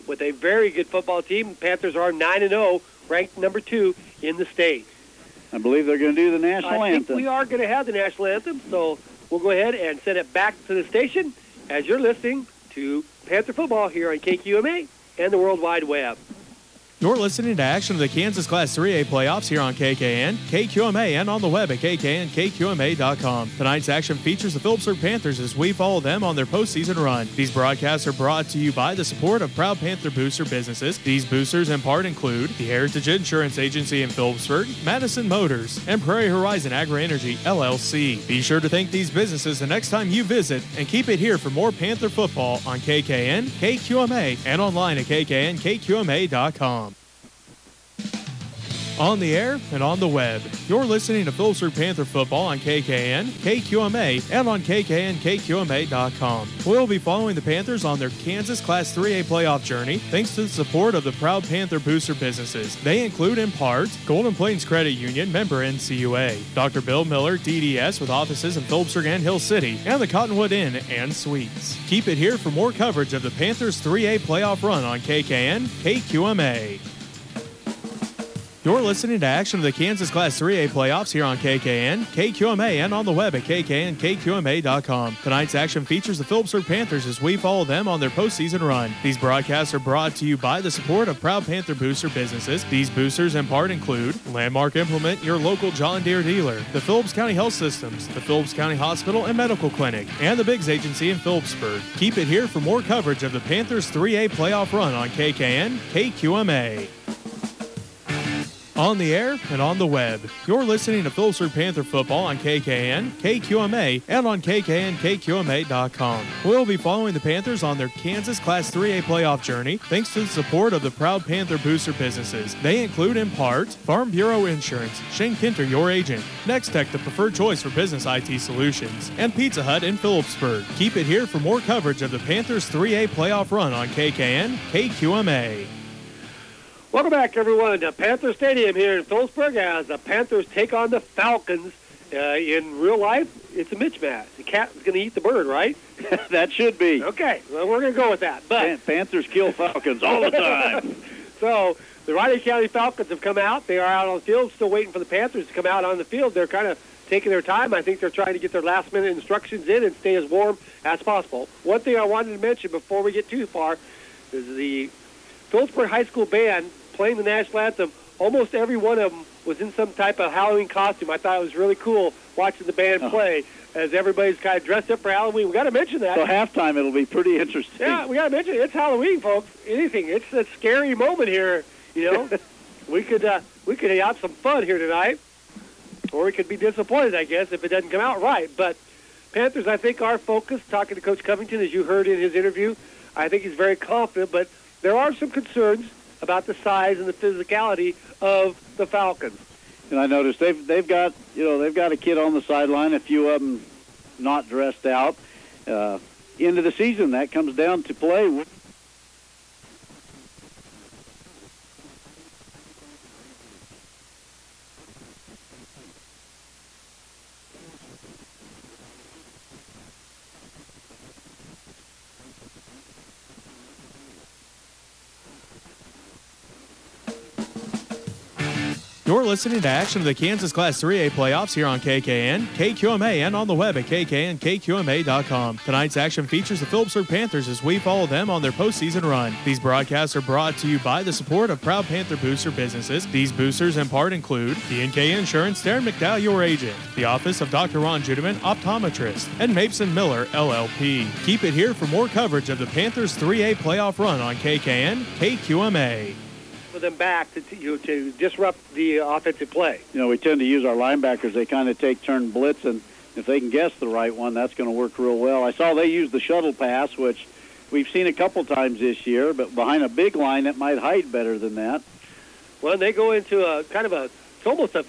with a very good football team. Panthers are 9-0, ranked number 2 in the state. I believe they're going to do the national anthem. I think we are going to have the national anthem, so we'll go ahead and send it back to the station as you're listening to Panther football here on KQMA and the World Wide Web. You're listening to action of the Kansas Class 3A playoffs here on KKN, KQMA, and on the web at kknkqma.com. Tonight's action features the Phillipsburg Panthers as we follow them on their postseason run. These broadcasts are brought to you by the support of proud Panther booster businesses. These boosters in part include the Heritage Insurance Agency in Phillipsburg, Madison Motors, and Prairie Horizon Agri-Energy, LLC. Be sure to thank these businesses the next time you visit, and keep it here for more Panther football on KKN, KQMA, and online at kknkqma.com. On the air and on the web, you're listening to Phillipsburg Panther football on KKN, KQMA, and on kknkqma.com. We'll be following the Panthers on their Kansas Class 3A playoff journey thanks to the support of the proud Panther booster businesses. They include, in part, Golden Plains Credit Union, member NCUA, Dr. Bill Miller, DDS, with offices in Phillipsburg and Hill City, and the Cottonwood Inn and Suites. Keep it here for more coverage of the Panthers 3A playoff run on KKN, KQMA. You're listening to action of the Kansas Class 3A playoffs here on KKN, KQMA, and on the web at kknkqma.com. Tonight's action features the Phillipsburg Panthers as we follow them on their postseason run. These broadcasts are brought to you by the support of proud Panther booster businesses. These boosters in part include Landmark Implement, your local John Deere dealer, the Phillips County Health Systems, the Phillips County Hospital and Medical Clinic, and the Biggs Agency in Phillipsburg. Keep it here for more coverage of the Panthers 3A playoff run on KKN, KQMA. On the air and on the web, you're listening to Phillipsburg Panther football on KKN, KQMA, and on kknkqma.com. We'll be following the Panthers on their Kansas Class 3A playoff journey thanks to the support of the proud Panther booster businesses. They include, in part, Farm Bureau Insurance, Shane Kinter, your agent, Next Tech, the preferred choice for business IT solutions, and Pizza Hut in Phillipsburg. Keep it here for more coverage of the Panthers 3A playoff run on KKN, KQMA. Welcome back, everyone, to Panther Stadium here in Phillipsburg as the Panthers take on the Falcons. In real life, it's a mismatch. The cat is going to eat the bird, right? That should be. Okay, well, we're going to go with that. But Panthers kill Falcons all the time. So the Riley County Falcons have come out. They are out on the field, still waiting for the Panthers to come out on the field. They're kind of taking their time. I think they're trying to get their last-minute instructions in and stay as warm as possible. One thing I wanted to mention before we get too far is the Phillipsburg High School band playing the national anthem. Almost every one of them was in some type of Halloween costume. I thought it was really cool watching the band play as everybody's kind of dressed up for Halloween. We got to mention that. So halftime, it'll be pretty interesting. Yeah, we got to mention it. It's Halloween, folks. Anything. It's a scary moment here. You know, we could have some fun here tonight, or we could be disappointed, I guess, if it doesn't come out right. But Panthers, I think, are focused. Talking to Coach Covington, as you heard in his interview, I think he's very confident. But there are some concerns about the size and the physicality of the Falcons. And I noticed they've got a kid on the sideline, a few of them not dressed out. End of the season, that comes down to play. You're listening to action of the Kansas Class 3A playoffs here on KKN, KQMA, and on the web at kknkqma.com. Tonight's action features the Phillipsburg Panthers as we follow them on their postseason run. These broadcasts are brought to you by the support of proud Panther booster businesses. These boosters in part include D&K Insurance, Darren McDowell, your agent, the office of Dr. Ron Judeman, optometrist, and Mapeson Miller, LLP. Keep it here for more coverage of the Panthers 3A playoff run on KKN, KQMA. For them back to disrupt the offensive play. You know, we tend to use our linebackers. They kind of take turn blitz, and if they can guess the right one, that's going to work real well. I saw they use the shuttle pass, which we've seen a couple times this year, but behind a big line, that might hide better than that. Well, they go into a kind of it's almost a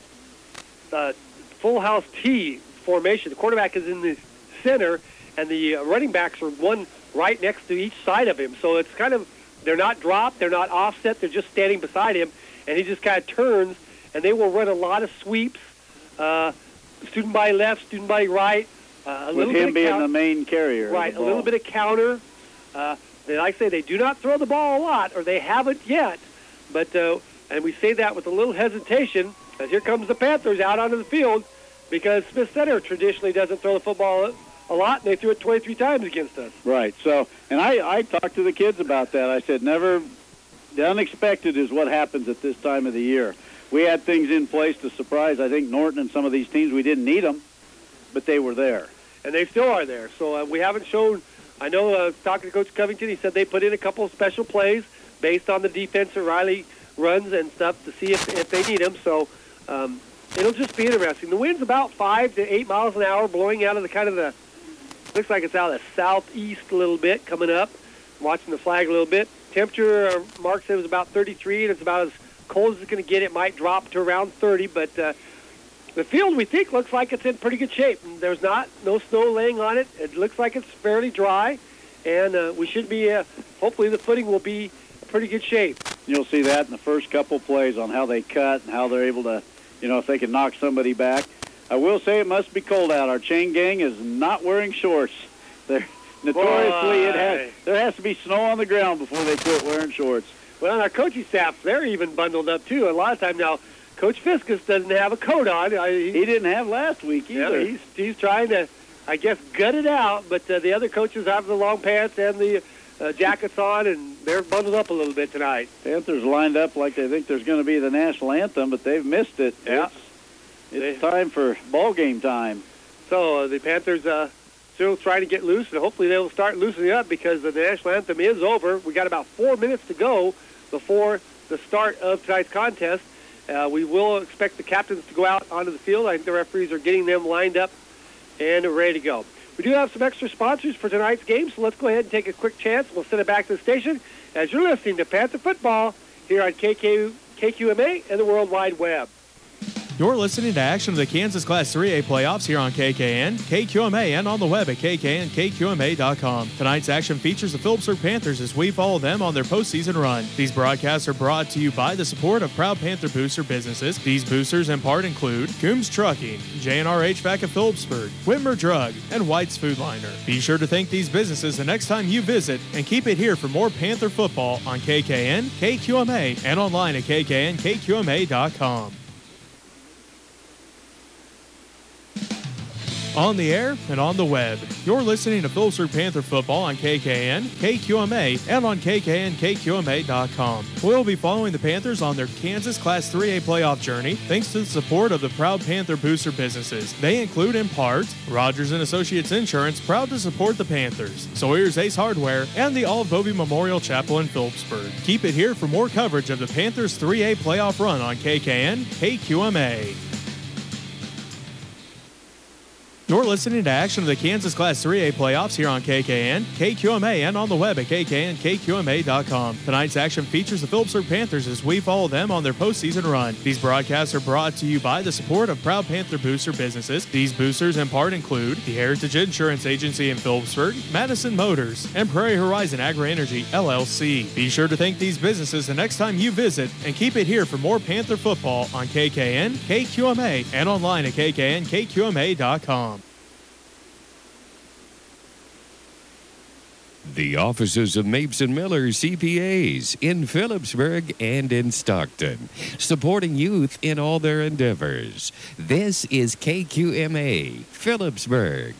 full house T formation. The quarterback is in the center, and the running backs are one right next to each side of him. So it's kind of, they're not dropped, they're not offset, they're just standing beside him, and he just kind of turns, and they will run a lot of sweeps, student body left, student body right, a with little him bit of being the main carrier. Right, a little bit of counter. like I say, they do not throw the ball a lot, or they haven't yet. But and we say that with a little hesitation, as here comes the Panthers out onto the field, because Smith Center traditionally doesn't throw the football a lot, and they threw it 23 times against us. Right. So, and I talked to the kids about that. I said, the unexpected is what happens at this time of the year. We had things in place to surprise, I think, Norton and some of these teams. We didn't need them, but they were there. And they still are there. So we haven't shown, I know talking to Coach Covington, he said they put in a couple of special plays based on the defense that Riley runs and stuff to see if they need them. So it'll just be interesting. The wind's about 5 to 8 miles an hour, blowing out of the looks like it's out of the southeast a little bit coming up. I'm watching the flag a little bit. Temperature, Mark said, was about 33, and it's about as cold as it's going to get. It might drop to around 30, but the field, we think, looks like it's in pretty good shape. And there's no snow laying on it. It looks like it's fairly dry, and we should be, hopefully the footing will be in pretty good shape. You'll see that in the first couple plays on how they cut and how they're able to, if they can knock somebody back. I will say it must be cold out. Our chain gang is not wearing shorts. They're notoriously, there has to be snow on the ground before they quit wearing shorts. Well, and our coaching staff, they're even bundled up, too. A lot of times now, Coach Fiskus doesn't have a coat on. He didn't have last week either. Yeah, he's trying to, I guess, gut it out, but the other coaches have the long pants and the jackets on, and they're bundled up a little bit tonight. Panthers lined up like they think there's going to be the national anthem, but they've missed it. Yeah. It's time for ball game time. So the Panthers still trying to get loose, and hopefully they'll start loosening up because the national anthem is over. We got about 4 minutes to go before the start of tonight's contest. We will expect the captains to go out onto the field. I think the referees are getting them lined up and ready to go. We do have some extra sponsors for tonight's game, so let's go ahead and take a quick chance. We'll send it back to the station as you're listening to Panther Football here on KQMA and the World Wide Web. You're listening to action of the Kansas Class 3A playoffs here on KKN, KQMA, and on the web at kknkqma.com. Tonight's action features the Phillipsburg Panthers as we follow them on their postseason run. These broadcasts are brought to you by the support of proud Panther booster businesses. These boosters in part include Coombs Trucking, J&R HVAC of Phillipsburg, Whitmer Drug, and White's Food Liner. Be sure to thank these businesses the next time you visit, and keep it here for more Panther football on KKN, KQMA, and online at kknkqma.com. On the air and on the web, you're listening to Phillipsburg Panther football on KKN, KQMA, and on kknkqma.com. We'll be following the Panthers on their Kansas Class 3A playoff journey thanks to the support of the proud Panther booster businesses. They include, in part, Rogers & Associates Insurance, proud to support the Panthers, Sawyer's Ace Hardware, and the Olive Bovey Memorial Chapel in Phillipsburg. Keep it here for more coverage of the Panthers 3A playoff run on KKN, KQMA. You're listening to action of the Kansas Class 3A playoffs here on KKN, KQMA, and on the web at kknkqma.com. Tonight's action features the Phillipsburg Panthers as we follow them on their postseason run. These broadcasts are brought to you by the support of proud Panther booster businesses. These boosters in part include the Heritage Insurance Agency in Phillipsburg, Madison Motors, and Prairie Horizon Agri-Energy, LLC. Be sure to thank these businesses the next time you visit, and keep it here for more Panther football on KKN, KQMA, and online at kknkqma.com. The offices of Mapes & Miller CPAs in Phillipsburg and in Stockton, supporting youth in all their endeavors. This is KQMA, Phillipsburg.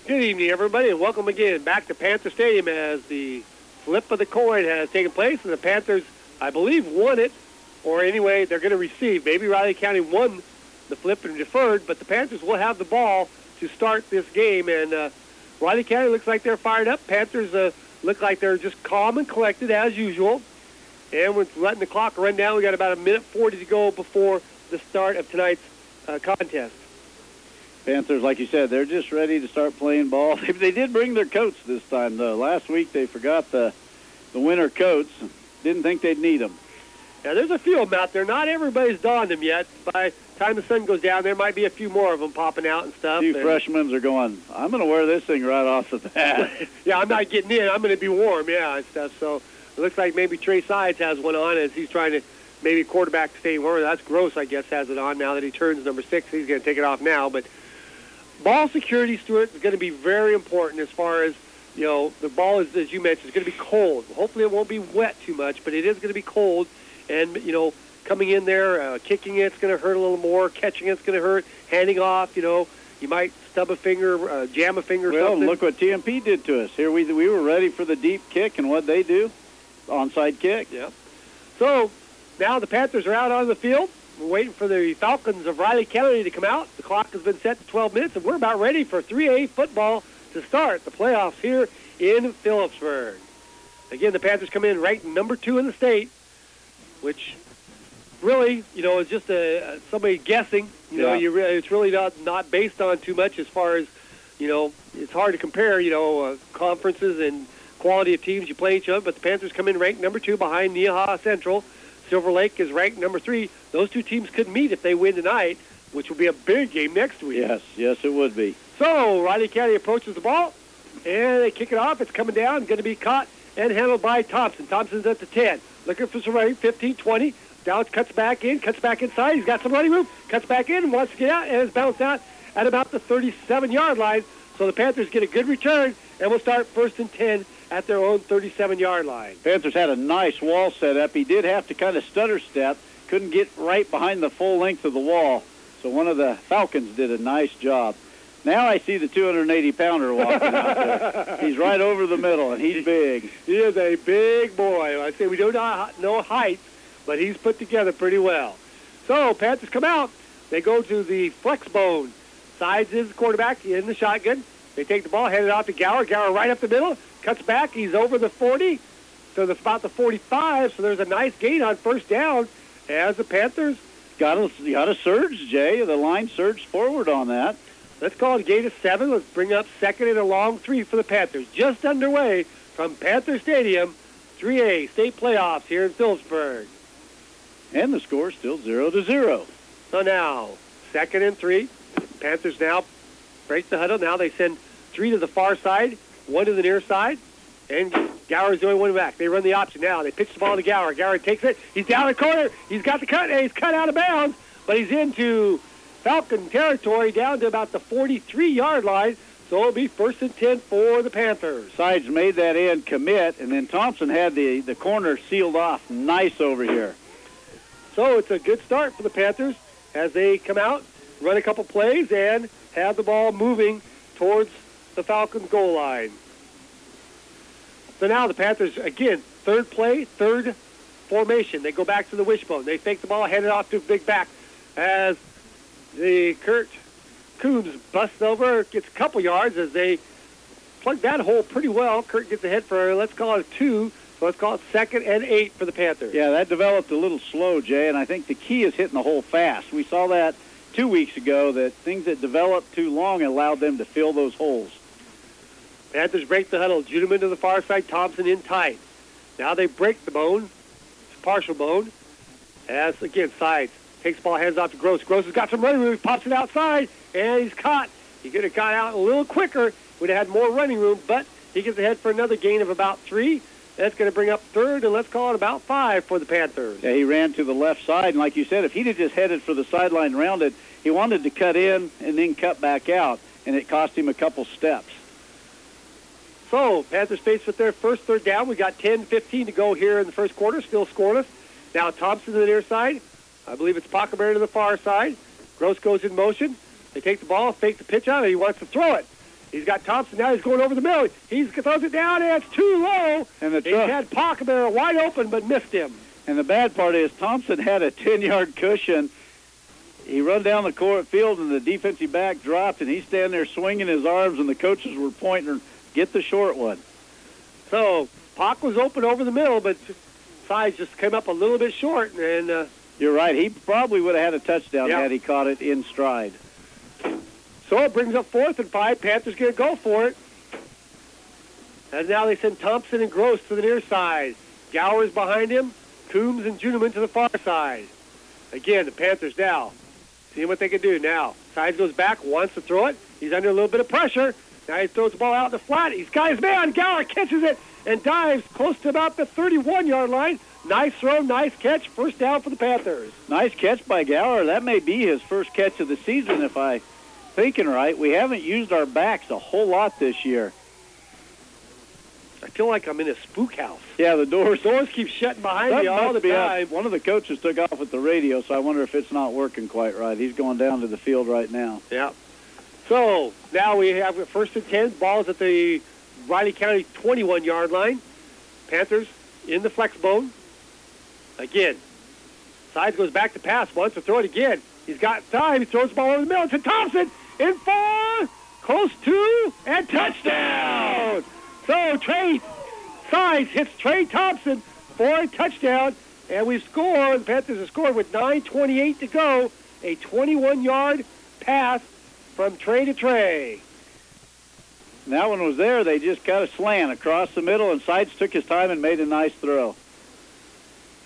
Good evening, everybody, and welcome again back to Panther Stadium as the flip of the coin has taken place, and the Panthers, I believe, won it, or anyway, they're going to receive. Maybe Riley County won the flip and deferred, but the Panthers will have the ball to start this game, and Riley County looks like they're fired up. Panthers look like they're just calm and collected as usual. And we're letting the clock run down. We got about 1:40 to go before the start of tonight's contest. Panthers, like you said, they're just ready to start playing ball. They did bring their coats this time, though. Last week they forgot the winter coats. Didn't think they'd need them. Now, there's a few of them out there. Not everybody's donned them yet. By the time the sun goes down, there might be a few more of them popping out and stuff. A few freshmen are going, I'm going to wear this thing right off the bat. Yeah, I'm not getting in. I'm going to be warm, and stuff. So it looks like maybe Trey Sides has one on as he's trying to maybe quarterback to stay warm. That's Gross, I guess, has it on now that he turns number 6. He's going to take it off now. But ball security, Stuart, is going to be very important as far as the ball is, as you mentioned, is going to be cold. Hopefully it won't be wet too much, but it is going to be cold. And, coming in there, kicking it's going to hurt a little more. Catching it's going to hurt. Handing off, you might stub a finger, jam a finger or something. Well, look what TMP did to us. Here we were ready for the deep kick, and what'd they do? Onside kick. Yeah. So now the Panthers are out on the field. We're waiting for the Falcons of Riley County to come out. The clock has been set to 12 minutes, and we're about ready for 3A football to start the playoffs here in Phillipsburg. Again, the Panthers come in ranked number 2 in the state, which really, is just somebody guessing. It's really not based on too much as far as, it's hard to compare, conferences and quality of teams you play each other. But the Panthers come in ranked number 2 behind Neha Central. Silver Lake is ranked number 3. Those two teams could meet if they win tonight, which will be a big game next week. Yes, it would be. So Riley County approaches the ball, and they kick it off. It's coming down, going to be caught and handled by Thompson. Thompson's at the 10. Looking for some running, 15, 20. Downs cuts back inside. He's got some running room, cuts back in, wants to get out, and is bounced out at about the 37-yard line. So the Panthers get a good return, and will start 1st and 10 at their own 37-yard line. Panthers had a nice wall set up. He did have to kind of stutter step. Couldn't get right behind the full length of the wall. So one of the Falcons did a nice job. Now I see the 280-pounder walking out there. He's right over the middle, and he's big. He is a big boy. I say we do not know height, but he's put together pretty well. So Panthers come out. They go to the flex bone. Sides is the quarterback in the shotgun. They take the ball, hand it off to Gower. Gower right up the middle, cuts back. He's over the 40, so that's about the 45. So there's a nice gain on 1st down as the Panthers got a surge, Jay. The line surged forward on that. Let's call it a gain of 7. Let's bring up 2nd and a long 3 for the Panthers. Just underway from Panther Stadium, 3A state playoffs here in Phillipsburg. And the score is still 0-0. So now, 2nd and 3. Panthers now break the huddle. Now they send 3 to the far side, 1 to the near side, and Gower's the only one back. They run the option now. They pitch the ball to Gower. Gower takes it. He's down the corner. He's got the cut, and he's cut out of bounds, but he's into Falcon territory down to about the 43-yard line, so it'll be 1st and 10 for the Panthers. Sides made that end commit, and then Thompson had the corner sealed off. Nice over here. So it's a good start for the Panthers as they come out, run a couple plays, and have the ball moving towards the Falcons' goal line. So now the Panthers, again, 3rd play, 3rd formation. They go back to the wishbone. They fake the ball, hand it off to big back as the Kurt Coombs busts over, gets a couple yards as they plug that hole pretty well. Kurt gets ahead for, let's call it a 2. So let's call it 2nd and 8 for the Panthers. Yeah, that developed a little slow, Jay, and I think the key is hitting the hole fast. We saw that 2 weeks ago, that things that developed too long allowed them to fill those holes. Panthers break the huddle. Judeman to the far side, Thompson in tight. Now they break the bone, partial bone, as, again, sides. Takes the ball, hands off to Gross. Gross has got some running room. He pops it outside, and he's caught. He could have got out a little quicker, would have had more running room, but he gets ahead for another gain of about 3. That's going to bring up 3rd, and let's call it about 5 for the Panthers. Yeah, he ran to the left side, and like you said, if he'd have just headed for the sideline rounded, he wanted to cut in and then cut back out, and it cost him a couple steps. So, Panthers faced with their first 3rd down. We got 10-15 to go here in the first quarter, still scoreless. Now Thompson to the near side. I believe it's Pockerberry to the far side. Gross goes in motion. They take the ball, fake the pitch out, and he wants to throw it. He's got Thompson now. He's going over the middle. He throws it down, and it's too low. And he had Pockerberry wide open, but missed him. And the bad part is Thompson had a 10-yard cushion. He run down the court field, and the defensive back dropped, and he's standing there swinging his arms, and the coaches were pointing, get the short one. So Pock was open over the middle, but size just came up a little bit short. And you're right. He probably would have had a touchdown had he caught it in stride. So it brings up 4th and 5. Panthers going to go for it. And now they send Thompson and Gross to the near side. Gower's behind him. Coombs and Juneman to the far side. Again, the Panthers now seeing what they can do now. Sides goes back, wants to throw it. He's under a little bit of pressure. Now he throws the ball out in the flat. He's got his man. Gower catches it and dives close to about the 31-yard line. Nice throw, nice catch. 1st down for the Panthers. Nice catch by Gower. That may be his first catch of the season if I'm thinking right. We haven't used our backs a whole lot this year. I feel like I'm in a spook house. Yeah, the doors keep shutting behind me all the time. One of the coaches took off with the radio, so I wonder if it's not working quite right. He's going down to the field right now. Yeah. So now we have 1st and 10. Ball's at the Riley County 21-yard line. Panthers in the flex bone. Again, Sides goes back to pass once to throw it again. He's got time. He throws the ball over the middle to Thompson. In 4, close to, and touchdown. So Trey Sides hits Trey Thompson for a touchdown, and we've scored. The Panthers have scored with 9:28 to go. A 21-yard pass from Trey to Trey. And that one was there. They just got a slant across the middle, and Sides took his time and made a nice throw.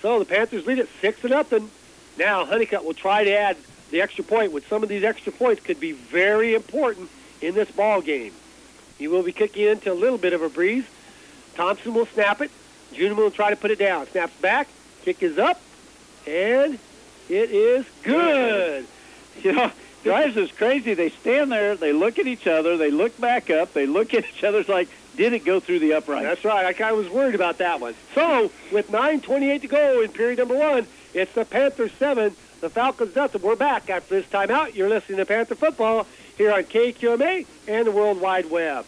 So the Panthers lead it 6-0. Now Honeycutt will try to add the extra point, which some of these extra points could be very important in this ball game. He will be kicking into a little bit of a breeze. Thompson will snap it. Junior will try to put it down. Snaps back. Kick is up. And it is good. You know, drives us crazy. They stand there. They look at each other. They look back up. They look at each other. It's like, did it go through the upright? That's right. I kind of was worried about that one. So, with 9:28 to go in period number 1, it's the Panthers 7, the Falcons nothing. We're back after this timeout. You're listening to Panther Football here on KQMA and the World Wide Web.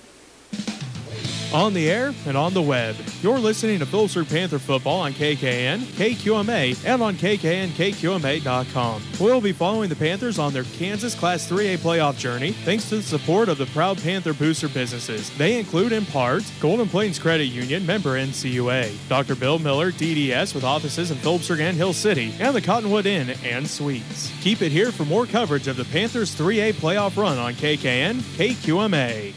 On the air and on the web, you're listening to Phillipsburg Panther Football on KKN, KQMA, and on KKNKQMA.com. We'll be following the Panthers on their Kansas Class 3A playoff journey thanks to the support of the proud Panther booster businesses. They include, in part, Golden Plains Credit Union, member NCUA, Dr. Bill Miller, DDS, with offices in Phillipsburg and Hill City, and the Cottonwood Inn and Suites. Keep it here for more coverage of the Panthers 3A playoff run on KKN, KQMA.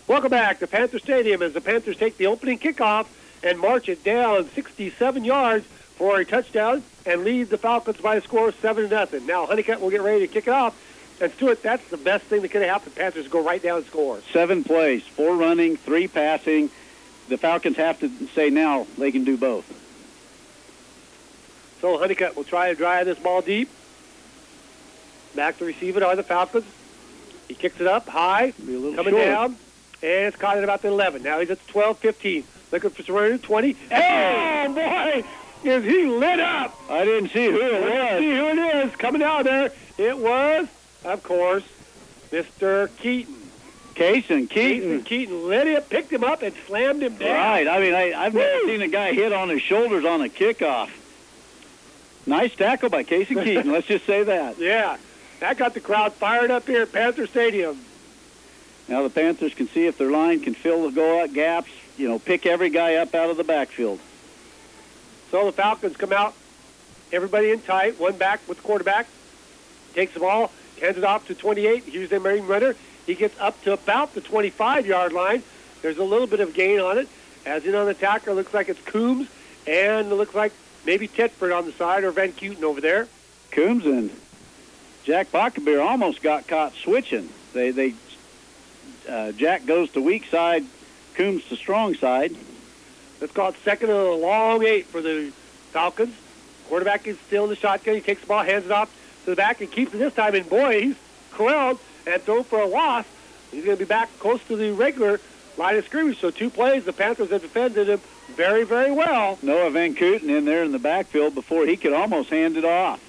Welcome back to Panther Stadium as the Panthers take the opening kickoff and march it down 67 yards for a touchdown and lead the Falcons by a score of 7-0. Now Honeycutt will get ready to kick it off. And Stuart, that's the best thing that could have happened. Panthers go right down and score. 7 plays, 4 running, 3 passing. The Falcons have to say now they can do both. So Honeycutt will try to drive this ball deep. Back to receive it are the Falcons. He kicks it up high, coming short. down. And it's caught at about the 11. Now he's at the 12-15. Looking for some 20. Oh, boy, is he lit up. I didn't see who it was. Let's see who it is coming out there. It was, of course, Mr. Keaton. Casey Keaton. Keaton lit him, picked him up, and slammed him down. Right. I mean, I've never seen a guy hit on his shoulders on a kickoff. Nice tackle by Casey Keaton. Let's just say that. Yeah. That got the crowd fired up here at Panther Stadium. Now the Panthers can see if their line can fill the go-out gaps, you know, pick every guy up out of the backfield. So the Falcons come out, everybody in tight, one back with the quarterback, takes the ball, hands it off to 28. Here's the main runner. He gets up to about the 25-yard line. There's a little bit of gain on it. As in on the tackle, looks like it's Coombs, and it looks like maybe Tedford on the side or Van Cuten over there. Coombs and Jack Bockabeer almost got caught switching. Jack goes to weak side, Coombs to strong side. Let's call it second and a long 8 for the Falcons. Quarterback is still in the shotgun. He takes the ball, hands it off to the back, and keeps it this time. And boy, he's corralled and thrown for a loss. He's going to be back close to the regular line of scrimmage. So 2 plays, the Panthers have defended him very, very well. Noah Van Cuten in there in the backfield before he could almost hand it off.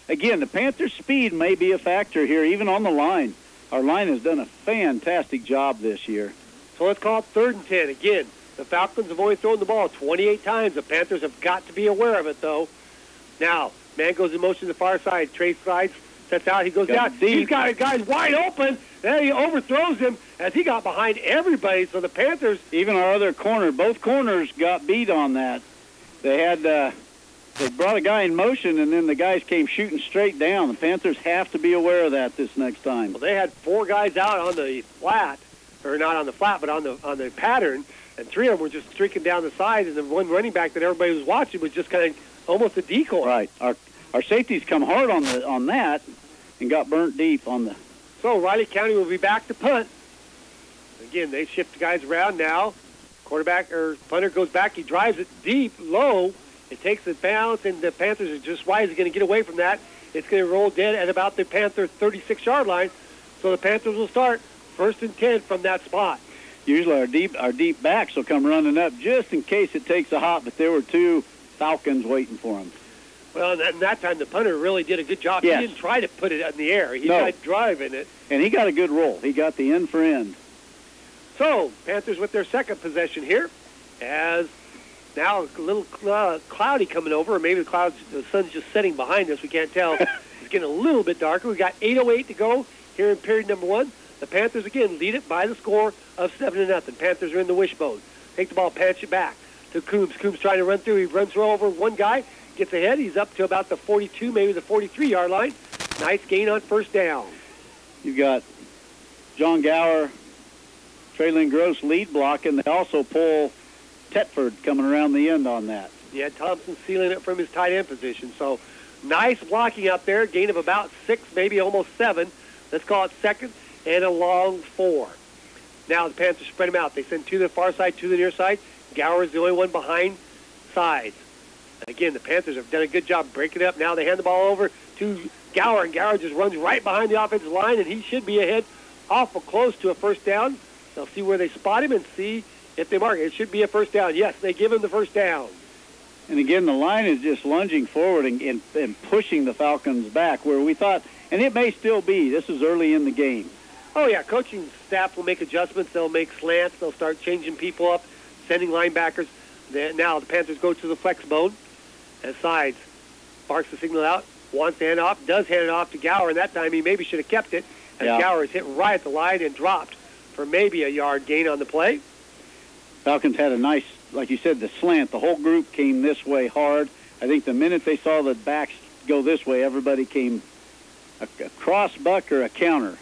Again, the Panthers' speed may be a factor here, even on the line. Our line has done a fantastic job this year. So let's call it 3rd and 10. Again, the Falcons have only thrown the ball 28 times. The Panthers have got to be aware of it, though. Now, man goes in motion to the far side. Trey Sides sets out. He goes down. He's got a guy wide open. Then he overthrows him as he got behind everybody. So the Panthers... Even our other corner, both corners got beat on that. They had... They brought a guy in motion, and then the guys came shooting straight down. The Panthers have to be aware of that this next time. Well, they had 4 guys out on the flat, or not on the flat, but on the pattern, and 3 of them were just streaking down the side, and the one running back that everybody was watching was just kind of almost a decoy. Right. Our safeties come hard on that and got burnt deep on the... So Riley County will be back to punt. Again, they shift the guys around now. Quarterback or punter goes back. He drives it deep, low. It takes it bounce, and the Panthers are just wise. Going to get away from that. It's going to roll dead at about the Panther 36-yard line. So the Panthers will start 1st and 10 from that spot. Usually our deep backs will come running up just in case it takes a hop, but there were 2 Falcons waiting for him. Well, and that time the punter really did a good job. Yes. He didn't try to put it in the air. He tried driving it. And he got a good roll. He got the end for end. So, Panthers with their second possession here, as now a little cloudy coming over, or maybe the sun's just setting behind us. We can't tell. It's getting a little bit darker. We've got 8:08 to go here in period number 1. The Panthers, again, lead it by the score of 7-0. Panthers are in the wishbone. Take the ball, patch it back to Coombs. Coombs trying to run through. He runs over one guy, gets ahead. He's up to about the 42, maybe the 43-yard line. Nice gain on first down. You've got John Gower, Traylon Gross lead block, and they also pull Tetford coming around the end on that. Yeah, Thompson sealing it from his tight end position. So nice blocking out there. Gain of about 6, maybe almost 7. Let's call it second and a long 4. Now the Panthers spread them out. They send 2 to the far side, 2 to the near side. Gower is the only one behind sides. Again, the Panthers have done a good job breaking it up. Now they hand the ball over to Gower, and Gower just runs right behind the offensive line, and he should be ahead awful close to a first down. They'll see where they spot him and see if they mark it. It should be a first down. Yes, they give him the first down. And again, the line is just lunging forward and pushing the Falcons back where we thought, and it may still be, this is early in the game. Oh, yeah, coaching staff will make adjustments. They'll make slants. They'll start changing people up, sending linebackers. Now the Panthers go to the flex mode as sides. Barks the signal out, wants to hand off, does hand it off to Gower, and that time he maybe should have kept it as Gower is hit right at the line and dropped for maybe a yard gain on the play. Falcons had a nice, like you said, the slant. The whole group came this way hard. I think the minute they saw the backs go this way, everybody came a cross buck or a counter.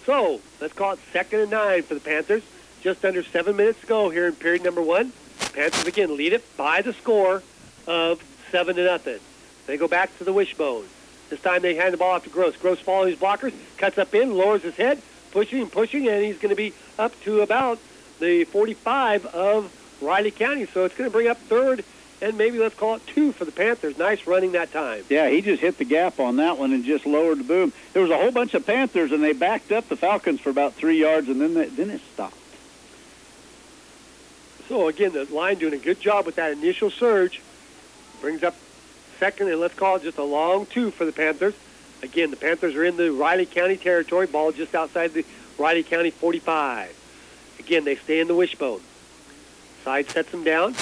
So let's call it 2nd and 9 for the Panthers. Just under 7 minutes to go here in period number 1. Panthers again lead it by the score of 7-0. They go back to the wishbone. This time they hand the ball off to Gross. Gross following his blockers, cuts up in, lowers his head, pushing, and he's going to be up to about the 45 of Riley County. So it's going to bring up 3rd and maybe let's call it 2 for the Panthers. Nice running that time. Yeah, he just hit the gap on that one and just lowered the boom. There was a whole bunch of Panthers, and they backed up the Falcons for about 3 yards, and then it stopped. So, again, the line doing a good job with that initial surge. Brings up 2nd, and let's call it just a long 2 for the Panthers. Again, the Panthers are in the Riley County territory, ball just outside the Riley County 45. Again, they stay in the wishbone. Side sets them down.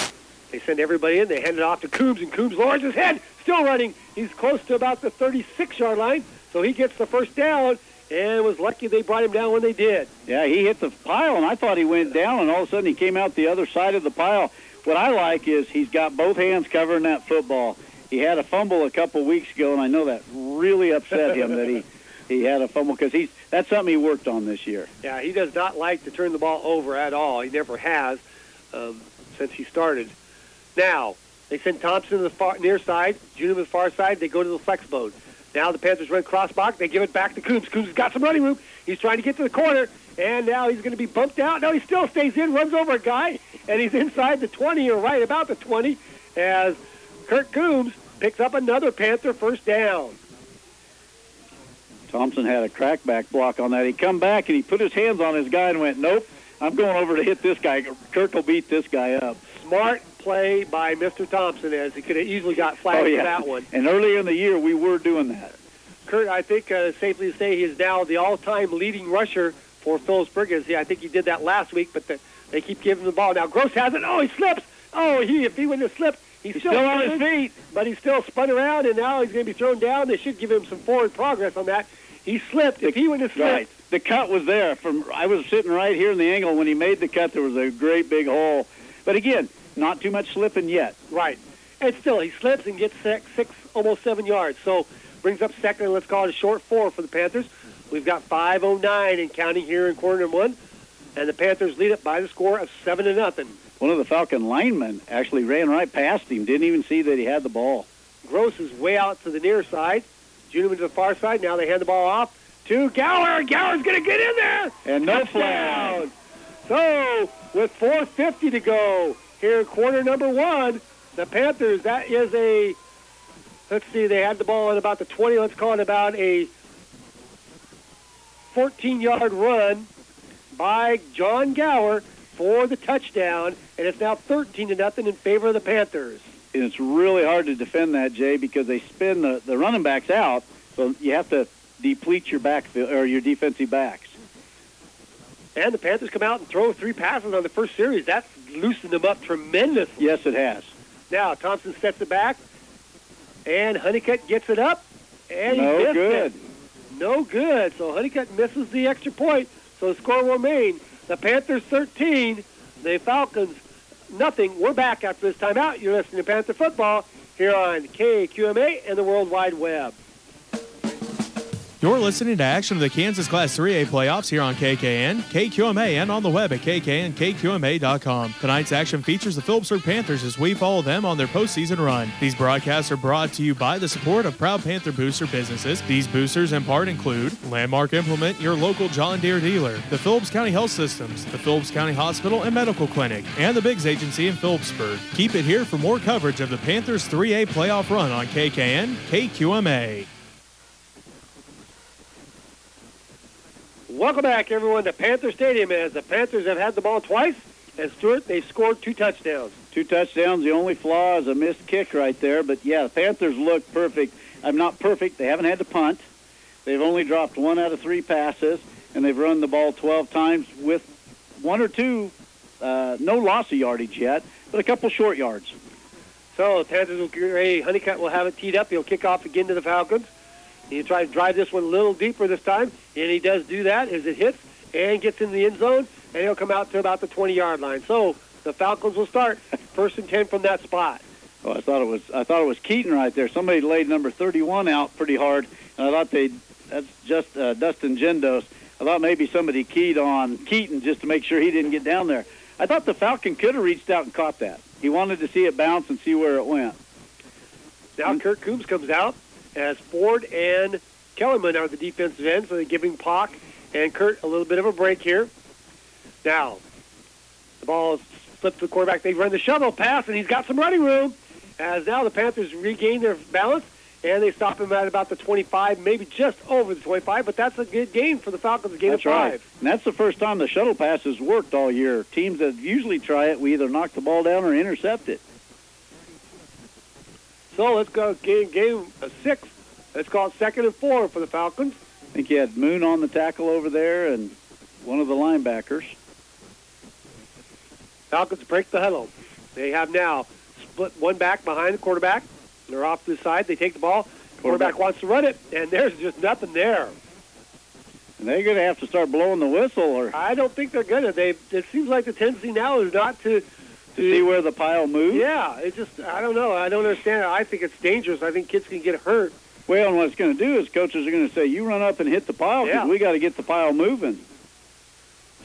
They send everybody in. They hand it off to Coombs, and Coombs lowers his head. Still running. He's close to about the 36-yard line, so he gets the first down, and was lucky they brought him down when they did. Yeah, he hit the pile, and I thought he went down, and all of a sudden he came out the other side of the pile. What I like is he's got both hands covering that football. He had a fumble a couple weeks ago, and I know that really upset him that he had a fumble because that's something he worked on this year. Yeah, he does not like to turn the ball over at all. He never has since he started. Now, they send Thompson to the near side, Junior to the far side. They go to the flex mode. Now the Panthers run cross box. They give it back to Coombs. Coombs has got some running room. He's trying to get to the corner, and now he's going to be bumped out. No, he still stays in, runs over a guy, and he's inside the 20 or right about the 20 as Kurt Coombs picks up another Panther first down. Thompson had a crackback block on that. He come back, and he put his hands on his guy and went, nope, I'm going over to hit this guy. Kurt will beat this guy up. Smart play by Mr. Thompson, as he could have easily got flagged for that one. And earlier in the year, we were doing that. Kurt, I think safely to say he is now the all-time leading rusher for Phillipsburg. I think he did that last week, but they keep giving him the ball. Now Gross has it. Oh, he slips. Oh, if he wouldn't have slipped, he's still on his feet. But he's still spun around, and now he's going to be thrown down. They should give him some forward progress on that. He slipped. If he wouldn't have slipped. Right. The cut was there. I was sitting right here in the angle. When he made the cut, there was a great big hole. But again, not too much slipping yet. Right. And still, he slips and gets 6, almost 7 yards. So brings up second, and let's call it a short 4 for the Panthers. We've got 5:09 and counting here in quarter number 1. And the Panthers lead it by the score of 7-0. One of the Falcon linemen actually ran right past him. Didn't even see that he had the ball. Gross is way out to the near side. Junior to the far side. Now they hand the ball off to Gower. Gower's going to get in there. And no flag. So with 4:50 to go here in quarter number 1, the Panthers, that is let's see, they had the ball at about the 20. Let's call it about a 14-yard run by John Gower for the touchdown, and it's now 13-0 in favor of the Panthers. And it's really hard to defend that, Jay, because they spin the running backs out, so you have to deplete your backfield or your defensive backs. And the Panthers come out and throw 3 passes on the first series. That's loosened them up tremendously. Yes, it has. Now Thompson sets it back, and Honeycutt gets it up, and he missed it. No good. So Honeycutt misses the extra point. So the score will remain the Panthers 13, the Falcons nothing. We're back after this timeout. You're listening to Panther Football here on KQMA and the World Wide Web. You're listening to action of the Kansas Class 3A playoffs here on KKN, KQMA, and on the web at kknkqma.com. Tonight's action features the Phillipsburg Panthers as we follow them on their postseason run. These broadcasts are brought to you by the support of proud Panther booster businesses. These boosters in part include Landmark Implement, your local John Deere dealer, the Phillips County Health Systems, the Phillips County Hospital and Medical Clinic, and the Biggs Agency in Phillipsburg. Keep it here for more coverage of the Panthers 3A playoff run on KKN, KQMA. Welcome back, everyone, to Panther Stadium, as the Panthers have had the ball twice. And, Stuart, they've scored 2 touchdowns. 2 touchdowns. The only flaw is a missed kick right there. But, yeah, the Panthers look perfect. I'm not perfect. They haven't had to punt. They've only dropped 1 out of 3 passes, and they've run the ball 12 times with 1 or 2, no loss of yardage yet, but a couple short yards. So the Panthers will get ready. Honeycutt will have it teed up. He'll kick off again to the Falcons. He tries to drive this one a little deeper this time, and he does do that as it hits and gets in the end zone, and he'll come out to about the 20-yard line. So the Falcons will start 1st and 10 from that spot. Oh, I thought it was Keaton right there. Somebody laid number 31 out pretty hard, and I thought that's just Dustin Gendos. I thought maybe somebody keyed on Keaton just to make sure he didn't get down there. I thought the Falcon could have reached out and caught that. He wanted to see it bounce and see where it went. Now Kurt Coombs comes out, as Ford and Kellerman are the defensive ends, so they're giving Pock and Kurt a little bit of a break here. Now, the ball is flipped to the quarterback. They run the shovel pass, and he's got some running room, as now the Panthers regain their balance, and they stop him at about the 25, maybe just over the 25, but that's a good gain for the Falcons, a gain of 5. Right. And that's the first time the shuttle pass has worked all year. Teams that usually try it, we either knock the ball down or intercept it. So let's go game 6. Let's call it 2nd and 4 for the Falcons. I think you had Moon on the tackle over there and one of the linebackers. Falcons break the huddle. They have now split one back behind the quarterback. They're off to the side. They take the ball. Quarterback wants to run it, and there's just nothing there. And they're going to have to start blowing the whistle. Or I don't think they're going to. It seems like the tendency now is not to see where the pile moves? Yeah, it's just, I don't know. I don't understand it. I think it's dangerous. I think kids can get hurt. Well, and what it's going to do is coaches are going to say, you run up and hit the pile because we got to get the pile moving.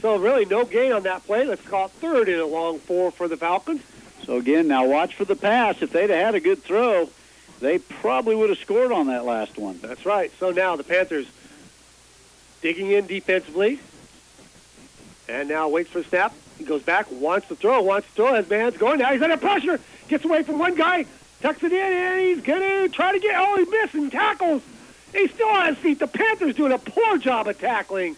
So really no gain on that play. Let's call it 3rd and a long 4 for the Falcons. So again, now watch for the pass. If they'd have had a good throw, they probably would have scored on that last one. That's right. So now the Panthers digging in defensively. And now waits for a snap. He goes back, wants to throw, has man's going. Now he's under pressure. Gets away from one guy, tucks it in, and he's going to try to get, he's missing tackles. He's still on his feet. The Panthers doing a poor job of tackling.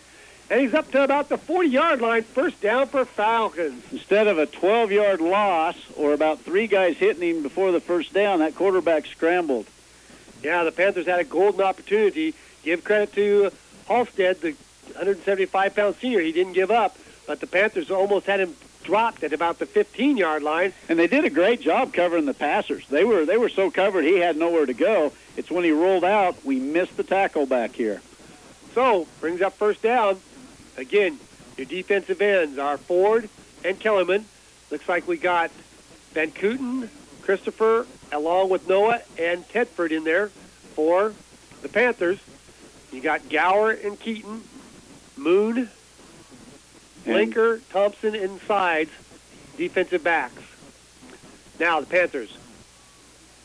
And he's up to about the 40-yard line, 1st down for Falcons. Instead of a 12-yard loss or about 3 guys hitting him before the 1st down, that quarterback scrambled. Yeah, the Panthers had a golden opportunity. Give credit to Halstead, the 175-pound senior. He didn't give up. But the Panthers almost had him dropped at about the 15-yard line. And they did a great job covering the passers. They were so covered he had nowhere to go. It's when he rolled out, we missed the tackle back here. So, brings up 1st down. Again, your defensive ends are Ford and Kellerman. Looks like we got Van Kooten, Christopher, along with Noah and Tedford in there for the Panthers. You got Gower and Keaton, Moon, Blinker, Thompson, and Sides, defensive backs. Now the Panthers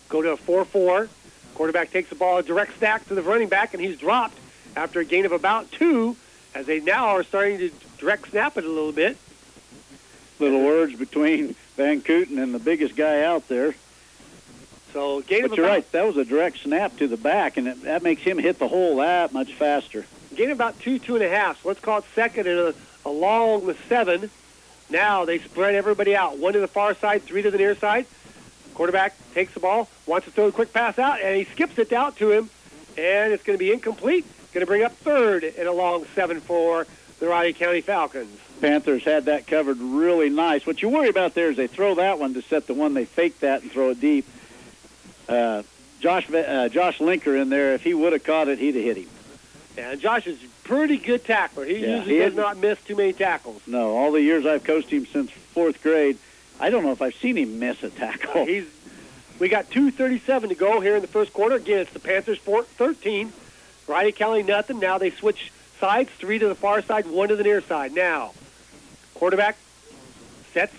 go to a 4-4. Quarterback takes the ball, a direct stack to the running back, and he's dropped after a gain of about 2, as they now are starting to direct snap it a little bit. Little words between Van Kooten and the biggest guy out there. So gain of But you're right, that was a direct snap to the back, and that makes him hit the hole that much faster. gain of about 2.5. So let's call it second and a long 7. Now they spread everybody out. 1 to the far side, 3 to the near side. Quarterback takes the ball, wants to throw a quick pass out, and he skips it out to him, and it's going to be incomplete. Going to bring up third and a long 7 for the Riley County Falcons. Panthers had that covered really nice. What you worry about there is they throw that one to set the one. They fake that and throw it deep. Josh Linker in there, if he would have caught it, he'd have hit him. And Josh is a pretty good tackler. He usually does not miss too many tackles. No, all the years I've coached him since 4th grade, I don't know if I've seen him miss a tackle. We got 2:37 to go here in the first quarter. Again, it's the Panthers 13. Riley County nothing. Now they switch sides, 3 to the far side, 1 to the near side. Now, quarterback sets,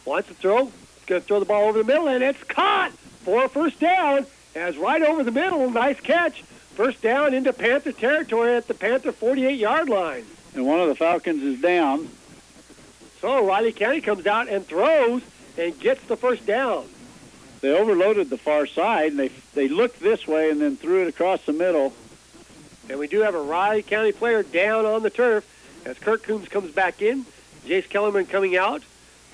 wants to throw. He's going to throw the ball over the middle, and it's caught for a first down. As right over the middle, nice catch. First down into Panther territory at the Panther 48-yard line. And one of the Falcons is down. So Riley County comes out and throws and gets the first down. They overloaded the far side, and they looked this way and then threw it across the middle. And we do have a Riley County player down on the turf as Kirk Coombs comes back in. Jace Kellerman coming out,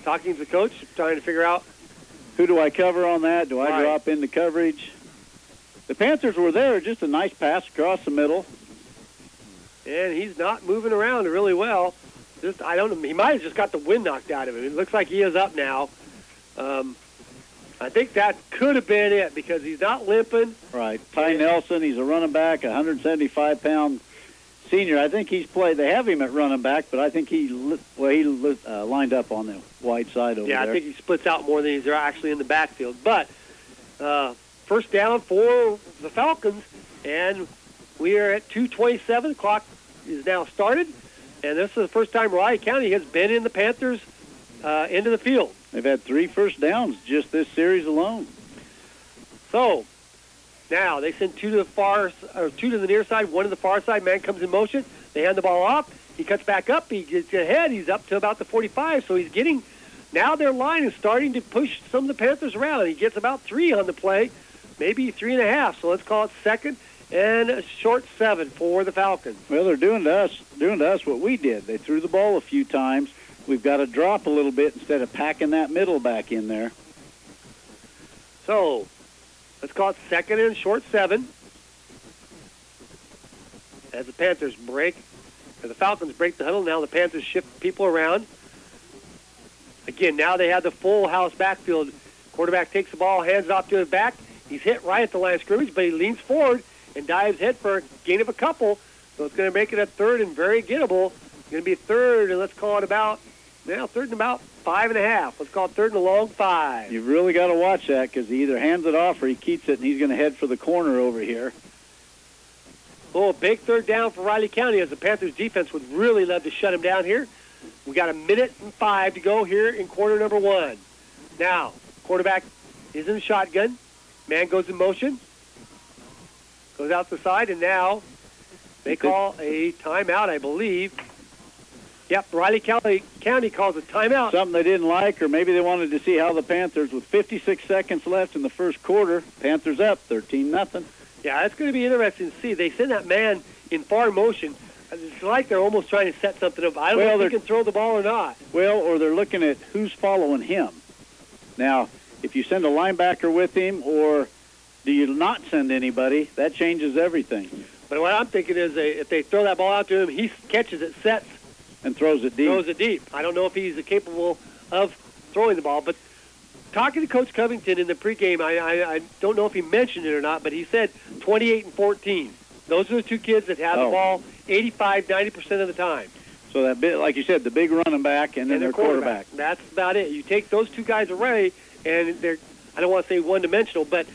talking to the coach, trying to figure out. Who do I cover on that? Do I drop into coverage? The Panthers were there, just a nice pass across the middle. And he's not moving around really well. I don't know. He might have just got the wind knocked out of him. It looks like he is up now. I think that could have been it because he's not limping. Right. Ty Nelson, he's a running back, 175-pound senior. I think he's played. They have him at running back, but I think he lined up on the wide side over there. Yeah, I think he splits out more than he's actually in the backfield. But first down for the Falcons, and we are at 2:27. Clock is now started, and this is the first time Riley County has been in the Panthers into the field. They've had 3 first downs just this series alone. So now they send 2 to the near side, 1 to the far side. Man comes in motion. They hand the ball off. He cuts back up. He gets ahead. He's up to about the 45. So he's getting. Now their line is starting to push some of the Panthers around. He gets about 3 on the play, maybe 3.5. So let's call it second and a short 7 for the Falcons. Well, they're doing to us what we did. They threw the ball a few times. We've got to drop a little bit instead of packing that middle back in there. So let's call it second and short 7. As the Panthers the Falcons break the huddle. Now the Panthers shift people around. Again, now they have the full house backfield. Quarterback takes the ball, hands it off to his back. He's hit right at the line of scrimmage, but he leans forward and dives head for a gain of a couple. So it's going to make it a third and very gettable. It's going to be a third, and let's call it third and about 5.5. Let's call it third and a long 5. You've really got to watch that because he either hands it off or he keeps it, and he's going to head for the corner over here. Oh, a big third down for Riley County as the Panthers defense would really love to shut him down here. We got 1:05 to go here in quarter number 1. Now, quarterback is in the shotgun. Man goes in motion. Goes out the side, and now they call a timeout, I believe. Yep, Riley County calls a timeout. Something they didn't like, or maybe they wanted to see how the Panthers, with 56 seconds left in the first quarter, Panthers up 13-0. Yeah, that's going to be interesting to see. They send that man in far motion. It's like they're almost trying to set something up. I don't know if he can throw the ball or not. Well, or they're looking at who's following him. Now, if you send a linebacker with him or do you not send anybody, that changes everything. But what I'm thinking is if they throw that ball out to him, he catches it, sets, and throws it deep. I don't know if he's capable of throwing the ball. But talking to Coach Covington in the pregame, I don't know if he mentioned it or not, but he said 28 and 14. Those are the 2 kids that have the ball 85, 90% of the time. So that bit, like you said, the big running back and then their quarterback. That's about it. You take those 2 guys away, and they're, I don't want to say one-dimensional, but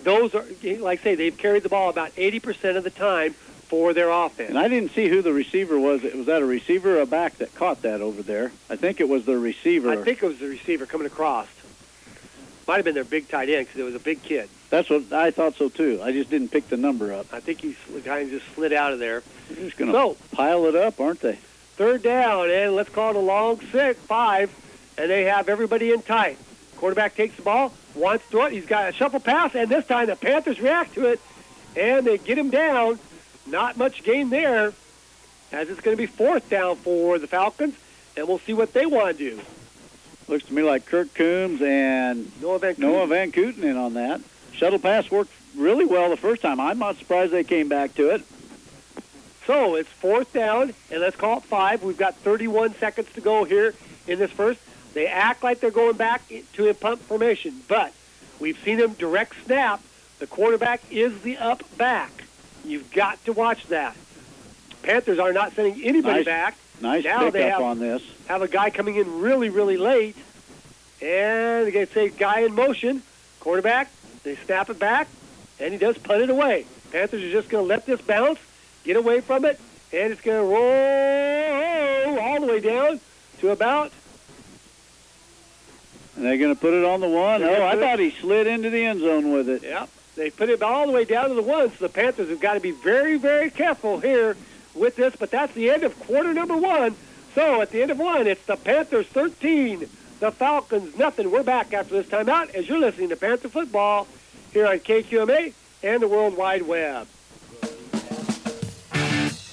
those are, like I say, they've carried the ball about 80% of the time for their offense. And I didn't see who the receiver was. Was that a receiver or a back that caught that over there? I think it was the receiver. I think it was the receiver coming across. Might have been their big tight end because it was a big kid. That's what I thought so, too. I just didn't pick the number up. I think he kind of just slid out of there. They're just going to pile it up, aren't they? Third down, and let's call it a long 5, and they have everybody in tight. Quarterback takes the ball, wants to throw it. He's got a shuffle pass, and this time the Panthers react to it, and they get him down. Not much gain there. as it's going to be 4th down for the Falcons, and we'll see what they want to do. Looks to me like Kirk Coombs and Noah Van Kooten in on that. Shuttle pass worked really well the first time. I'm not surprised they came back to it. So it's 4th down, and let's call it 5. We've got 31 seconds to go here in this first. They act like they're going back to a punt formation, but we've seen them direct snap. The quarterback is the up back. You've got to watch that. Panthers are not sending anybody back. Nice now pickup on this. Have a guy coming in really, really late, and they're going to say guy in motion. Quarterback, they snap it back, and he does punt it away. Panthers are just going to let this bounce, get away from it, and it's going to roll all the way down to about. And they're going to put it on the 1. Oh, I thought he slid into the end zone with it. Yep. They put it all the way down to the 1, so the Panthers have got to be very, very careful here with this, but that's the end of quarter number 1. So at the end of 1, it's the Panthers 13, the Falcons nothing. We're back after this timeout as you're listening to Panther Football here on KQMA and the World Wide Web.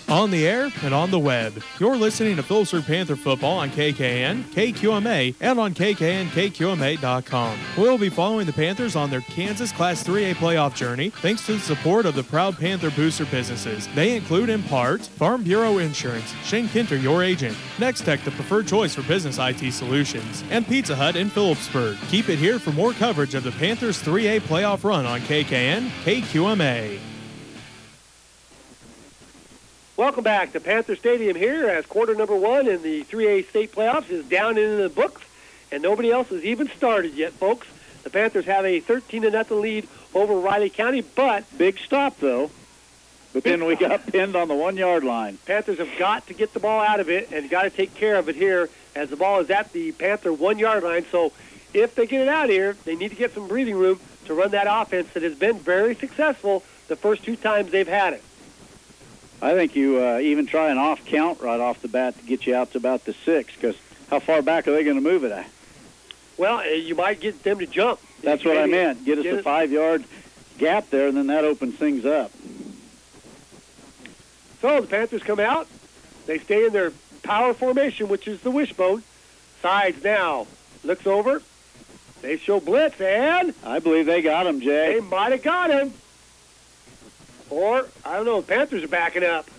On the air and on the web, you're listening to Phillipsburg Panther Football on KKN, KQMA, and on KKNKQMA.com. We'll be following the Panthers on their Kansas Class 3A playoff journey thanks to the support of the proud Panther booster businesses. They include, in part, Farm Bureau Insurance, Shane Kinter, your agent, Next Tech, the preferred choice for business IT solutions, and Pizza Hut in Phillipsburg. Keep it here for more coverage of the Panthers 3A playoff run on KKN, KQMA. Welcome back to Panther Stadium here as quarter number 1 in the 3A state playoffs is down in the books, and nobody else has even started yet, folks. The Panthers have a 13-0 lead over Riley County, but big stop, though. But then we got pinned on the 1-yard line. Panthers have got to get the ball out of it and got to take care of it here as the ball is at the Panther 1-yard line. So if they get it out here, they need to get some breathing room to run that offense that has been very successful the first 2 times they've had it. I think you even try an off count right off the bat to get you out to about the 6, because how far back are they going to move it at? Well, you might get them to jump. That's what I meant. Get us a 5-yard gap there, and then that opens things up. So the Panthers come out. They stay in their power formation, which is the wishbone. Sides now. Looks over. They show blitz, and I believe they got him, Jay. They might have got him. Or, I don't know, the Panthers are backing up.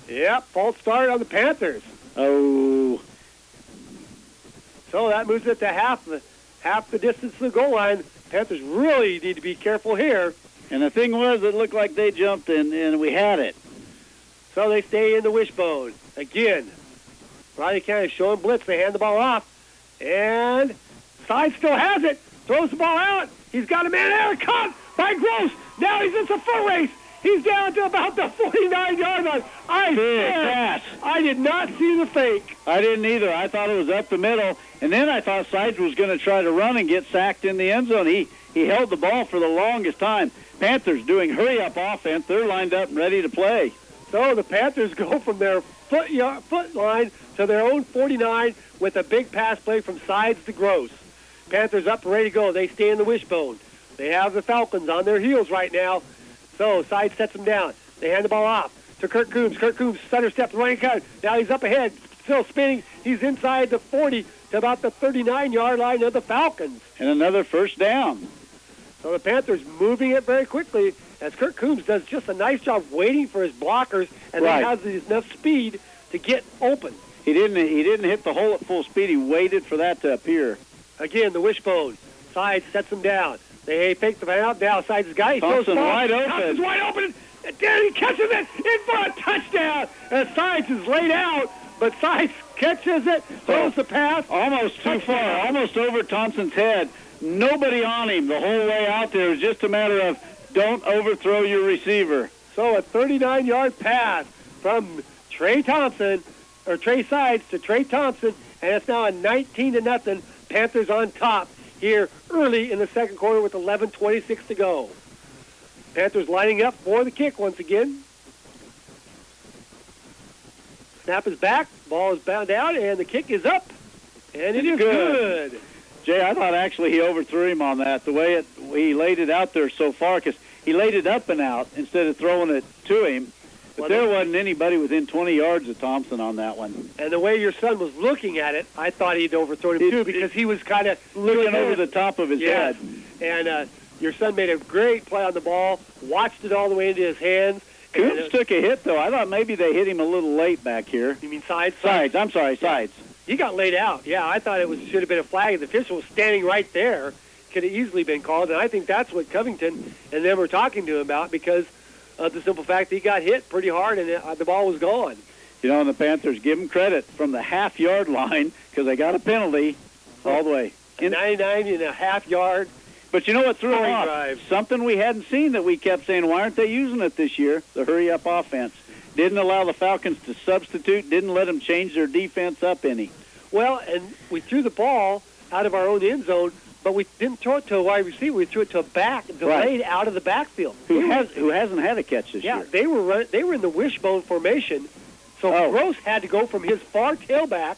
Yep, false start on the Panthers. Oh. So that moves it to half the distance to the goal line. Panthers really need to be careful here. And the thing was, it looked like they jumped and we had it. So they stay in the wishbone. Again, Riley County showing blitz. They hand the ball off. And Side still has it. Throws the ball out. He's got a man there. Caught by Gross. Now he's in the foot race. He's down to about the 49-yard line. I did not see the fake. I didn't either. I thought it was up the middle. And then I thought Sides was going to try to run and get sacked in the end zone. He held the ball for the longest time. Panthers doing hurry-up offense. They're lined up and ready to play. So the Panthers go from their foot line to their own 49 with a big pass play from Sides to Gross. Panthers up and ready to go. They stay in the wishbone. They have the Falcons on their heels right now. So Sides sets them down. They hand the ball off to Kirk Coombs. Kirk Coombs center steps running cut. Now he's up ahead, still spinning. He's inside the 40 to about the 39-yard line of the Falcons. And another first down. So the Panthers moving it very quickly as Kirk Coombs does just a nice job waiting for his blockers and then has enough speed to get open. He didn't hit the hole at full speed. He waited for that to appear. Again, the wishbone. Sides sets him down. They fake the fan out. Now Sides is guy. He Thompson throws wide open. Thompson's wide open. And then he catches it in for a touchdown. And Sides is laid out, but Sides catches it, throws the pass. Almost too far, almost over Thompson's head. Nobody on him the whole way out there. It was just a matter of don't overthrow your receiver. So a 39-yard pass from Trey Sides to Trey Thompson, and it's now a 19-0. Panthers on top here early in the second quarter with 11:26 to go. Panthers lining up for the kick once again. Snap is back, ball is bound out, and the kick is up, and it is good. Jay, I thought actually he overthrew him on that, the way he laid it out there so far, because he laid it up and out instead of throwing it to him. But there wasn't anybody within 20 yards of Thompson on that one. And the way your son was looking at it, I thought he'd overthrown him too, because he was kind of looking over the top of his head. And your son made a great play on the ball, watched it all the way into his hands. Coombs took a hit, though. I thought maybe they hit him a little late back here. You mean sides? Sides. I'm sorry, sides. He got laid out. Yeah, I thought should have been a flag. The official was standing right there. Could have easily been called, and I think that's what Covington and them were talking to him about, because of the simple fact that he got hit pretty hard and the ball was gone. You know, and the Panthers give him credit from the half-yard line, because they got a penalty all the way. 99.5 yard. But you know what threw him off? Drive. Something we hadn't seen that we kept saying, why aren't they using it this year? The hurry-up offense. Didn't allow the Falcons to substitute, didn't let them change their defense up any. Well, and we threw the ball out of our own end zone, but we didn't throw it to a wide receiver. We threw it to a back, delayed out of the backfield. Who hasn't had a catch this year. Yeah, they were in the wishbone formation, so Gross had to go from his far tailback,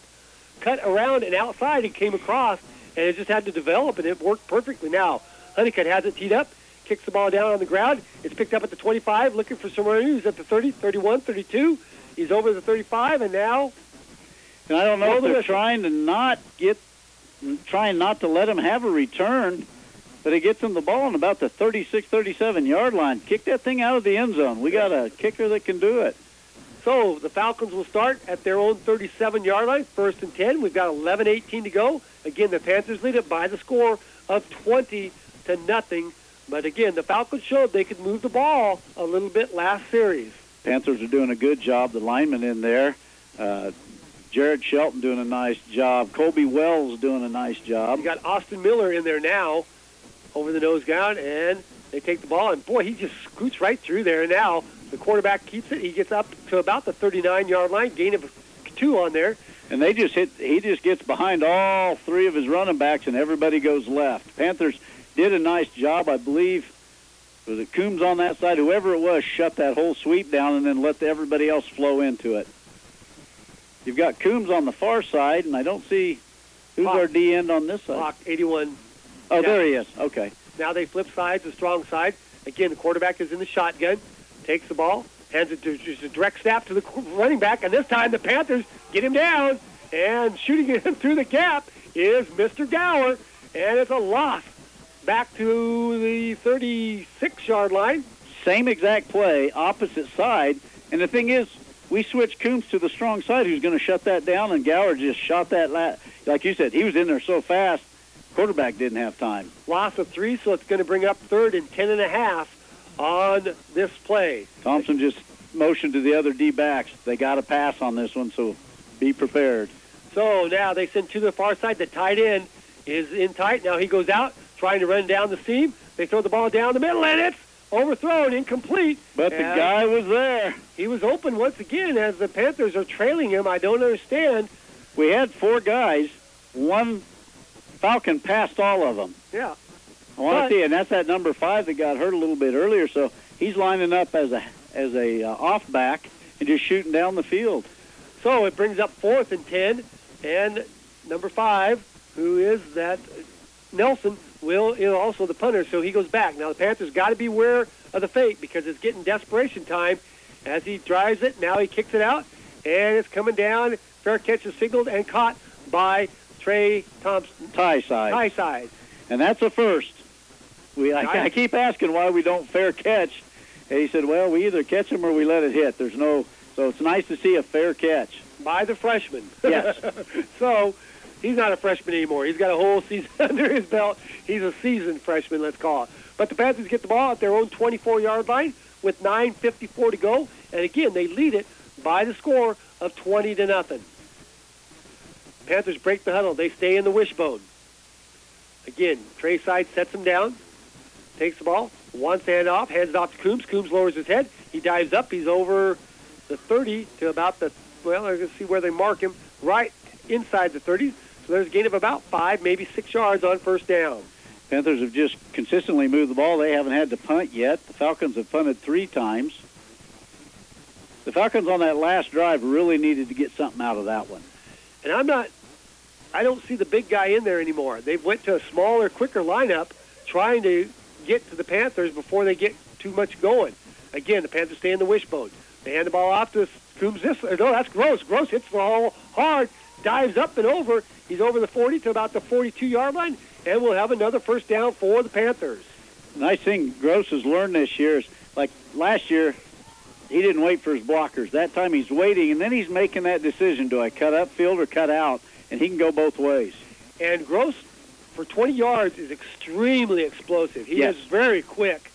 cut around and outside, and came across, and it just had to develop, and it worked perfectly. Now, Honeycutt has it teed up, kicks the ball down on the ground. It's picked up at the 25, looking for someone who's at the 30, 31, 32. He's over the 35, and now... And I don't know if they're trying not to let him have a return, but it gets him the ball on about the 36, 37-yard line. Kick that thing out of the end zone. We got a kicker that can do it. So the Falcons will start at their own 37-yard line, 1st and 10. We've got 11:18 to go. Again, the Panthers lead it by the score of 20-0. But again, the Falcons showed they could move the ball a little bit last series. Panthers are doing a good job. The linemen in there. Jared Shelton doing a nice job. Colby Wells doing a nice job. You got Austin Miller in there now over the nose down, and they take the ball, and boy, he just scoots right through there. Now the quarterback keeps it. He gets up to about the 39-yard line, gain of 2 on there. And he just gets behind all 3 of his running backs, and everybody goes left. Panthers did a nice job, I believe. Was it Coombs on that side? Whoever it was shut that whole sweep down and then let everybody else flow into it. You've got Coombs on the far side, and I don't see who's our D end on this side. Lock, 81. Oh, there he is. Okay. Now they flip sides, the strong side. Again, the quarterback is in the shotgun, takes the ball, hands it to just a direct snap to the running back, and this time the Panthers get him down, and shooting him through the gap is Mr. Gower, and it's a loss back to the 36-yard line. Same exact play, opposite side, and the thing is, we switched Coombs to the strong side who's going to shut that down, and Gower just shot that like you said, he was in there so fast, quarterback didn't have time. Loss of 3, so it's going to bring up 3rd and 10.5 on this play. Thompson just motioned to the other D-backs. They got to pass on this one, so be prepared. So now they send to the far side. The tight end is in tight. Now he goes out, trying to run down the seam. They throw the ball down the middle, and it's overthrown, incomplete. But the guy was there. He was open once again as the Panthers are trailing him. I don't understand. We had 4 guys. One Falcon passed all of them. Yeah. I want to see, and that's that number 5 that got hurt a little bit earlier. So he's lining up as a off back and just shooting down the field. So it brings up 4th and 10, and number 5, who is that Nelson, is also the punter, so he goes back. Now the Panthers got to beware of the fake because it's getting desperation time as he drives it. Now he kicks it out, and it's coming down. Fair catch is signaled and caught by Trey Thompson. Tie side. And that's a first. I keep asking why we don't fair catch. And he said, well, we either catch them or we let it hit. So it's nice to see a fair catch. By the freshman. Yes. So he's not a freshman anymore. He's got a whole season under his belt. He's a seasoned freshman, let's call it. But the Panthers get the ball at their own 24-yard line with 9:54 to go. And again, they lead it by the score of 20-0. Panthers break the huddle. They stay in the wishbone. Again, Trey Side sets him down, takes the ball, one handoff, hands it off to Coombs. Coombs lowers his head. He dives up. He's over the 30 to about the, well, I'm going to see where they mark him, right inside the 30. So there's a gain of about 5, maybe 6 yards on first down. Panthers have just consistently moved the ball. They haven't had to punt yet. The Falcons have punted 3 times. The Falcons on that last drive really needed to get something out of that one. And I don't see the big guy in there anymore. They've went to a smaller, quicker lineup trying to get to the Panthers before they get too much going. Again, the Panthers stay in the wishbone. They hand the ball off to Coombs. No, that's Gross. Gross hits the ball hard, dives up and over. He's over the 40 to about the 42-yard line, and we'll have another first down for the Panthers. Nice thing Gross has learned this year is, like last year, he didn't wait for his blockers. That time he's waiting, and then he's making that decision. Do I cut upfield or cut out? And he can go both ways. And Gross, for 20 yards, is extremely explosive. He is very quick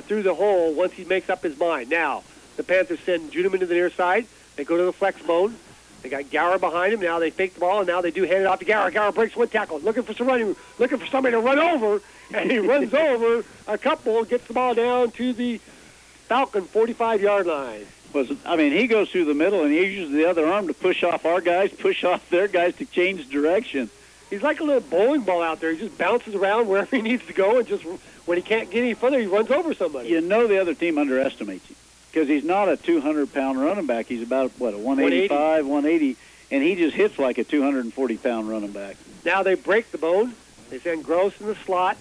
through the hole once he makes up his mind. Now, the Panthers send Judeman to the near side. They go to the flex bone. They got Gower behind him. Now they fake the ball, and now they do hand it off to Gower. Gower breaks one tackle, looking for somebody to run over, and he runs over a couple, gets the ball down to the Falcon 45-yard line. He goes through the middle, and he uses the other arm to push off our guys, push off their guys to change direction. He's like a little bowling ball out there. He just bounces around wherever he needs to go, and just when he can't get any further, he runs over somebody. You know the other team underestimates him because he's not a 200-pound running back. He's about, a 185, 180, and he just hits like a 240-pound running back. Now they break the bone. They send Gross in the slot.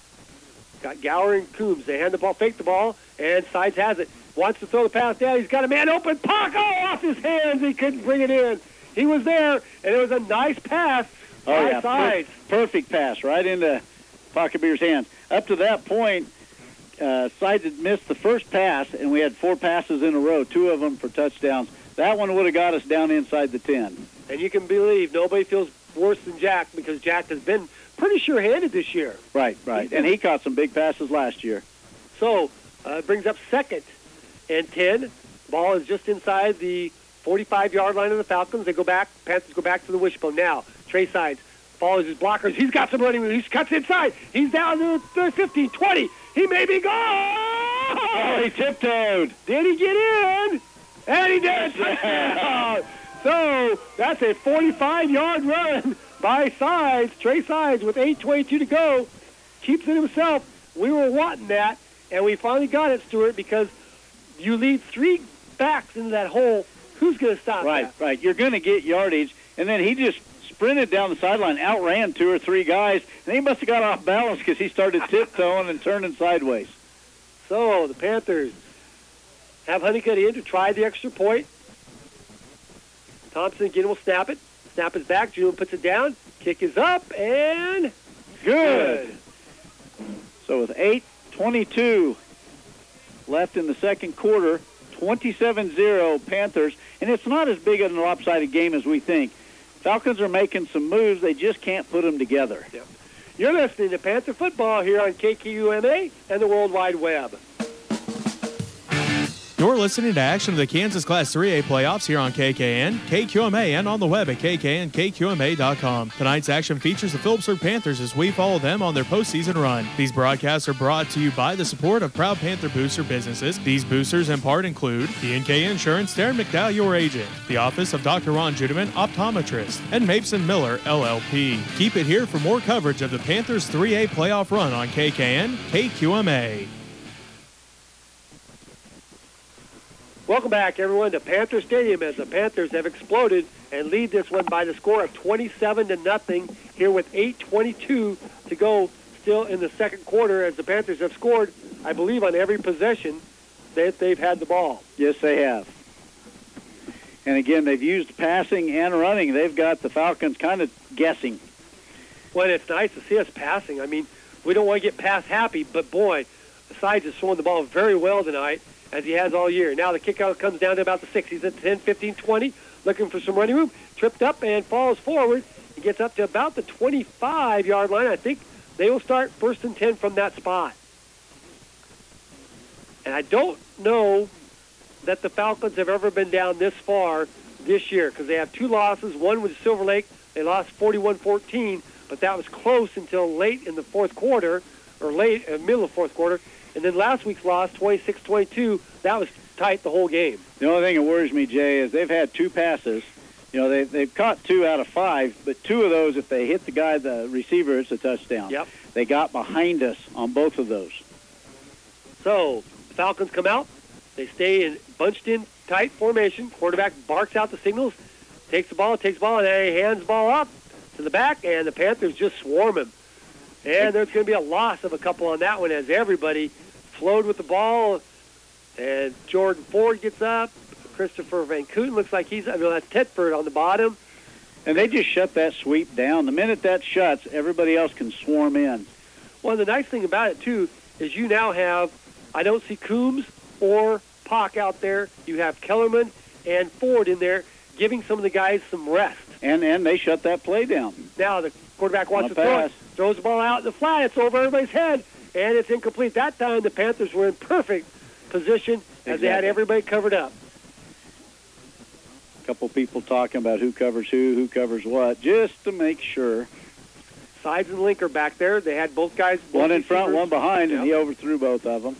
Got Gower and Coombs. They hand the ball, fake the ball, and Sides has it. Wants to throw the pass down. He's got a man open. Puck! Oh, off his hands. He couldn't bring it in. He was there, and it was a nice pass by Sides. Perfect pass right into Pockebeer's hands. Up to that point, Sides had missed the first pass, and we had 4 passes in a row, 2 of them for touchdowns. That one would have got us down inside the 10. And you can believe nobody feels worse than Jack because Jack has been pretty sure-handed this year. Right. And he caught some big passes last year. So it brings up 2nd and 10. Ball is just inside the 45-yard line of the Falcons. They go back. Panthers go back to the wishbone. Now, Trey Sides follows his blockers. He's got some running room. He cuts inside. He's down to the 15, 20. He may be gone. Oh, he tiptoed. Did he get in? And he did. Touchdown. So that's a 45-yard run by Sides. Trey Sides with 8:22 to go. Keeps it himself. We were wanting that, and we finally got it, Stuart, because you lead 3 backs into that hole. Who's going to stop that? Right. You're going to get yardage, and then he just sprinted down the sideline, outran 2 or 3 guys, and he must have got off balance because he started tiptoeing and turning sideways. So the Panthers have Honeycutt in to try the extra point. Thompson again will snap it. Snap is back. Julian puts it down. Kick is up, and good. So with 8:22 left in the second quarter, 27-0 Panthers, and it's not as big of a lopsided game as we think. Falcons are making some moves. They just can't put them together. Yep. You're listening to Panther Football here on KQMA and the World Wide Web. You're listening to action of the Kansas Class 3A playoffs here on KKN, KQMA, and on the web at kknkqma.com. Tonight's action features the Phillipsburg Panthers as we follow them on their postseason run. These broadcasts are brought to you by the support of proud Panther booster businesses. These boosters in part include D&K Insurance, Darren McDowell, your agent, the office of Dr. Ron Judeman, optometrist, and Mason Miller, LLP. Keep it here for more coverage of the Panthers 3A playoff run on KKN, KQMA. Welcome back, everyone, to Panther Stadium as the Panthers have exploded and lead this one by the score of 27-0 here with 8:22 to go still in the second quarter as the Panthers have scored, I believe, on every possession that they've had the ball. Yes, they have. And again, they've used passing and running. They've got the Falcons kind of guessing. Well, it's nice to see us passing. I mean, we don't want to get pass happy, but boy, Sides is throwing the ball very well tonight, as he has all year. Now the kickout comes down to about the 6. He's at 10, 15, 20, looking for some running room. Tripped up and falls forward. He gets up to about the 25-yard line. I think they will start 1st and 10 from that spot. And I don't know that the Falcons have ever been down this far this year because they have 2 losses. One was Silver Lake. They lost 41-14, but that was close until late in the fourth quarter, or late middle of fourth quarter. And then last week's loss, 26-22, that was tight the whole game. The only thing that worries me, Jay, is they've had 2 passes. You know, they've caught 2 out of 5, but 2 of those, if they hit the guy, the receiver, it's a touchdown. Yep. They got behind us on both of those. So the Falcons come out. They stay in bunched in tight formation. Quarterback barks out the signals, takes the ball, and then he hands the ball up to the back, and the Panthers just swarm him. And there's going to be a loss of a couple on that one as everybody flowed with the ball. And Jordan Ford gets up, Christopher Van Kooten looks like that's Tedford on the bottom. And they just shut that sweep down. The minute that shuts, everybody else can swarm in. Well, the nice thing about it, too, is you now have, I don't see Coombs or Pock out there. You have Kellerman and Ford in there giving some of the guys some rest. And they shut that play down. Now the quarterback wants to throw it, throws the ball out in the flat. It's over everybody's head, and it's incomplete. That time the Panthers were in perfect position as they had everybody covered up. A couple people talking about who covers who covers what, just to make sure. Sides and Link are back there. They had both guys. One in front, one behind, and he overthrew both of them.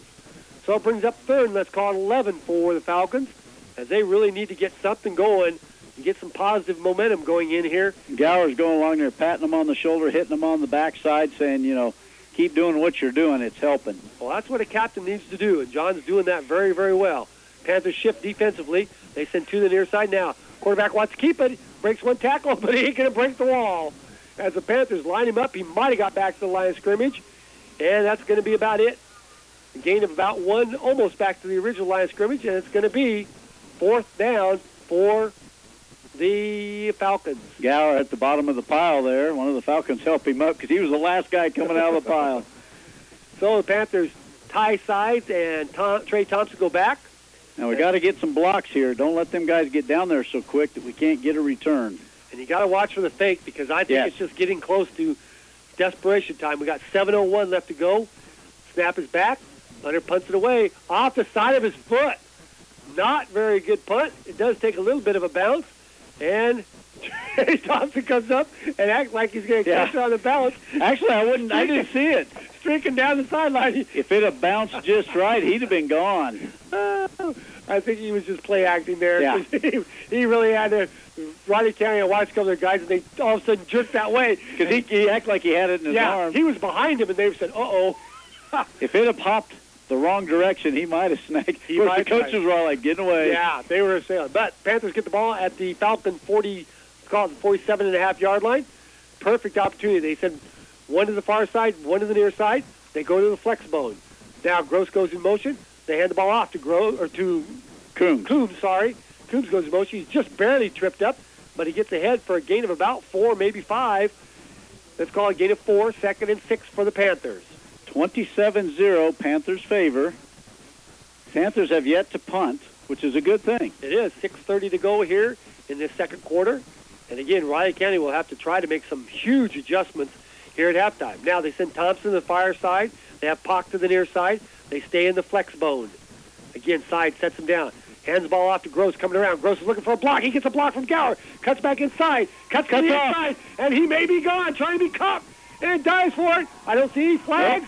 So it brings up third, and let's call it 11 for the Falcons, as they really need to get something going and get some positive momentum going in here. Gower's going along there, patting them on the shoulder, hitting them on the backside, saying, keep doing what you're doing. It's helping. Well, that's what a captain needs to do, and John's doing that very, very well. Panthers shift defensively. They send to the near side now. Quarterback wants to keep it. Breaks one tackle, but he ain't going to break the wall. As the Panthers line him up, he might have got back to the line of scrimmage, and that's going to be about it. A gain of about one, almost back to the original line of scrimmage, and it's going to be fourth down for the Falcons. Gower at the bottom of the pile there. One of the Falcons helped him up because he was the last guy coming out of the pile. So the Panthers tie sides, and Trey Thompson go back. Now we got to get some blocks here. Don't let them guys get down there so quick that we can't get a return. And you got to watch for the fake because I think it's just getting close to desperation time. We got 7:01 left to go. Snap is back. Hunter punts it away off the side of his foot. Not very good punt. It does take a little bit of a bounce. And Trey Thompson comes up and acts like he's going to catch it on the bounce. Actually, I didn't see it. Streaking down the sideline. If it had bounced just right, he'd have been gone. I think he was just play acting there. Yeah. He really had to. Riley County, I watched a couple of their guys, and they all of a sudden jerked that way. Because he acted like he had it in his arm. He was behind him, and they said, uh-oh. If it had popped the wrong direction, he might have snagged. The coaches were all like, getting away. Yeah, they were assailing. But Panthers get the ball at the Falcon 47.5-yard line. Perfect opportunity. They send one to the far side, one to the near side. They go to the flex bone. Now Gross goes in motion. They hand the ball off to Coombs. Coombs goes in motion. He's just barely tripped up, but he gets ahead for a gain of about 4, maybe 5. Let's call it a gain of 4, 2nd and 6 for the Panthers. 27-0, Panthers favor. Panthers have yet to punt, which is a good thing. It is. 6:30 to go here in this second quarter. And again, Riley County will have to try to make some huge adjustments here at halftime. Now they send Thompson to the far side. They have Pock to the near side. They stay in the flex bone. Again, side sets him down. Hands the ball off to Gross coming around. Gross is looking for a block. He gets a block from Gower. Cuts back inside. Cuts to the inside. And he may be gone. Trying to be caught. And dives for it. I don't see any flags.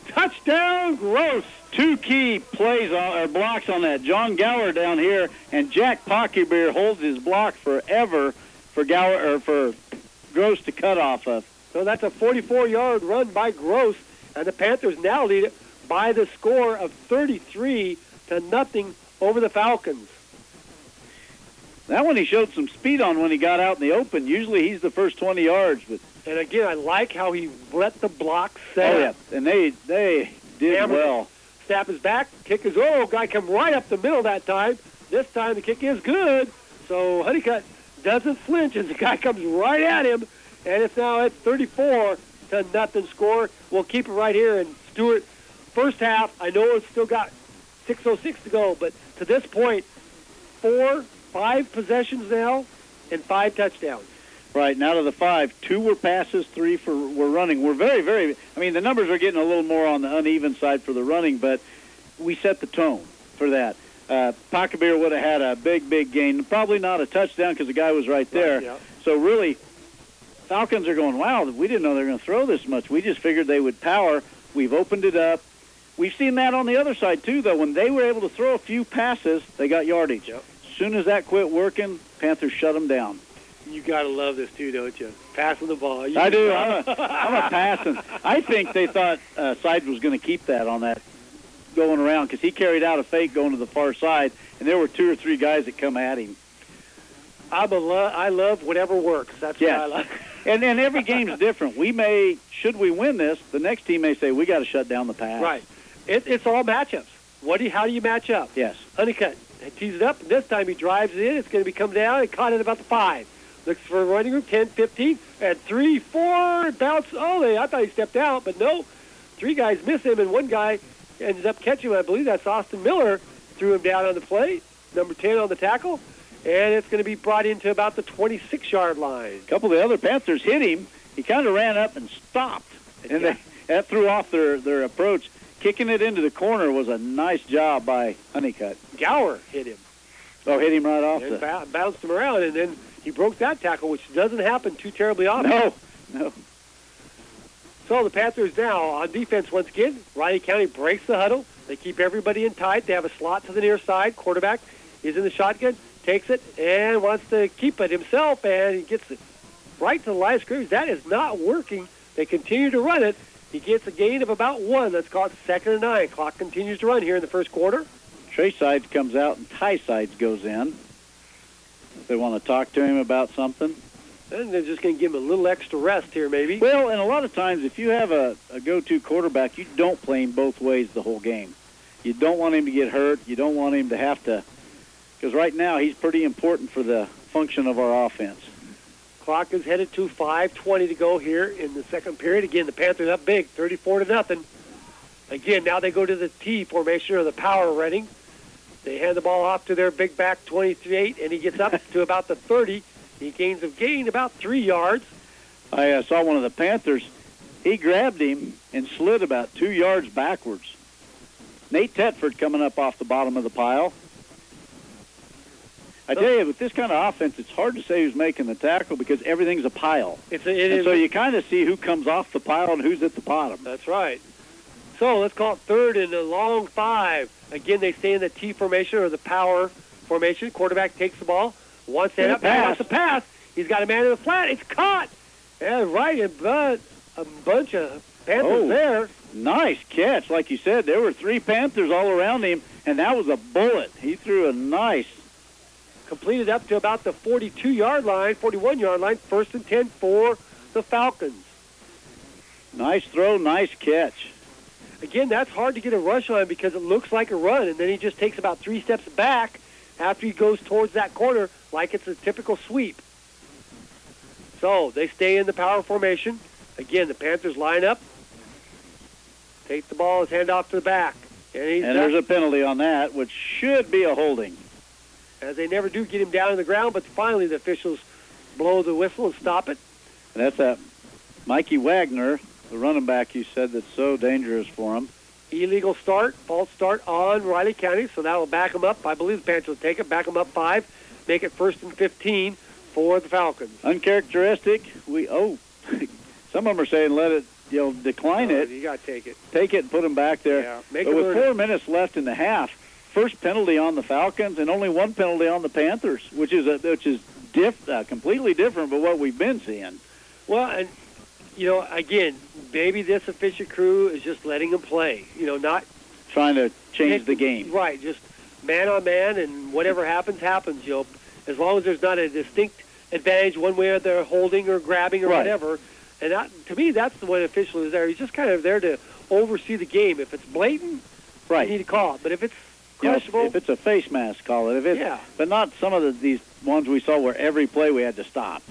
Touchdown, Gross. 2 key plays or blocks on that. John Gower down here, and Jack Pockybeer holds his block forever for Gross to cut off of. So that's a 44-yard run by Gross, and the Panthers now lead it by the score of 33-0 over the Falcons. That one he showed some speed on when he got out in the open. Usually he's the first 20 yards, but. And again, I like how he let the block set. Oh, yeah. And they did well. Snap is back. Kick is, guy come right up the middle that time. This time the kick is good. So Honeycutt doesn't flinch as the guy comes right at him. And it's now at 34-0 score. We'll keep it right here. And Stewart, first half, I know it's still got 6:06 to go, but to this point, 5 possessions now and 5 touchdowns. Right, now to the 5, 2 were passes, 3 were running. We're very, the numbers are getting a little more on the uneven side for the running, but we set the tone for that. Pockabeer would have had a big gain. Probably not a touchdown because the guy was right there. Right, yeah. So really, Falcons are going, wow, we didn't know they were going to throw this much. We just figured they would power. We've opened it up. We've seen that on the other side, too, though. When they were able to throw a few passes, they got yardage. Yep. As soon as that quit working, Panthers shut them down. You got to love this, too, don't you? Passing the ball. I do. I'm a passing. I think they thought Side was going to keep that on that going around because he carried out a fake going to the far side, and there were 2 or 3 guys that come at him. I love whatever works. That's what I like. And every game's different. Should we win this, the next team may say, we got to shut down the pass. Right. It's all matchups. How do you match up? Yes. Honeycutt tees it up, and this time he drives it in. It's going to be come down and caught at about the 5. Looks for a running room, 10, 15, and 3, 4, bounce. Oh, I thought he stepped out, but no. 3 guys miss him, and 1 guy ends up catching him. I believe that's Austin Miller. Threw him down on the plate, number 10 on the tackle, and it's going to be brought into about the 26-yard line. A couple of the other Panthers hit him. He kind of ran up and stopped, and that threw off their approach. Kicking it into the corner was a nice job by Honeycutt. Gower hit him. Oh, hit him right off and bounced him around, and then he broke that tackle, which doesn't happen too terribly often. No. So the Panthers now on defense once again. Riley County breaks the huddle. They keep everybody in tight. They have a slot to the near side. Quarterback is in the shotgun, takes it, and wants to keep it himself, and he gets it right to the line of scrimmage. That is not working. They continue to run it. He gets a gain of about 1. Let's call it 2nd and 9. Clock continues to run here in the first quarter. Trey Sides comes out and Ty Sides goes in. They want to talk to him about something. And they're just going to give him a little extra rest here maybe. Well, and a lot of times if you have a go-to quarterback, you don't play him both ways the whole game. You don't want him to get hurt. You don't want him to have to, because right now he's pretty important for the function of our offense. Clock is headed to 5:20 to go here in the second period. Again, the Panthers up big, 34-0. Again, now they go to the T formation or the power running. They hand the ball off to their big back, 28, and he gets up to about the 30. He gains about 3 yards. I saw one of the Panthers. He grabbed him and slid about 2 yards backwards. Nate Tetford coming up off the bottom of the pile. I tell you, with this kind of offense, it's hard to say who's making the tackle because everything's a pile. So you kind of see who comes off the pile and who's at the bottom. That's right. So let's call it 3rd and a long 5. Again, they stay in the T formation or the power formation. Quarterback takes the ball, wants to up, wants to pass. He's got a man in the flat. It's caught. And right, but a bunch of Panthers there. Nice catch. Like you said, there were 3 Panthers all around him, and that was a bullet. He threw a nice. Completed up to about the 42-yard line, 41-yard line, 1st and 10 for the Falcons. Nice throw, nice catch. Again, that's hard to get a rush on because it looks like a run, and then he just takes about 3 steps back after he goes towards that corner like it's a typical sweep. So they stay in the power formation. Again, the Panthers line up, take the ball, his hand off to the back. And there's a penalty on that, which should be a holding. As they never do get him down on the ground, but finally the officials blow the whistle and stop it. And that's that Mikey Wagner, the running back you said that's so dangerous for him. Illegal start, false start on Riley County, so that will back them up. I believe the Panthers will take it, back them up 5, make it 1st and 15 for the Falcons. Uncharacteristic. Some of them are saying let it, decline it. You got to take it. Take it and put them back there. Yeah, but with 4 minutes left in the half, first penalty on the Falcons and only 1 penalty on the Panthers, which is completely different from what we've been seeing. Well, and again, maybe this official crew is just letting them play. Not trying to change the game. Right, just man on man, and whatever happens, happens. As long as there's not a distinct advantage one way or they're holding or grabbing or whatever. And to me, that's the way the official is there. He's just kind of there to oversee the game. If it's blatant, you need to call it. But if it's questionable, if it's a face mask, call it. But not some of these ones we saw where every play we had to stop.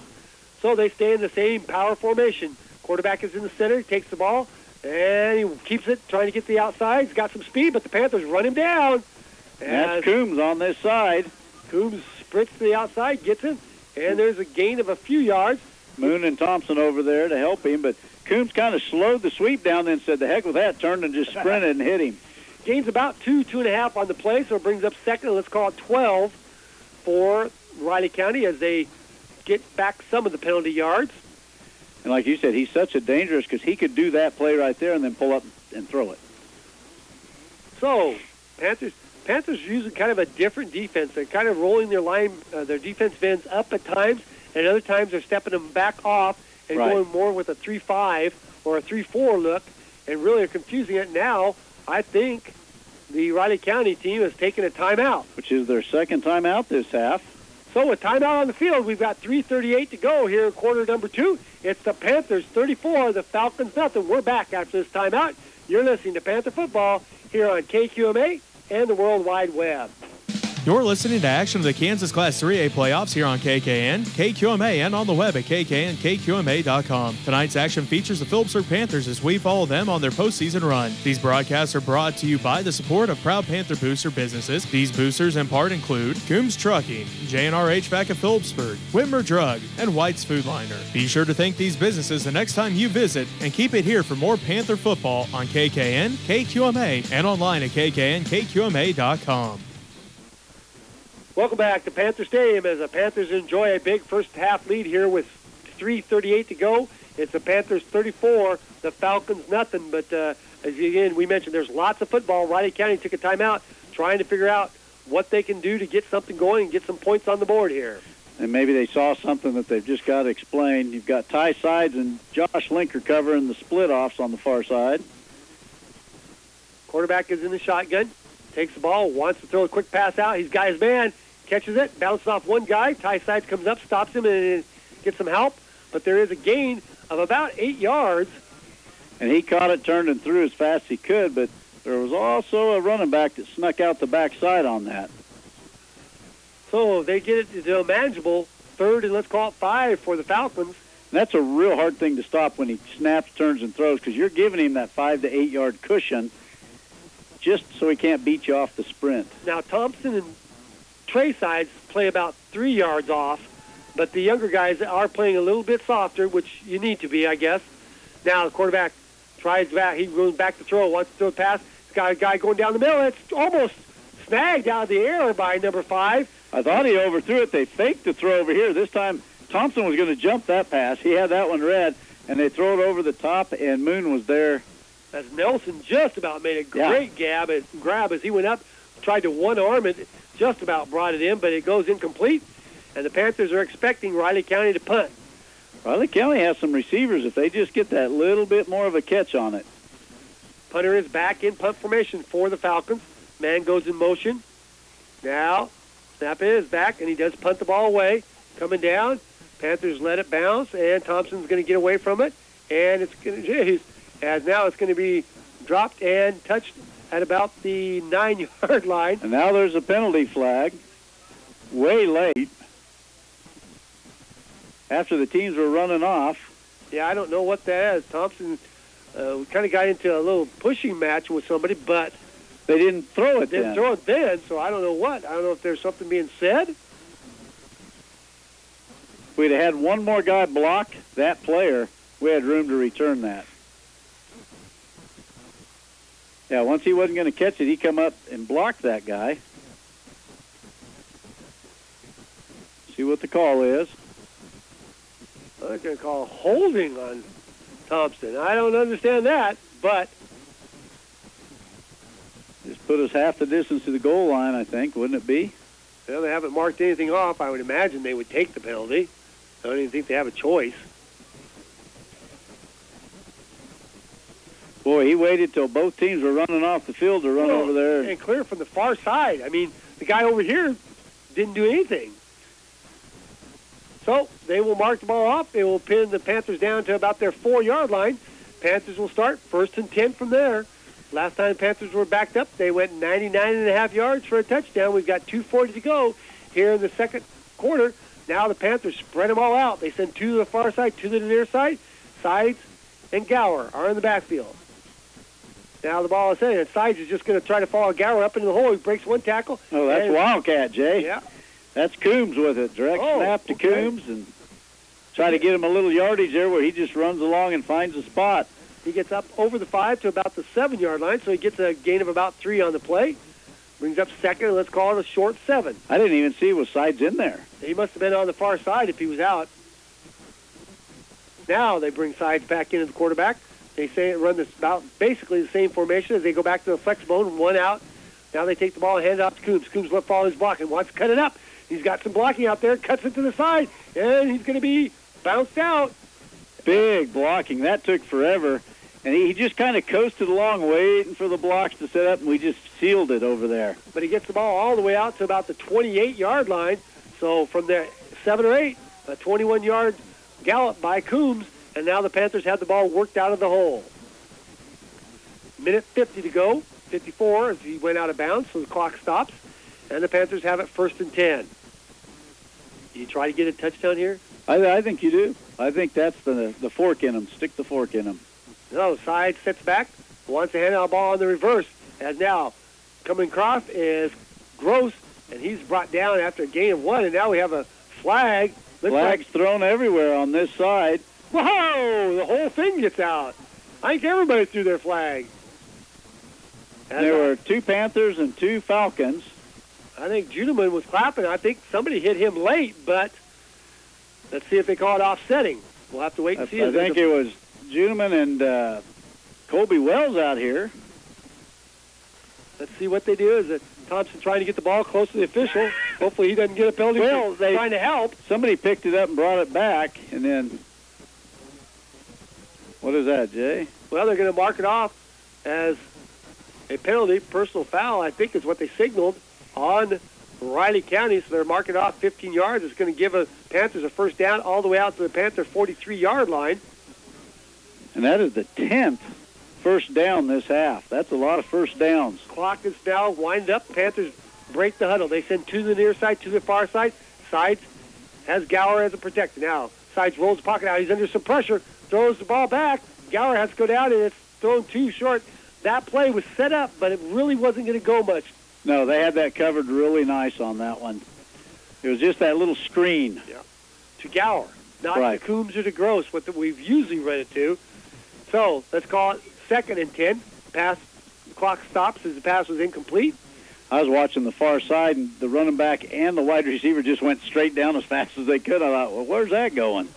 So they stay in the same power formation. Quarterback is in the center, he takes the ball, and he keeps it, trying to get the outside. He's got some speed, but the Panthers run him down. And that's Coombs on this side. Coombs sprints to the outside, gets him, and there's a gain of a few yards. Moon and Thompson over there to help him, but Coombs kind of slowed the sweep down, then said, the heck with that, turned and just sprinted and hit him. Gains about 2.5 on the play, so it brings up 2nd, let's call it 12 for Riley County as they get back some of the penalty yards. And like you said, he's such a dangerous because he could do that play right there and then pull up and throw it. So, Panthers using kind of a different defense. They're kind of rolling their defense ends up at times, and other times they're stepping them back off and going more with a 3-5 or a 3-4 look, and really are confusing it. Now, I think the Riley County team has taken a timeout. Which is their second timeout this half. So with timeout on the field, we've got 3:38 to go here in quarter number 2. It's the Panthers 34, the Falcons nothing. We're back after this timeout. You're listening to Panther Football here on KQMA and the World Wide Web. You're listening to action of the Kansas Class 3A playoffs here on KKN, KQMA, and on the web at kknkqma.com. Tonight's action features the Phillipsburg Panthers as we follow them on their postseason run. These broadcasts are brought to you by the support of proud Panther booster businesses. These boosters in part include Coombs Trucking, J&R HVAC of Phillipsburg, Whitmer Drug, and White's Food Liner. Be sure to thank these businesses the next time you visit, and keep it here for more Panther football on KKN, KQMA, and online at kknkqma.com. Welcome back to Panther Stadium as the Panthers enjoy a big first-half lead here with 3:38 to go. It's the Panthers 34, the Falcons nothing. But as again we mentioned, there's lots of football. Riley County took a timeout trying to figure out what they can do to get something going and get some points on the board here. And maybe they saw something that they've just got to explain. You've got Ty Sides and Josh Linker covering the split-offs on the far side. Quarterback is in the shotgun, takes the ball, wants to throw a quick pass out. He's got his man. Catches it, bounces off one guy. Ty Sides comes up, stops him, and gets some help. But there is a gain of about 8 yards. And he caught it, turned, and threw as fast as he could, but there was also a running back that snuck out the backside on that. So they get it to a manageable 3rd and let's call it 5 for the Falcons. And that's a real hard thing to stop when he snaps, turns, and throws, because you're giving him that 5 to 8 yard cushion just so he can't beat you off the sprint. Now Thompson and Trey Sides play about 3 yards off, but the younger guys are playing a little bit softer, which you need to be, I guess. Now the quarterback tries back. He goes back to throw, wants to throw a pass. He's got a guy going down the middle. It's almost snagged out of the air by number 5. I thought he overthrew it. They faked the throw over here. This time Thompson was going to jump that pass. He had that one read, and they throw it over the top, and Moon was there. As Nelson just about made a great grab as he went up, tried to one-arm it, just about brought it in, but it goes incomplete, and the Panthers are expecting Riley County to punt. Riley County has some receivers if they just get that little bit more of a catch on it. Punter is back in punt formation for the Falcons. Man goes in motion. Now, snap is back, and he does punt the ball away. Coming down, Panthers let it bounce, and Thompson's going to get away from it, and it's going to be dropped and touched at about the 9-yard line. And now there's a penalty flag way late after the teams were running off. Yeah, I don't know what that is. Thompson kind of got into a little pushing match with somebody, but they didn't throw it then, so I don't know what. I don't know if there's something being said. If we'd have had one more guy block that player, we had room to return that. Yeah, once he wasn't going to catch it, he come up and blocked that guy. See what the call is. They're going to call holding on Thompson. I don't understand that, but just put us half the distance to the goal line, I think, wouldn't it be? Well, they haven't marked anything off. I would imagine they would take the penalty. I don't even think they have a choice. Boy, he waited till both teams were running off the field to run over there. And clear from the far side. I mean, the guy over here didn't do anything. So they will mark the ball off. They will pin the Panthers down to about their 4-yard line. Panthers will start 1st and 10 from there. Last time the Panthers were backed up, they went 99.5 yards for a touchdown. We've got 2:40 to go here in the second quarter. Now the Panthers spread them all out. They send 2 to the far side, 2 to the near side. Sides and Gower are in the backfield. Now the ball is in, and Sides is just going to try to follow Gower up into the hole. He breaks one tackle. Oh, that's Wildcat, Jay. Yeah. That's Coombs with it. Direct snap to Coombs, and try to get him a little yardage there where he just runs along and finds a spot. He gets up over the 5 to about the 7-yard line, so he gets a gain of about 3 on the play. Brings up second, and let's call it a short 7. I didn't even see was Sides in there. He must have been on the far side if he was out. Now they bring Sides back into the quarterback. They say run this about basically the same formation as they go back to the flex bone, 1 out. Now they take the ball and hand it off to Coombs. Coombs left ball is blocking, wants to cut it up. He's got some blocking out there, cuts it to the side, and he's going to be bounced out. Big blocking. That took forever. And he just kind of coasted along waiting for the blocks to set up, and we just sealed it over there. But he gets the ball all the way out to about the 28-yard line. So from there, 7 or 8, a 21-yard gallop by Coombs, and now the Panthers have the ball worked out of the hole. Minute 50 to go, 54 as he went out of bounds, so the clock stops. And the Panthers have it 1st and 10. You try to get a touchdown here? I think you do. I think that's the fork in them. Stick the fork in them. No, side sets back, wants to hand out the ball on the reverse. As now, coming across is Gross, and he's brought down after a gain of 1, and now we have a flag. Flags thrown everywhere on this side. Whoa! The whole thing gets out. I think everybody threw their flag. And there were 2 Panthers and 2 Falcons. I think Juneman was clapping. I think somebody hit him late, but let's see if they call it offsetting. We'll have to wait and see. I think it was Juneman and Colby Wells out here. Let's see what they do. Is it Thompson trying to get the ball close to the official? Hopefully he doesn't get a penalty. Well, they trying to help. Somebody picked it up and brought it back, and then what is that, Jay? Well, they're going to mark it off as a penalty, personal foul, I think is what they signaled on Riley County. So they're marking off 15 yards. It's going to give the Panthers a 1st down all the way out to the Panther 43-yard line. And that is the 10th 1st down this half. That's a lot of 1st downs. Clock is now winded up. Panthers break the huddle. They send 2 to the near side, 2 to the far side. Sides has Gower as a protector. Now, Sides rolls the pocket out. He's under some pressure, throws the ball back. Gower has to go down, and it's thrown too short. That play was set up, but it really wasn't going to go much. No, they had that covered really nice on that one. It was just that little screen. Yeah. To Gower, not right. to Coombs or to Gross, what we've usually run it to. So let's call it 2nd and 10. The clock stops as the pass was incomplete. I was watching the far side, and the running back and the wide receiver just went straight down as fast as they could. I thought, well, where's that going?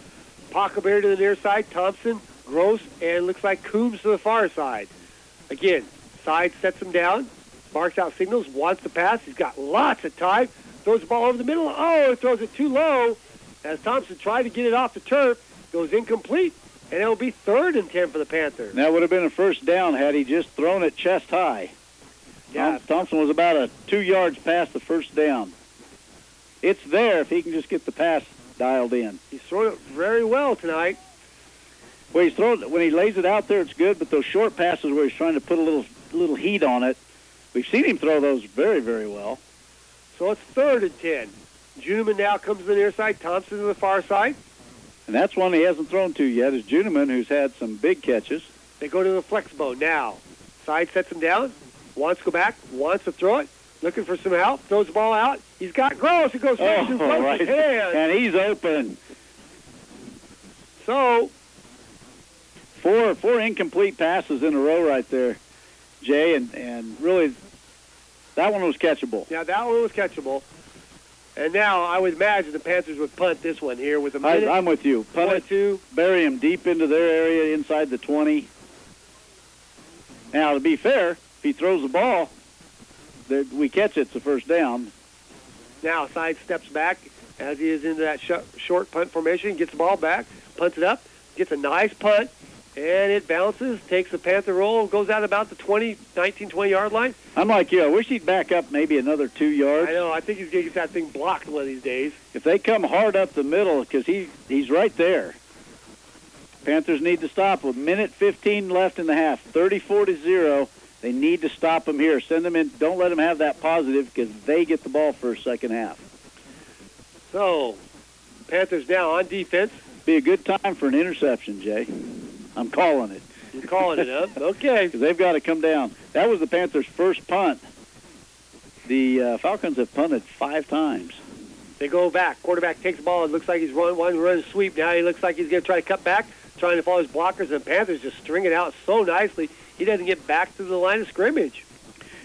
Pockelberry to the near side, Thompson, Gross, and looks like Coombs to the far side. Again, side sets him down, marks out signals, wants to pass. He's got lots of time. Throws the ball over the middle. Oh, throws it too low as Thompson tried to get it off the turf. Goes incomplete, and it'll be 3rd and 10 for the Panthers. That would have been a 1st down had he just thrown it chest high. Yeah. Thompson was about 2 yards past the 1st down. It's there if he can just get the pass dialed in. He's thrown it very well tonight. Well, when he lays it out there, it's good, but those short passes where he's trying to put a little heat on it, we've seen him throw those very, very well. So it's 3rd and 10. Juneman now comes to the near side, Thompson to the far side. And that's one he hasn't thrown to yet, is Juneman, who's had some big catches. They go to the flex bone now. Side sets him down, wants to go back, wants to throw it, looking for some help, throws the ball out. He's got Gross. It goes right through Gross's hands. And he's open. So Four incomplete passes in a row right there, Jay, and really that one was catchable. Yeah, that one was catchable. And now I would imagine the Panthers would punt this one here with a minute. I'm with you. Punt it, 22. Bury him deep into their area inside the 20. Now, to be fair, if he throws the ball, we catch it, it's a 1st down. Now Side steps back as he is into that short punt formation, gets the ball back, punts it up, gets a nice punt, and it bounces, takes the Panther roll, goes out about the 19-20-yard line. I'm like you. I wish he'd back up maybe another 2 yards. I know. I think he's going to get that thing blocked one of these days. If they come hard up the middle, because he's right there. Panthers need to stop with 1:15 left in the half, 34-0. They need to stop him here. Send them in. Don't let them have that positive because they get the ball for a 2nd half. So, Panthers now on defense. Be a good time for an interception, Jay. I'm calling it. You're calling it up? Okay. Because they've got to come down. That was the Panthers' 1st punt. The Falcons have punted 5 times. They go back. Quarterback takes the ball. It looks like he's run sweep. Now he looks like he's going to try to cut back, trying to follow his blockers, and Panthers just string it out so nicely. He doesn't get back to the line of scrimmage.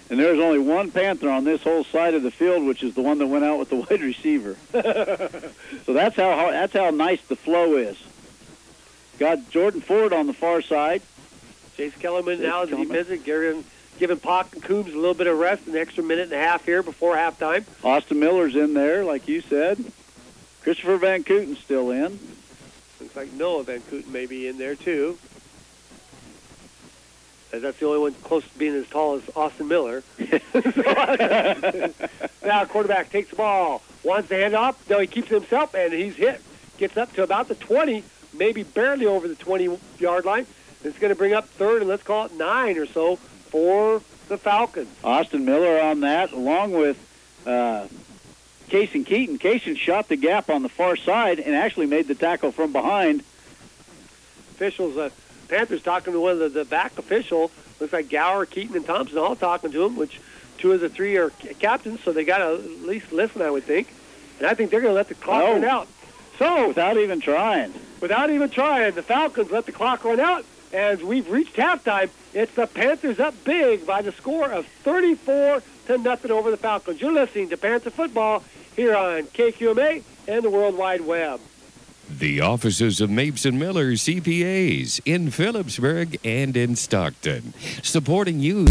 And there's only one Panther on this whole side of the field, which is the one that went out with the wide receiver. So that's how nice the flow is. Got Jordan Ford on the far side. Chase Kellerman now as he visit, giving Pock and Coombs a little bit of rest, an extra minute and a half here before halftime. Austin Miller's in there, like you said. Christopher Van Kooten's still in. Looks like Noah Van Kooten may be in there, too. As that's the only one close to being as tall as Austin Miller. Now quarterback takes the ball, wants to hand off. No, he keeps it himself, and he's hit. Gets up to about the 20, maybe barely over the 20-yard line. It's going to bring up 3rd, and let's call it 9 or so for the Falcons. Austin Miller on that, along with Kaysen Keaton. Kaysen shot the gap on the far side and actually made the tackle from behind. Officials, Panthers talking to one of the back official. Looks like Gower, Keaton, and Thompson all talking to him, which 2 of the 3 are captains, so they got to at least listen, I would think. And I think they're going to let the clock run out. So without even trying, the Falcons let the clock run out. As we've reached halftime, it's the Panthers up big by the score of 34-0 over the Falcons. You're listening to Panther Football here on KQMA and the World Wide Web. The offices of Mapes and Miller CPAs in Phillipsburg and in Stockton, supporting you.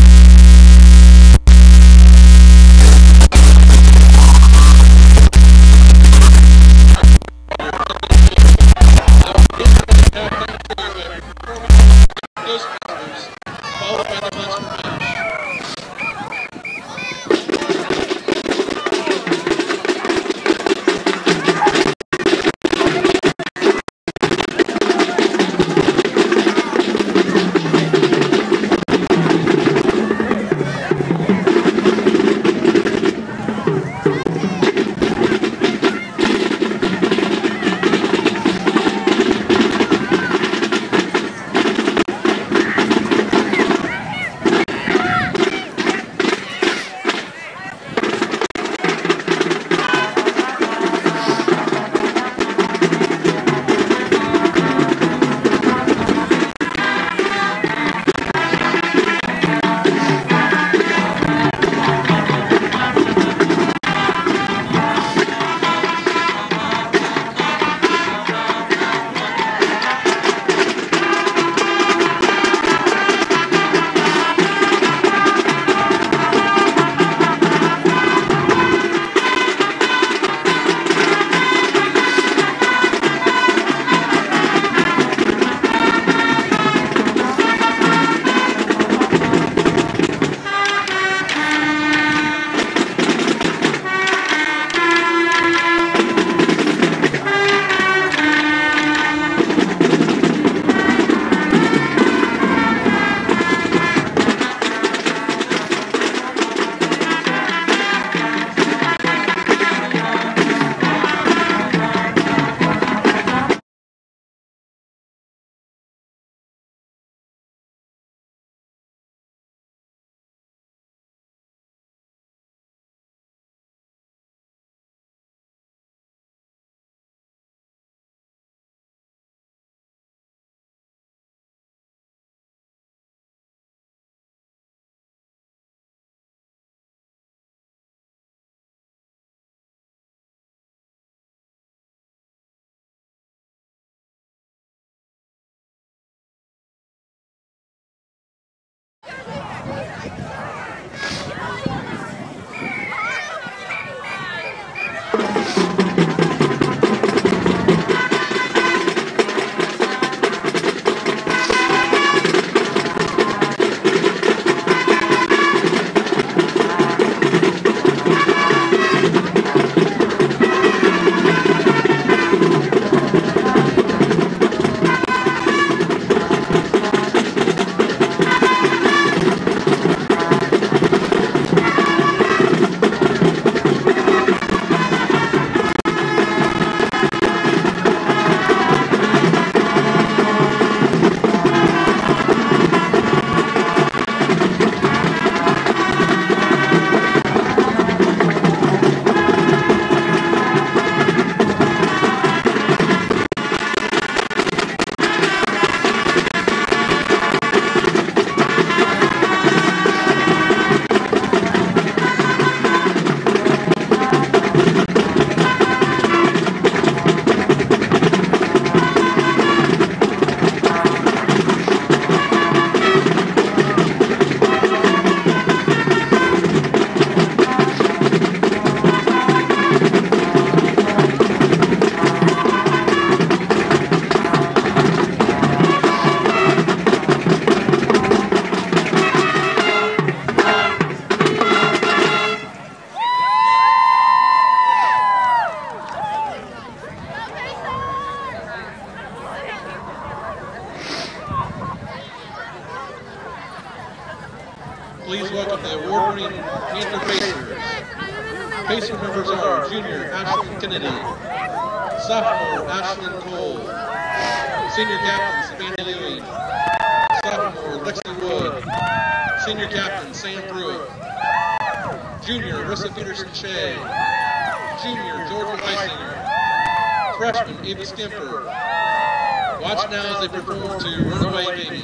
Please welcome the award-winning Panther Pacers. Pacer members are junior Ashlyn Kennedy, sophomore Ashlyn Cole, senior captain Savannah Ewing, sophomore Lexi Wood, senior captain Sam Pruitt, junior Rissa Peterson-Shea, junior Georgia Weisinger, freshman Ava Skimper. Watch now as they perform to Runaway Baby.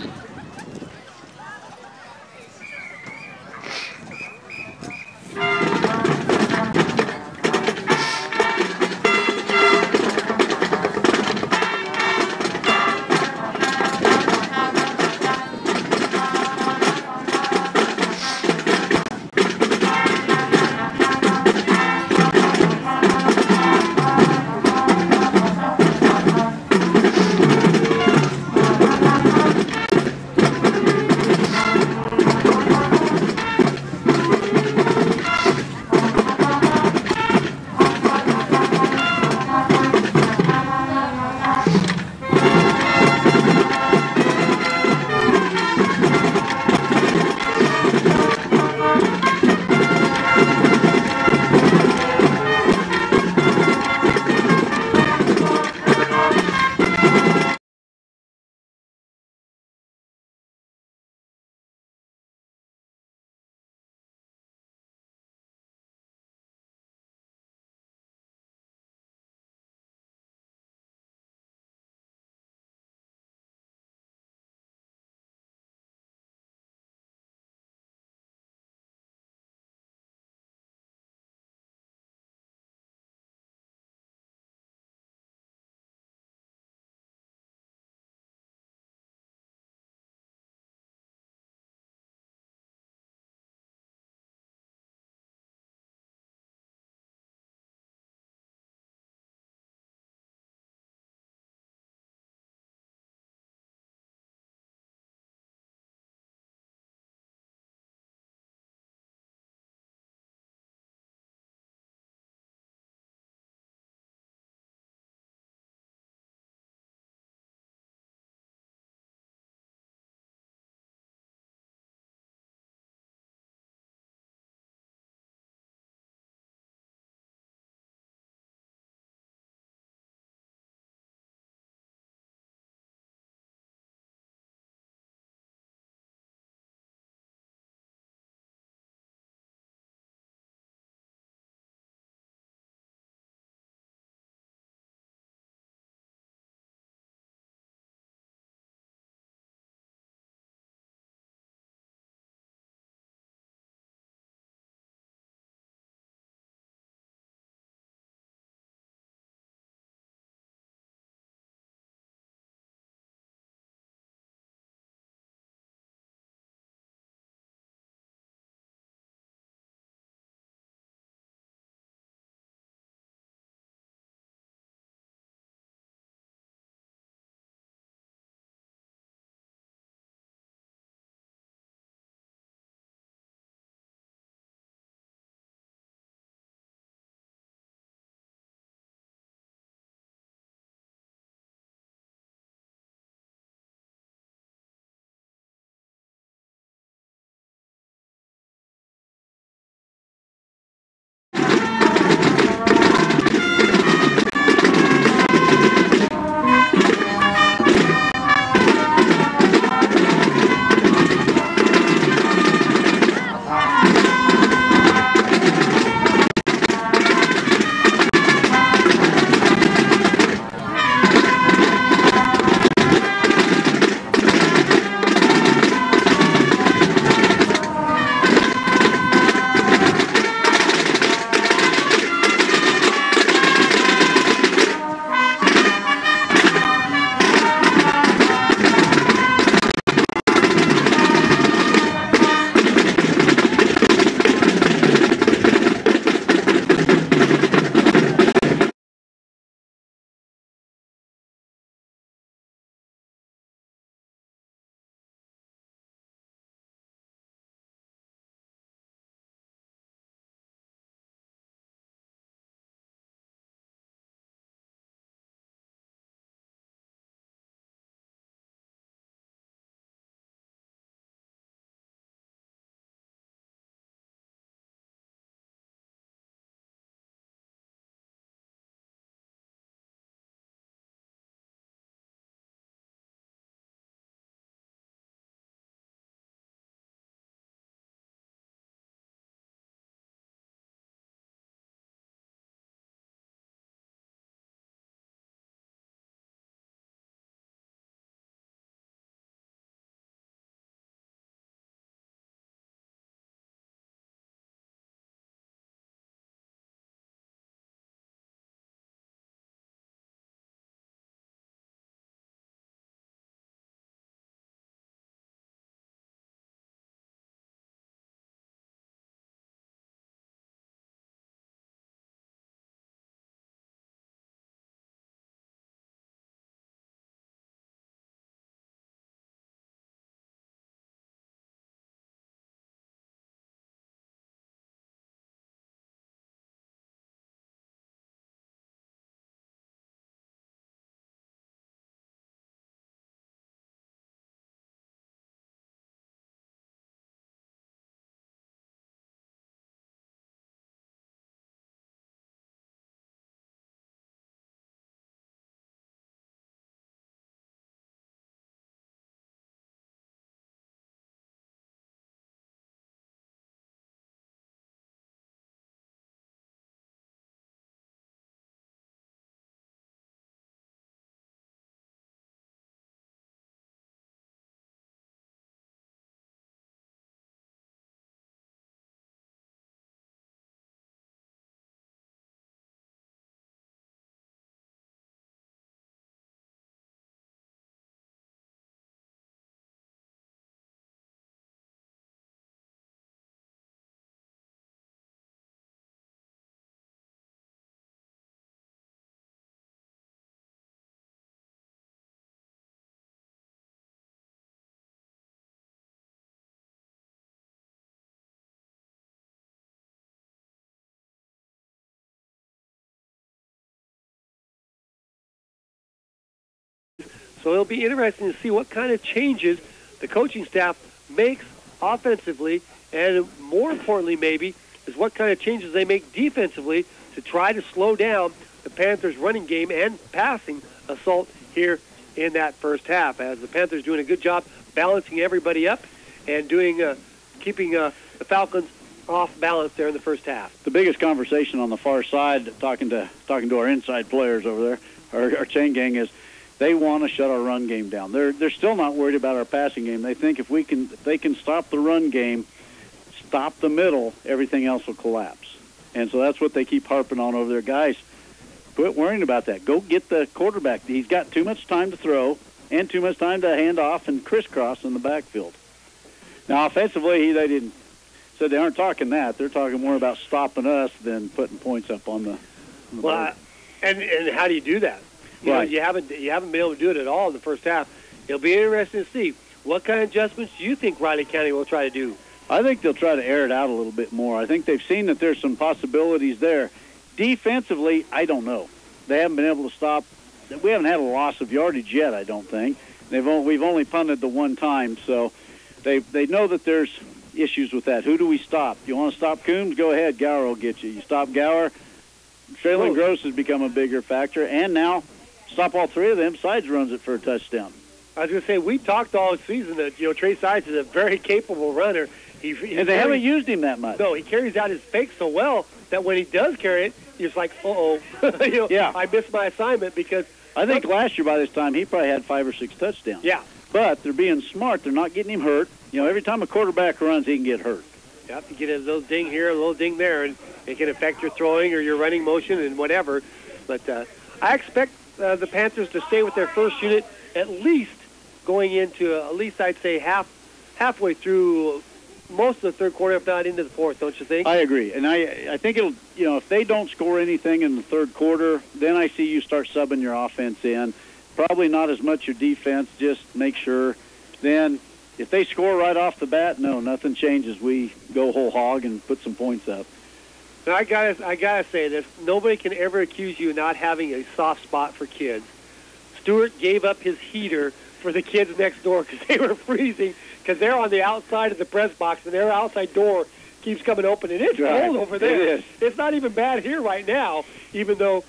So it'll be interesting to see what kind of changes the coaching staff makes offensively, and more importantly maybe is what kind of changes they make defensively to try to slow down the Panthers' running game and passing assault here in that first half, as the Panthers doing a good job balancing everybody up and keeping the Falcons off balance there in the first half. The biggest conversation on the far side, talking to our inside players over there, our chain gang, is they want to shut our run game down. They're still not worried about our passing game. They think if they can stop the run game, stop the middle, everything else will collapse. And so that's what they keep harping on over there. Guys, quit worrying about that. Go get the quarterback. He's got too much time to throw and too much time to hand off and crisscross in the backfield. Now, offensively, they said they aren't talking that. They're talking more about stopping us than putting points up on the board. And how do you do that? You know, you haven't been able to do it at all in the first half. It'll be interesting to see what kind of adjustments do you think Riley County will try to do. I think they'll try to air it out a little bit more. I think they've seen that there's some possibilities there. Defensively, I don't know. They haven't been able to stop. We haven't had a loss of yardage yet, I don't think. We've only punted the one time, so they know that there's issues with that. Who do we stop? You want to stop Coombs? Go ahead. Gower will get you. You stop Gower, Traylon Gross has become a bigger factor, and now stop all three of them. Sides runs it for a touchdown. I was going to say, we talked all season that, Trey Sides is a very capable runner. And they haven't used him that much. No, he carries out his fake so well that when he does carry it, you're just like, uh-oh. Yeah. I missed my assignment because... I think last year by this time he probably had 5 or 6 touchdowns. Yeah. But they're being smart. They're not getting him hurt. Every time a quarterback runs, he can get hurt. Yep, you get a little ding here, a little ding there, and it can affect your throwing or your running motion and whatever. But I expect the Panthers to stay with their first unit at least going into, at least I'd say halfway through most of the third quarter, if not into the fourth, don't you think? I agree. And I think it'll, if they don't score anything in the third quarter, then I see you start subbing your offense in. Probably not as much your defense, just make sure. Then if they score right off the bat, no, nothing changes. We go whole hog and put some points up. Now, I gotta say this. Nobody can ever accuse you of not having a soft spot for kids. Stewart gave up his heater for the kids next door because they were freezing, because they're on the outside of the press box, and their outside door keeps coming open, and it's cold over there. It is. It's not even bad here right now, even though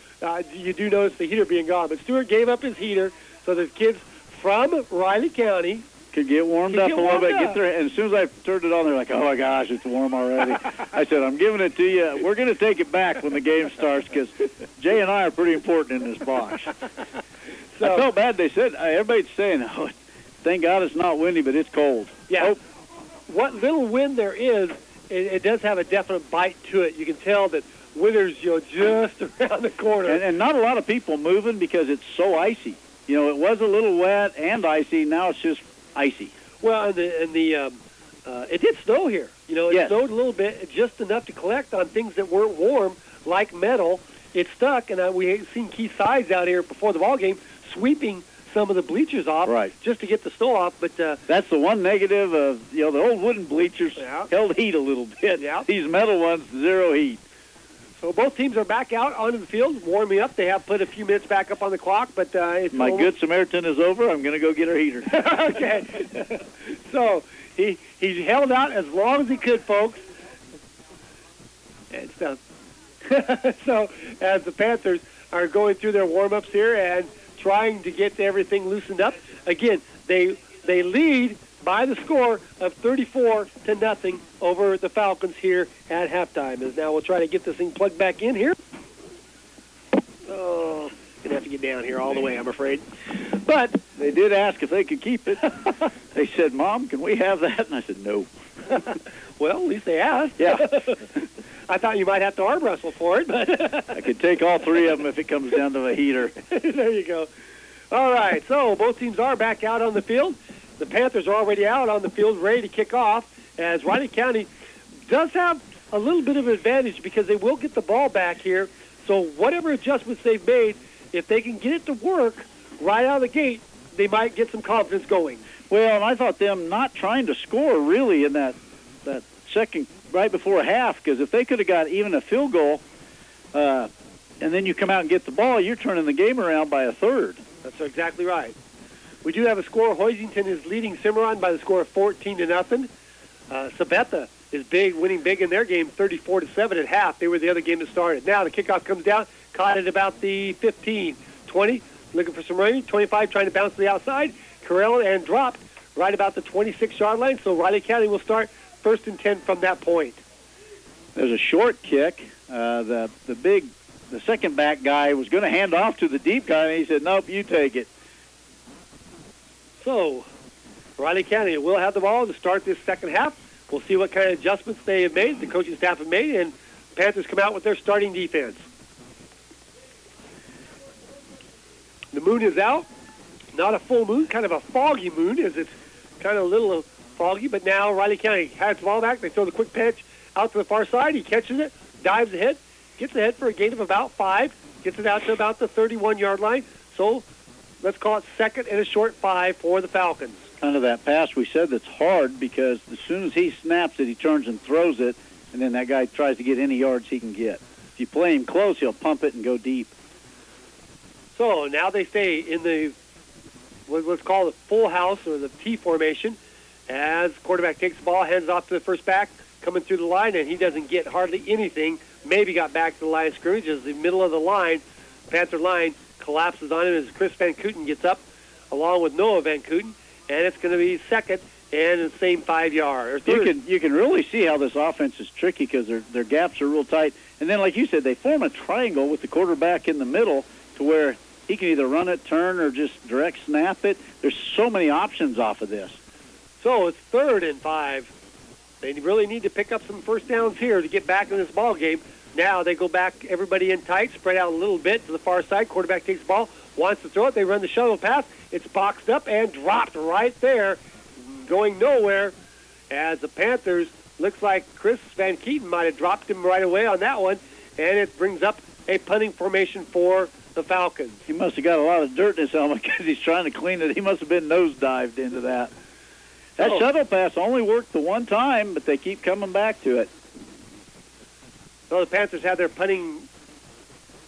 you do notice the heater being gone. But Stewart gave up his heater so the kids from Riley County could get warmed up a little bit. And as soon as I turned it on, they're like, oh, my gosh, it's warm already. I said, I'm giving it to you. We're going to take it back when the game starts because Jay and I are pretty important in this box. So, I felt bad. They said, everybody's saying, oh, thank God it's not windy, but it's cold. Yeah. What little wind there is, it does have a definite bite to it. You can tell that winter's just around the corner. And not a lot of people moving because it's so icy. It was a little wet and icy. Now it's just icy. Well, it did snow here. It snowed a little bit, just enough to collect on things that weren't warm, like metal. It stuck, and we had seen Keith Sides out here before the ball game sweeping some of the bleachers off just to get the snow off. But that's the one negative of the old wooden bleachers held heat a little bit. Yeah. These metal ones, zero heat. So both teams are back out onto the field, warming up. They have put a few minutes back up on the clock, but it's my good Samaritan is over. I'm going to go get our heater. Okay. So he held out as long as he could, folks. And so as the Panthers are going through their warm-ups here and trying to get everything loosened up, again, they lead by the score of 34-0 over the Falcons here at halftime. As now we'll try to get this thing plugged back in here. Oh, gonna have to get down here all the way, I'm afraid. But they did ask if they could keep it. They said, "Mom, can we have that?" And I said, "No." Well, at least they asked. Yeah. I thought you might have to arm wrestle for it, but I could take all three of them if it comes down to a heater. There you go. All right, so both teams are back out on the field. The Panthers are already out on the field, ready to kick off, as Riley County does have a little bit of an advantage because they will get the ball back here. So whatever adjustments they've made, if they can get it to work right out of the gate, they might get some confidence going. Well, and I thought them not trying to score really in that second, right before half, because if they could have got even a field goal and then you come out and get the ball, you're turning the game around by a third. That's exactly right. We do have a score. Hoisington is leading Cimarron by the score of 14-0. Sabetha is winning big in their game, 34-7 at half. They were the other game that started. Now the kickoff comes down, caught at about the 15, 20, looking for some rain, 25, trying to bounce to the outside. Corella and dropped right about the 26-yard line, so Riley County will start 1st and 10 from that point. There's a short kick. The second back guy was going to hand off to the deep guy, and he said, nope, you take it. So Riley County will have the ball to start this second half. We'll see what kind of adjustments they have made, the coaching staff have made, and the Panthers come out with their starting defense. The moon is out. Not a full moon, kind of a foggy moon, as it's kind of a little foggy, but now Riley County has the ball back. They throw the quick pitch out to the far side. He catches it, dives ahead, gets ahead for a gain of about 5, gets it out to about the 31-yard line. So let's call it 2nd and a short 5 for the Falcons. Kind of that pass we said that's hard because as soon as he snaps it, he turns and throws it, and then that guy tries to get any yards he can get. If you play him close, he'll pump it and go deep. So now they stay in the what's called the full house or the T formation as quarterback takes the ball, hands it off to the first back, coming through the line, and he doesn't get hardly anything. Maybe got back to the line of scrimmage as the middle of the line, Panther line, collapses on him as Chris Van Kooten gets up along with Noah Van Kooten, and it's going to be 2nd and the same 5-yard. You can really see how this offense is tricky because their gaps are real tight. And then, like you said, they form a triangle with the quarterback in the middle to where he can either run it, turn, or just direct snap it. There's so many options off of this. So it's 3rd and 5. They really need to pick up some first downs here to get back in this ball game. Now they go back, everybody in tight, spread out a little bit to the far side. Quarterback takes the ball, wants to throw it. They run the shuttle pass. It's boxed up and dropped right there, going nowhere. As the Panthers, looks like Chris Van Keeten might have dropped him right away on that one, and it brings up a punting formation for the Falcons. He must have got a lot of dirt in his helmet because he's trying to clean it. He must have been nosedived into that. That shuttle pass only worked the one time, but they keep coming back to it. So the Panthers have their punting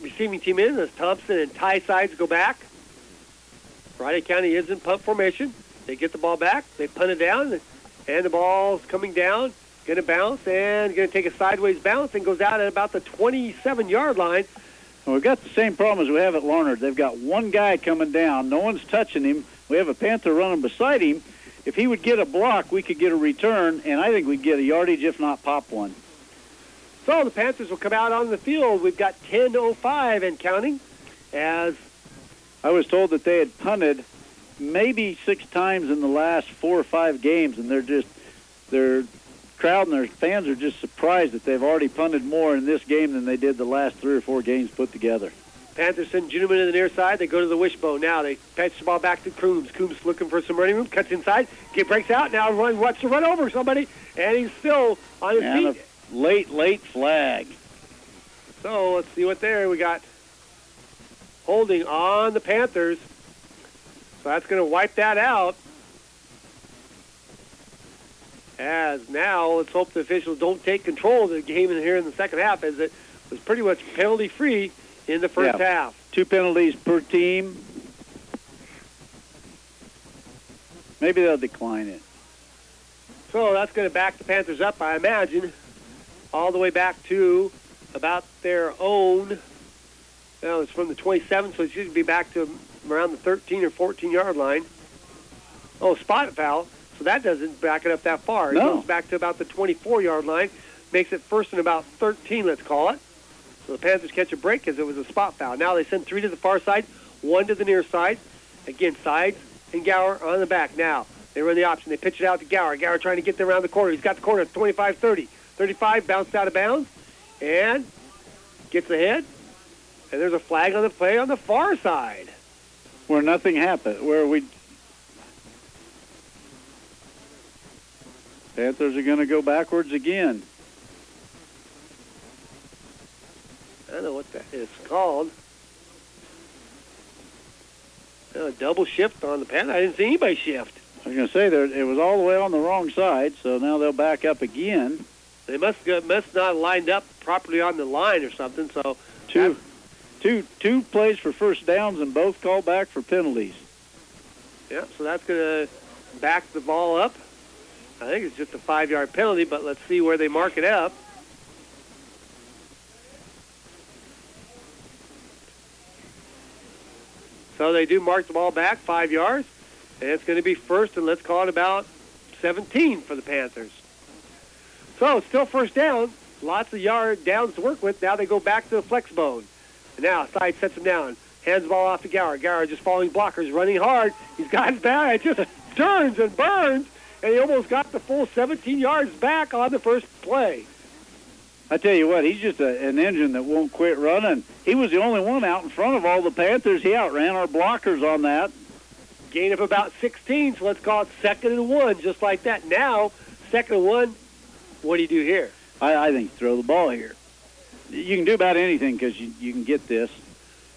receiving team in as Thompson and Ty Sides go back. Riley County is in punt formation. They get the ball back. They punt it down, and the ball's coming down, going to bounce, and going to take a sideways bounce and goes out at about the 27-yard line. Well, we've got the same problem as we have at Larned. They've got one guy coming down. No one's touching him. We have a Panther running beside him. If he would get a block, we could get a return, and I think we'd get a yardage, if not pop one. So the Panthers will come out on the field. We've got 10:05 and counting. As I was told that they had punted maybe 6 times in the last 4 or 5 games, and their crowd and their fans are just surprised that they've already punted more in this game than they did the last 3 or 4 games put together. Panthers send Juneman to the near side. They go to the wishbone. Now they patch the ball back to Coombs. Coombs looking for some running room. Cuts inside. Breaks out. Now wants to run over somebody. And he's still on his feet. A late flag. So let's see what there we got. Holding on the Panthers. So that's going to wipe that out. As now, let's hope the officials don't take control of the game in here in the second half, as it was pretty much penalty-free in the first half. 2 penalties per team. Maybe they'll decline it. So that's going to back the Panthers up, I imagine, all the way back to about their own. Well, it's from the 27, so it should be back to around the 13 or 14-yard line. Oh, spot foul. So that doesn't back it up that far. No. It goes back to about the 24-yard line. Makes it 1st and about 13, let's call it. So the Panthers catch a break because it was a spot foul. Now they send 3 to the far side, 1 to the near side. Again, Sides and Gower on the back. Now they run the option. They pitch it out to Gower. Gower trying to get there around the corner. He's got the corner at 25-30. 35, bounced out of bounds, and gets ahead. And there's a flag on the play on the far side. Where nothing happened. Panthers are going to go backwards again. I don't know what that is called. A double shift on the Panthers. I didn't see anybody shift. I was going to say it was all the way on the wrong side, so now they'll back up again. They must not have lined up properly on the line or something. So two plays for first downs and both called back for penalties. Yep, so that's going to back the ball up. I think it's just a 5-yard penalty, but let's see where they mark it up. So they do mark the ball back 5 yards, and it's going to be first, and let's call it about 17 for the Panthers. So it's still first down. Lots of downs to work with. Now they go back to the flex bone. And now side sets him down. Hands the ball off to Gower. Gower just following blockers, running hard. He's got his back. It just turns and burns, and he almost got the full 17 yards back on the first play. I tell you what, he's just an engine that won't quit running. He was the only one out in front of all the Panthers. He outran our blockers on that. Gain of about 16, so let's call it 2nd and 1, just like that. Now, 2nd and 1, what do you do here? I think you throw the ball here. You can do about anything because you can get this.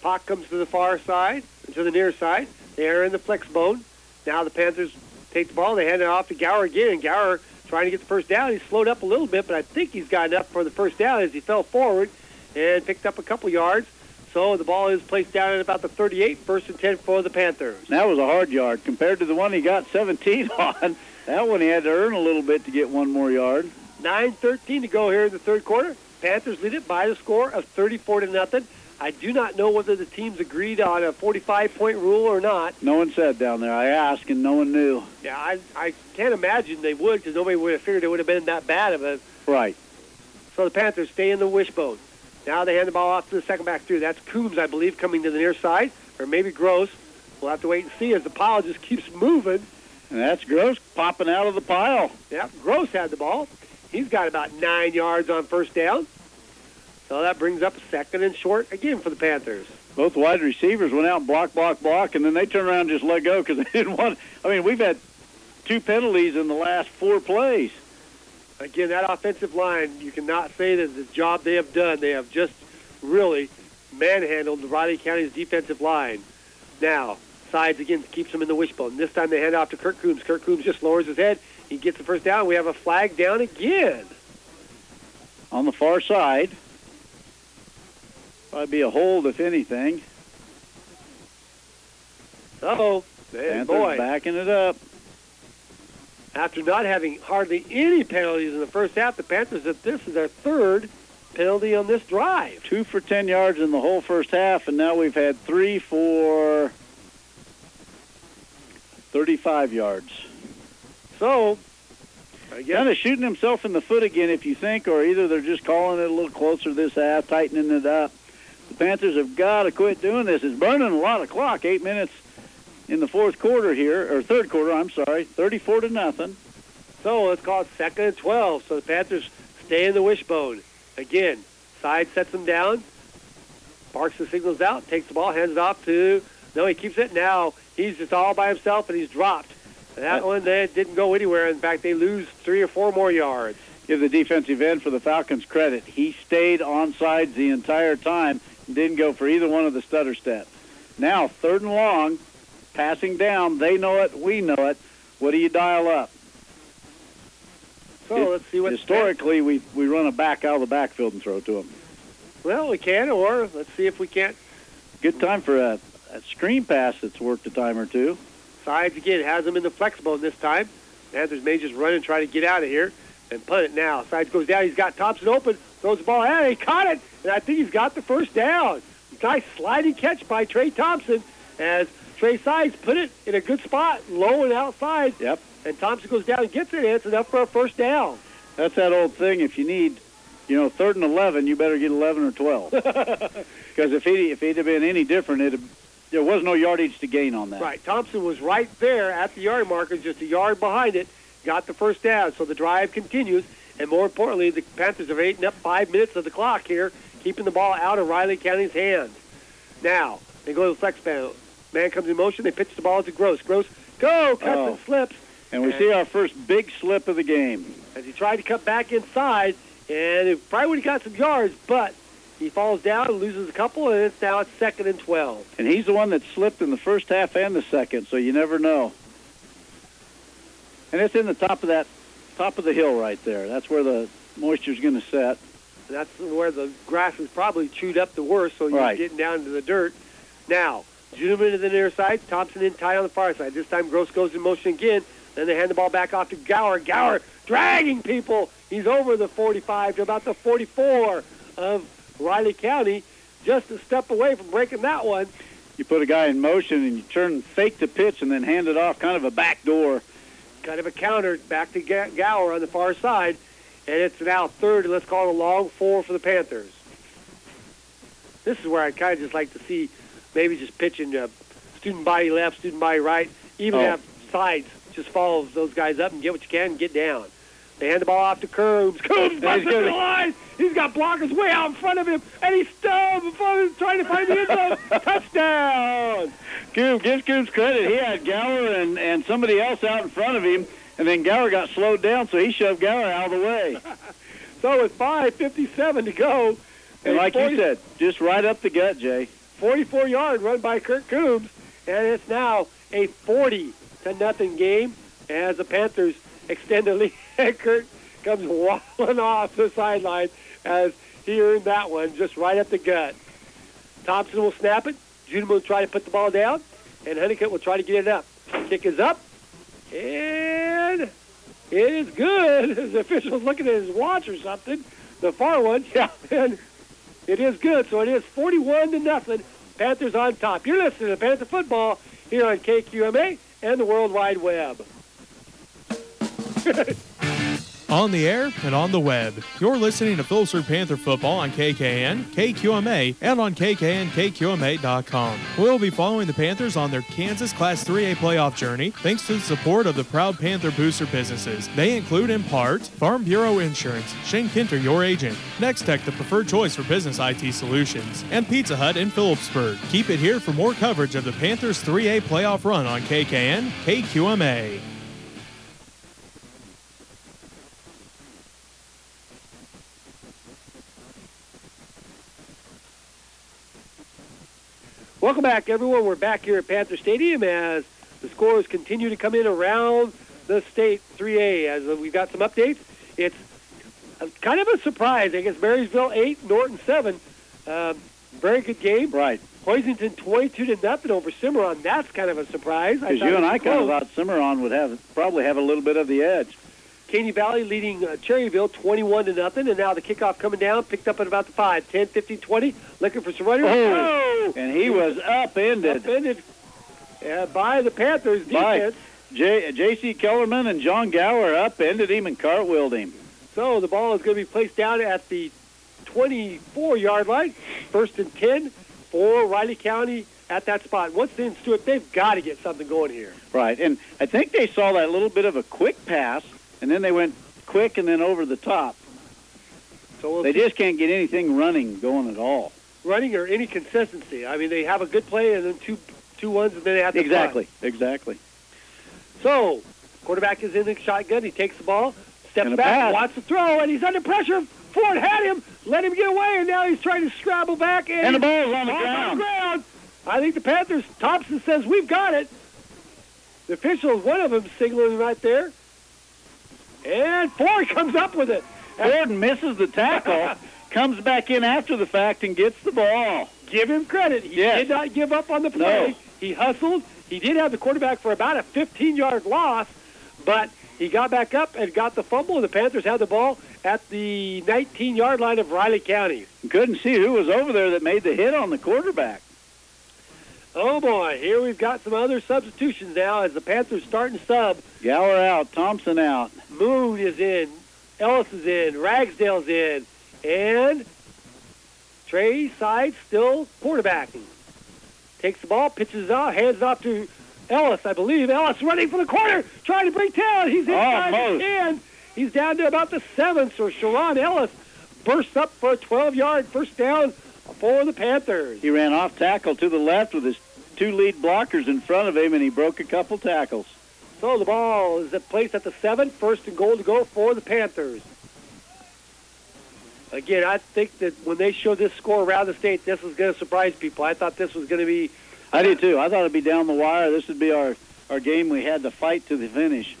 Puck comes to the far side, to the near side. They are in the flex bone. Now the Panthers take the ball. They hand it off to Gower again. Gower trying to get the first down. He's slowed up a little bit, but I think he's got enough for the first down as he fell forward and picked up a couple yards. So the ball is placed down at about the 38, 1st and 10 for the Panthers. That was a hard yard compared to the one he got 17 on. That one he had to earn a little bit to get one more yard. 9:13 to go here in the third quarter. Panthers lead it by the score of 34-0. I do not know whether the teams agreed on a 45-point rule or not. No one said down there. I asked, and no one knew. Yeah, I can't imagine they would, because nobody would have figured it would have been that bad of a... Right. So the Panthers stay in the wishbone. Now they hand the ball off to the second back through. That's Coombs, I believe, coming to the near side, or maybe Gross. We'll have to wait and see as the pile just keeps moving. And that's Gross popping out of the pile. Yeah, Gross had the ball. He's got about 9 yards on first down. So that brings up 2nd and short again for the Panthers. Both wide receivers went out and block, and then they turned around and just let go because they didn't want... I mean, we've had 2 penalties in the last 4 plays. Again, that offensive line, you cannot say that the job they have done. They have just really manhandled the Riley County's defensive line. Now, sides again keeps them in the wishbone. This time they hand off to Kirk Coombs. Kirk Coombs just lowers his head. He gets the first down. We have a flag down again. On the far side. Probably be a hold, if anything. Uh-oh. Panthers backing it up. After not having hardly any penalties in the first half, the Panthers, this is their 3rd penalty on this drive. 2 for 10 yards in the whole first half, and now we've had 3 for 35 yards. So, I guess... Kind of shooting himself in the foot again, if you think, or either they're just calling it a little closer this half, tightening it up. The Panthers have got to quit doing this. It's burning a lot of clock. 8 minutes in the fourth quarter here, or third quarter, I'm sorry, 34-0. So let's call it 2nd and 12. So the Panthers stay in the wishbone. Again, side sets them down, barks the signals out, takes the ball, hands it off to... No, he keeps it. Now he's just all by himself, and he's dropped. That one didn't go anywhere. In fact, they lose 3 or 4 more yards. Give the defensive end for the Falcons credit. He stayed on sides the entire time and didn't go for either one of the stutter steps. Now, 3rd and long, passing down. They know it. We know it. What do you dial up? So let's see what... Historically, we run a back out of the backfield and throw to him. Well, we can, or let's see if we can't. Good time for a screen pass that's worked a time or two. Sides again, has them in the flex bone this time. Panthers may just run and try to get out of here and punt it now. Sides goes down. He's got Thompson open. Throws the ball out. He caught it, and I think he's got the first down. Nice sliding catch by Trey Thompson as Trey Sides put it in a good spot, low and outside. Yep. And Thompson goes down and gets it, and it's enough for a first down. That's that old thing. If you need, 3rd and 11, you better get 11 or 12. Because if he'd have been any different, there was no yardage to gain on that. Right. Thompson was right there at the yard marker, just a yard behind it, got the first down. So the drive continues, and more importantly, the Panthers have eaten up 5 minutes of the clock here, keeping the ball out of Riley County's hands. Now, they go to the flex panel. Man comes in motion. They pitch the ball to Gross. Gross, go, cuts and slips. And we see our first big slip of the game. As he tried to cut back inside, and it probably would have got some yards, but he falls down and loses a couple, and it's now 2nd and 12. And he's the one that slipped in the first half and the second, so you never know. And it's in the top of the hill right there. That's where the moisture's going to set. That's where the grass is probably chewed up the worst, so you're getting down into the dirt. Now, Juneman to the near side. Thompson in tight on the far side. This time Gross goes in motion again. Then they hand the ball back off to Gower. Gower dragging people. He's over the 45 to about the 44 of Riley County. Just a step away from breaking that one. You put a guy in motion and you turn fake the pitch and then hand it off, kind of a back door. Kind of a counter back to Gower on the far side. And it's now third, and let's call it a long 4 for the Panthers. This is where I'd kind of just like to see maybe just pitching student body left, student body right, even have sides. Just follow those guys up and get what you can and get down. They hand the ball off to Coombs. Coombs busts the line. He's got blockers way out in front of him, and he's still in front of him trying to find the end zone. Touchdown! Gives Coombs credit. He had Gower and somebody else out in front of him, and then Gower got slowed down, so he shoved Gower out of the way. So with 5:57 to go. And like you said, just right up the gut, Jay. 44-yard run by Kurt Coombs, and it's now a 40-0 game as the Panthers extend the lead. Kurt comes waddling off the sideline as he earned that one just right up the gut. Thompson will snap it. Juneman will try to put the ball down, and Honeycutt will try to get it up. Kick is up, and it is good. The official's looking at his watch or something. The far one, yeah, and it is good. So it is 41-0. Panthers on top. You're listening to Panther Football here on KQMA and the World Wide Web. On the air and on the web. You're listening to Phillipsburg Panther Football on KKN, KQMA, and on KKNKQMA.com. We'll be following the Panthers on their Kansas Class 3A playoff journey thanks to the support of the proud Panther booster businesses. They include, in part, Farm Bureau Insurance, Shane Kinter, your agent, Next Tech, the preferred choice for business IT solutions, and Pizza Hut in Phillipsburg. Keep it here for more coverage of the Panthers 3A playoff run on KKN, KQMA. Welcome back, everyone. We're back here at Panther Stadium as the scores continue to come in around the state 3A. As we've got some updates, it's kind of a surprise. I guess Marysville 8, Norton 7. Very good game. Right. Hoisington 22-0 over Cimarron. That's kind of a surprise. Because you and I kind of thought Cimarron would probably have a little bit of the edge. Caney Valley leading Cherryville 21-0, and now the kickoff coming down, picked up at about the 5, 10, 15, 20, looking for some runners. Oh! And he was upended. Upended by the Panthers defense. J.C. Kellerman and John Gower upended him and cartwheeled him. So the ball is going to be placed down at the 24-yard line, 1st and 10 for Riley County at that spot. Once then, Stuart, they've got to get something going here. Right, and I think they saw that little bit of a quick pass, and then they went quick and then over the top. So they just can't get anything running going at all. Running or any consistency. I mean, they have a good play and then two ones, and then they have to Exactly. So, quarterback is in the shotgun. He takes the ball, steps back, wants to throw, and he's under pressure. Ford had him, let him get away, and now he's trying to scrabble back. And the ball's on the ground. I think the Panthers, Thompson says, we've got it. The officials, one of them signaling right there. And Ford comes up with it. Ford misses the tackle, comes back in after the fact and gets the ball. Give him credit. He did not give up on the play. No. He hustled. He did have the quarterback for about a 15-yard loss, but he got back up and got the fumble, and the Panthers had the ball at the 19-yard line of Riley County. Couldn't see who was over there that made the hit on the quarterback. Oh, boy. Here we've got some other substitutions now as the Panthers starting sub. Gower out. Thompson out. Moon is in. Ellis is in. Ragsdale's in. And Trey Side still quarterbacking. Takes the ball, pitches out, hands it off to Ellis, I believe. Ellis running for the corner, trying to break down. He's inside the 10. He's down to about the 7th, so Sharon Ellis bursts up for a 12-yard first down for the Panthers. He ran off tackle to the left with his two lead blockers in front of him, and he broke a couple tackles. So the ball is placed at the 7th, 1st and goal to go for the Panthers. Again, I think that when they show this score around the state, this is going to surprise people. I thought this was going to be... I did too. I thought it'd be down the wire. This would be our game we had to fight to the finish.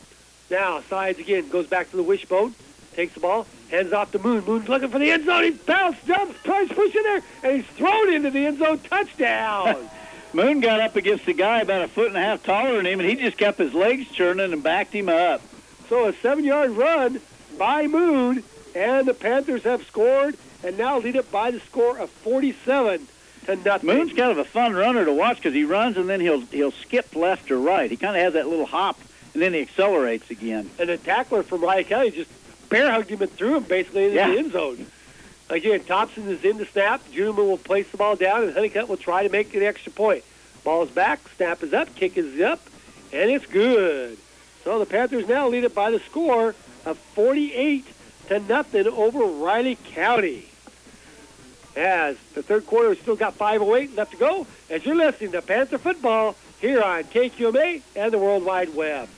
Now, Sides again goes back to the wishbone, takes the ball, hands off to Moon. Moon's looking for the end zone. He bounced, jumps, tries to push in there, and he's thrown into the end zone. Touchdown. Moon got up against the guy about 1.5 feet taller than him, and he just kept his legs churning and backed him up. So a 7-yard run by Moon, and the Panthers have scored and now lead it by the score of 47-0. Moon's kind of a fun runner to watch because he runs and then he'll skip left or right. He kind of has that little hop, and then he accelerates again. And the tackler from Riley County just bear hugged him and threw him basically into the end zone. Again, Thompson is in the snap. Juneman will place the ball down, and Honeycutt will try to make the extra point. Ball is back, snap is up, kick is up, and it's good. So the Panthers now lead it by the score of 48-0 over Riley County. As the third quarter has still got 5:08 left to go, as you're listening to Panther Football here on KQMA and the World Wide Web.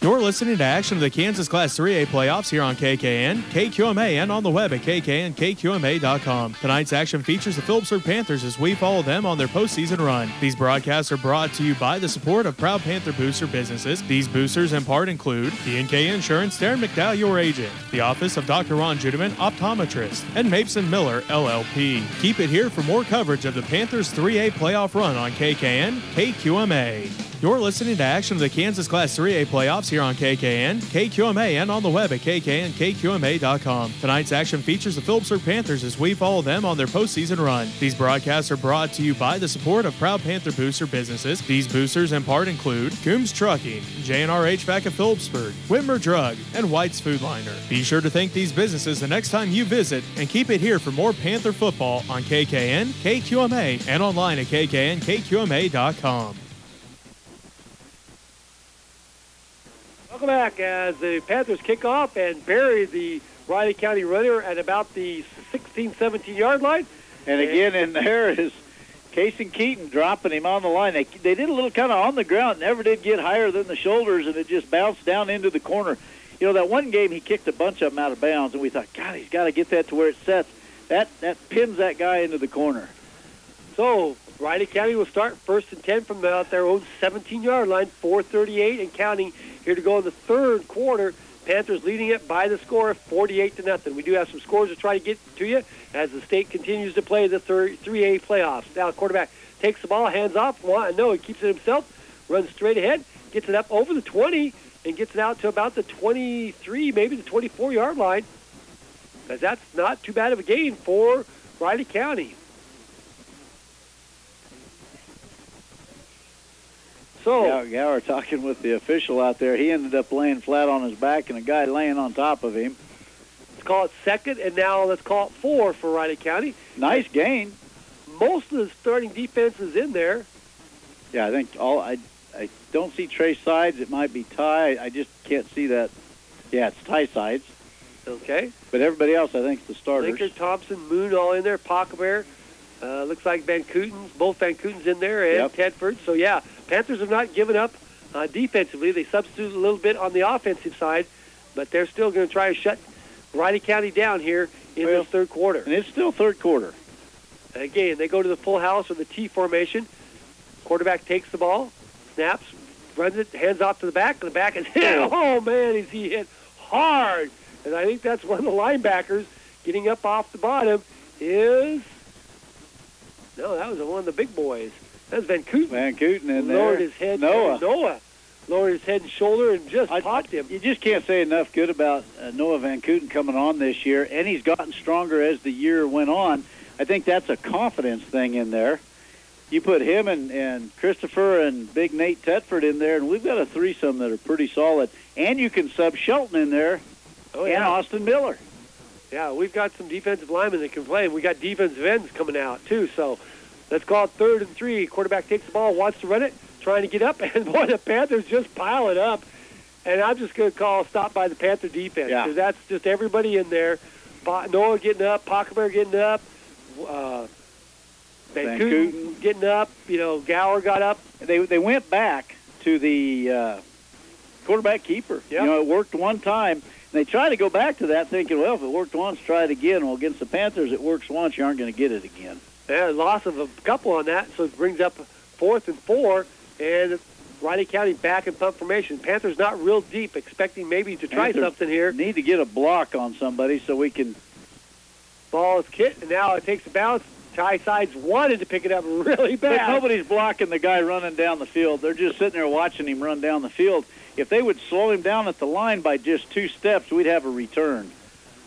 You're listening to action of the Kansas Class 3A playoffs here on KKN, KQMA, and on the web at kknkqma.com. Tonight's action features the Phillipsburg Panthers as we follow them on their postseason run. These broadcasts are brought to you by the support of proud Panther booster businesses. These boosters in part include D&K Insurance, Darren McDowell, your agent, the office of Dr. Ron Judeman, optometrist, and Mapeson Miller, LLP. Keep it here for more coverage of the Panthers 3A playoff run on KKN, KQMA. You're listening to action of the Kansas Class 3A playoffs here on KKN, KQMA, and on the web at kknkqma.com. Tonight's action features the Phillipsburg Panthers as we follow them on their postseason run. These broadcasts are brought to you by the support of proud Panther booster businesses. These boosters in part include Coombs Trucking, J&R HVAC of Phillipsburg, Whitmer Drug, and White's Food Liner. Be sure to thank these businesses the next time you visit, and keep it here for more Panther football on KKN, KQMA, and online at kknkqma.com. Welcome back as the Panthers kick off and bury the Riley County runner at about the 16, 17-yard line. And again, in there is Case and Keaton dropping him on the line. They did a little kind of on the ground, never did get higher than the shoulders, and it just bounced down into the corner. You know, that one game he kicked a bunch of them out of bounds, and we thought, God, he's got to get that to where it sets. That pins that guy into the corner. So Riley County will start 1st and 10 from about their own 17-yard line, 4:38 and counting here to go in the third quarter. Panthers leading it by the score of 48-0. We do have some scores to try to get to you as the state continues to play the 3A playoffs. Now, the quarterback takes the ball, hands off. No, he keeps it himself, runs straight ahead, gets it up over the 20, and gets it out to about the 23, maybe the 24-yard line. Because that's not too bad of a gain for Riley County. So, yeah, we're talking with the official out there. He ended up laying flat on his back and a guy laying on top of him. Let's call it second, and now let's call it 4 for Riley County. Nice gain. Most of the starting defense is in there. Yeah, I think I don't see Trace Sides. It might be Ty. I just can't see that. Yeah, it's Ty Sides. Okay. But everybody else, I think, is the starters. Linker, Thompson, Moon all in there. Pockebear. Looks like Van Kooten's, both Van Kooten's in there, and Tedford. So, yeah, Panthers have not given up defensively. They substitute a little bit on the offensive side, but they're still going to try to shut Riley County down here in the third quarter. And it's still third quarter. And again, they go to the full house or the T formation. Quarterback takes the ball, snaps, runs it, hands off to the back, and the back is hit. Oh, man, is he hit hard. And I think that's one of the linebackers getting up off the bottom is... No, that was one of the big boys. That was Van Kooten. Van Kooten in there. Lowered his head. Noah lowered his head and shoulder and just popped him. You just can't say enough good about Noah Van Kooten coming on this year, and he's gotten stronger as the year went on. I think that's a confidence thing in there. You put him and Christopher and Big Nate Tedford in there, and we've got a threesome that are pretty solid. And you can sub Shelton in there and Austin Miller. Yeah, we've got some defensive linemen that can play, and we got defensive ends coming out, too. So let's call it 3rd and 3. Quarterback takes the ball, wants to run it, trying to get up, and, boy, the Panthers just pile it up. And I'm just going to call stop by the Panther defense because that's just everybody in there. Noah getting up, Pockebear getting up, Van Kooten getting up, Gower got up. They went back to the quarterback keeper. Yep. It worked one time. And they try to go back to that thinking, well, if it worked once, try it again. Well, against the Panthers, it works once, you aren't going to get it again. Yeah, loss of a couple on that, so it brings up 4th and 4, and Riley County back in punt formation. Panthers not real deep, expecting maybe to try something here. Need to get a block on somebody so we can... Ball is kicked, and now it takes a bounce. Ty Sides wanted to pick it up really bad. But nobody's blocking the guy running down the field. They're just sitting there watching him run down the field. If they would slow him down at the line by just 2 steps, we'd have a return.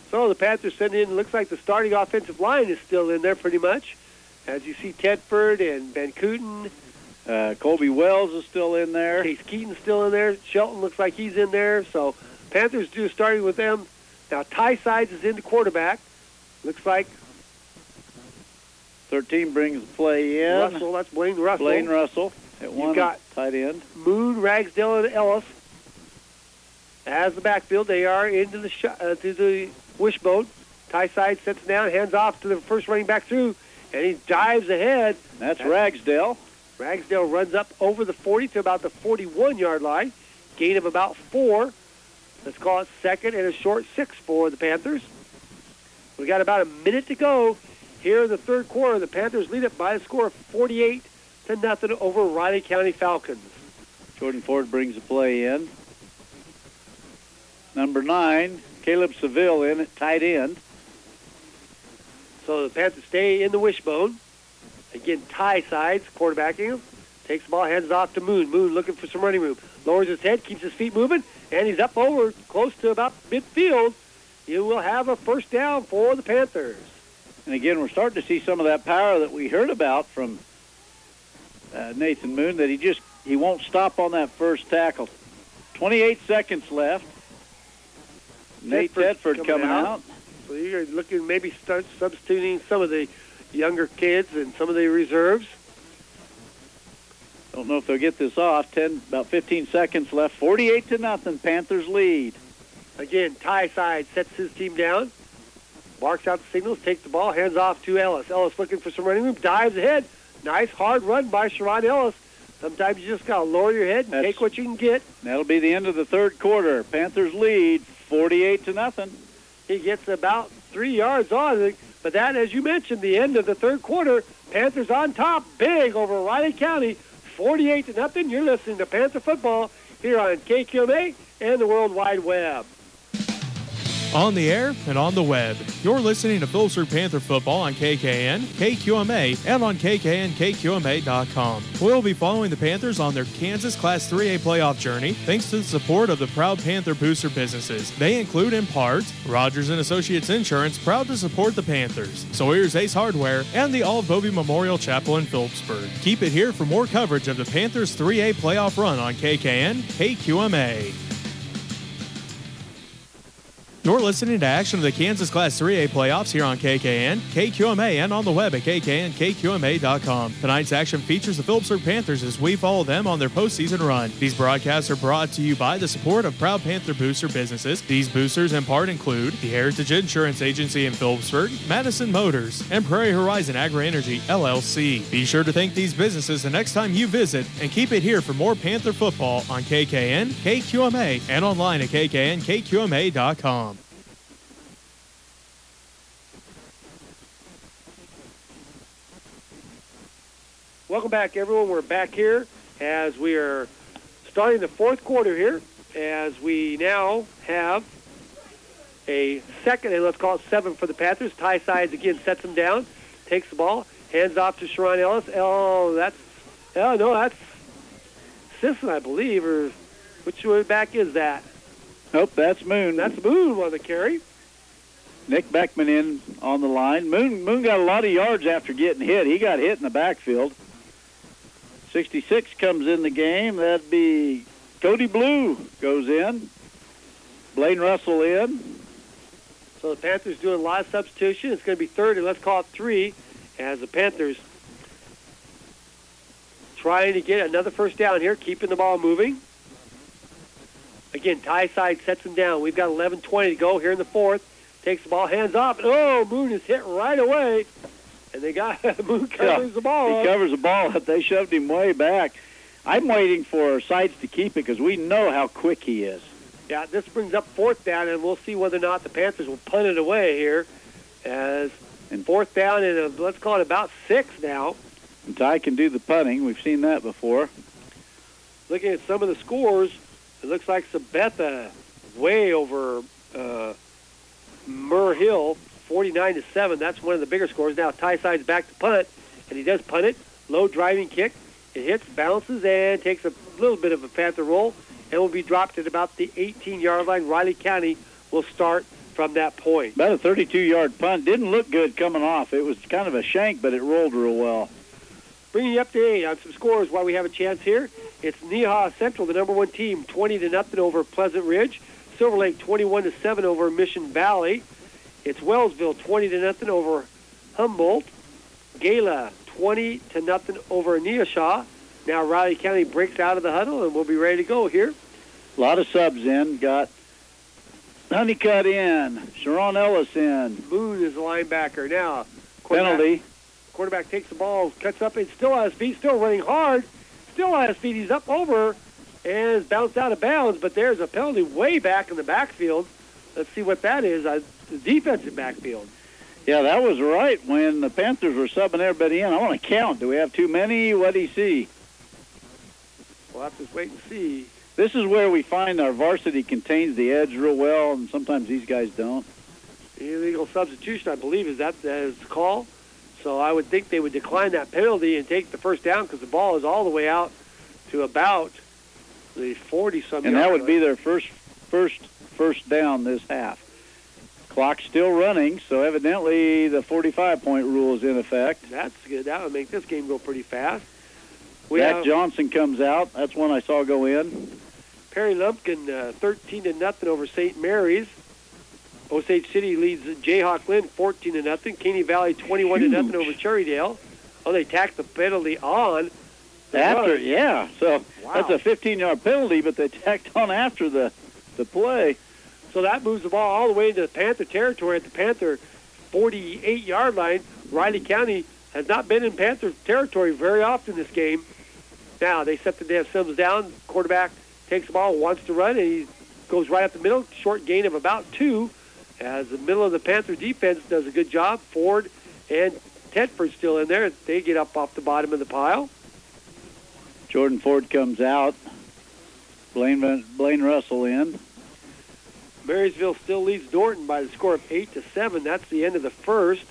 So the Panthers send in, looks like the starting offensive line is still in there pretty much. As you see, Tedford and Van Kooten. Colby Wells is still in there. Case Keaton's still in there. Shelton looks like he's in there. So Panthers do starting with them. Now Ty Sides is in the quarterback. Looks like 13 brings the play in. Russell, that's Blaine Russell. Blaine Russell at one got tight end. Moon, Ragsdale, and Ellis. As the backfield, they are into the wishbone. Ty Sides sets down, hands off to the first running back through, and he dives ahead. That's Ragsdale. Ragsdale runs up over the 40 to about the 41-yard line. Gain of about 4. Let's call it second and a short 6 for the Panthers. We got about a minute to go here in the third quarter. The Panthers lead it by a score of 48-0 over Riley County Falcons. Jordan Ford brings the play in. Number 9, Caleb Seville in at tight end. So the Panthers stay in the wishbone. Again, Ty Sides, quarterbacking him. Takes the ball, hands it off to Moon. Moon looking for some running room. Lowers his head, keeps his feet moving, and he's up over close to about midfield. You will have a first down for the Panthers. And again, we're starting to see some of that power that we heard about from Nathan Moon, that he won't stop on that first tackle. 28 seconds left. Nate Tedford coming out. So you're looking maybe start substituting some of the younger kids and some of the reserves. Don't know if they'll get this off. About 15 seconds left. 48-0. Panthers lead. Again, Ty Side sets his team down. Barks out the signals, takes the ball, hands off to Ellis. Ellis looking for some running room, dives ahead. Nice hard run by Sharon Ellis. Sometimes you just got to lower your head and take what you can get. That'll be the end of the third quarter. Panthers lead 48-0. He gets about 3 yards on, but that, as you mentioned, the end of the third quarter. Panthers on top, big over Riley County, 48-0. You're listening to Panther football here on KQMA and the World Wide Web. On the air and on the web, you're listening to Phillipsburg Panther football on KKN, KQMA, and on KKNKQMA.com. We'll be following the Panthers on their Kansas Class 3A playoff journey thanks to the support of the proud Panther booster businesses. They include, in part, Rogers & Associates Insurance, proud to support the Panthers, Sawyer's Ace Hardware, and the Olive Bovey Memorial Chapel in Phillipsburg. Keep it here for more coverage of the Panthers 3A playoff run on KKN, KQMA. You're listening to action of the Kansas Class 3A playoffs here on KKN, KQMA, and on the web at KKNKQMA.com. Tonight's action features the Phillipsburg Panthers as we follow them on their postseason run. These broadcasts are brought to you by the support of proud Panther booster businesses. These boosters in part include the Heritage Insurance Agency in Phillipsburg, Madison Motors, and Prairie Horizon Agri-Energy, LLC. Be sure to thank these businesses the next time you visit, and keep it here for more Panther football on KKN, KQMA, and online at KKNKQMA.com. Welcome back, everyone. We're back here as we are starting the fourth quarter here, as we now have a second, and let's call it 7 for the Panthers. Ty Sides again sets them down, takes the ball, hands off to Sharon Ellis. That's Sisson, I believe, or which way back is that? Nope, that's Moon. That's Moon on the carry. Nick Beckman in on the line. Moon got a lot of yards after getting hit. He got hit in the backfield. 66 comes in the game. That'd be Cody Blue goes in. Blaine Russell in. So the Panthers doing a lot of substitution. It's going to be third, and let's call it 3, as the Panthers trying to get another first down here, keeping the ball moving. Again, Ty Side sets him down. We've got 11:20 to go here in the fourth. Takes the ball, hands off, and Moon is hit right away. And they got Moon covers the ball. He covers the ball. They shoved him way back. I'm waiting for Sides to keep it because we know how quick he is. Yeah, this brings up fourth down, and we'll see whether or not the Panthers will punt it away here. As fourth down, and let's call it about 6 now. And Ty can do the punting. We've seen that before. Looking at some of the scores, it looks like Sabetha way over Murr Hill, 49-7. That's one of the bigger scores. Now Tyside's back to punt, and he does punt it. Low driving kick. It hits, bounces, and takes a little bit of a Panther roll, and will be dropped at about the 18-yard line. Riley County will start from that point. About a 32-yard punt. Didn't look good coming off. It was kind of a shank, but it rolled real well. Bringing you up to date on some scores while we have a chance here. It's Neha Central, the number one team, 20-0 over Pleasant Ridge. Silver Lake 21-7 over Mission Valley. It's Wellsville 20-0 over Humboldt. Gala 20-0 over Neoshaw. Now Riley County breaks out of the huddle, and we'll be ready to go here. A lot of subs in. Got Honeycutt in. Sharon Ellis in. Moon is the linebacker. Now, Penalty. Quarterback takes the ball, cuts up, and still on his feet, still running hard. Still on his feet. He's up over and is bounced out of bounds, but there's a penalty way back in the backfield. Let's see what that is. The defensive backfield. Yeah, that was right when the Panthers were subbing everybody in. I want to count. Do we have too many? What do you see? We'll have to wait and see. This is where we find our varsity contains the edge real well, and sometimes these guys don't. Illegal substitution, I believe, is the call. So I would think they would decline that penalty and take the first down because the ball is all the way out to about the 40-some. And that would be their first down this half. Clock's still running, so evidently the 45-point rule is in effect. That's good. That would make this game go pretty fast. Jack Johnson comes out. That's one I saw go in. Perry Lumpkin 13-0 over St. Mary's. Osage City leads Jayhawk Lynn 14-0. Caney Valley 21-0 over Cherrydale. Oh, they tacked the penalty on. After, yeah. So wow. That's a 15-yard penalty, but they tacked on after the play. So that moves the ball all the way into Panther territory at the Panther 48-yard line. Riley County has not been in Panther territory very often this game. Now they set the damn Sims down. Quarterback takes the ball, wants to run, and he goes right up the middle. Short gain of about 2. As the middle of the Panther defense does a good job. Ford and Tedford still in there. They get up off the bottom of the pile. Jordan Ford comes out. Blaine Russell in. Marysville still leads Norton by the score of 8-7. That's the end of the first.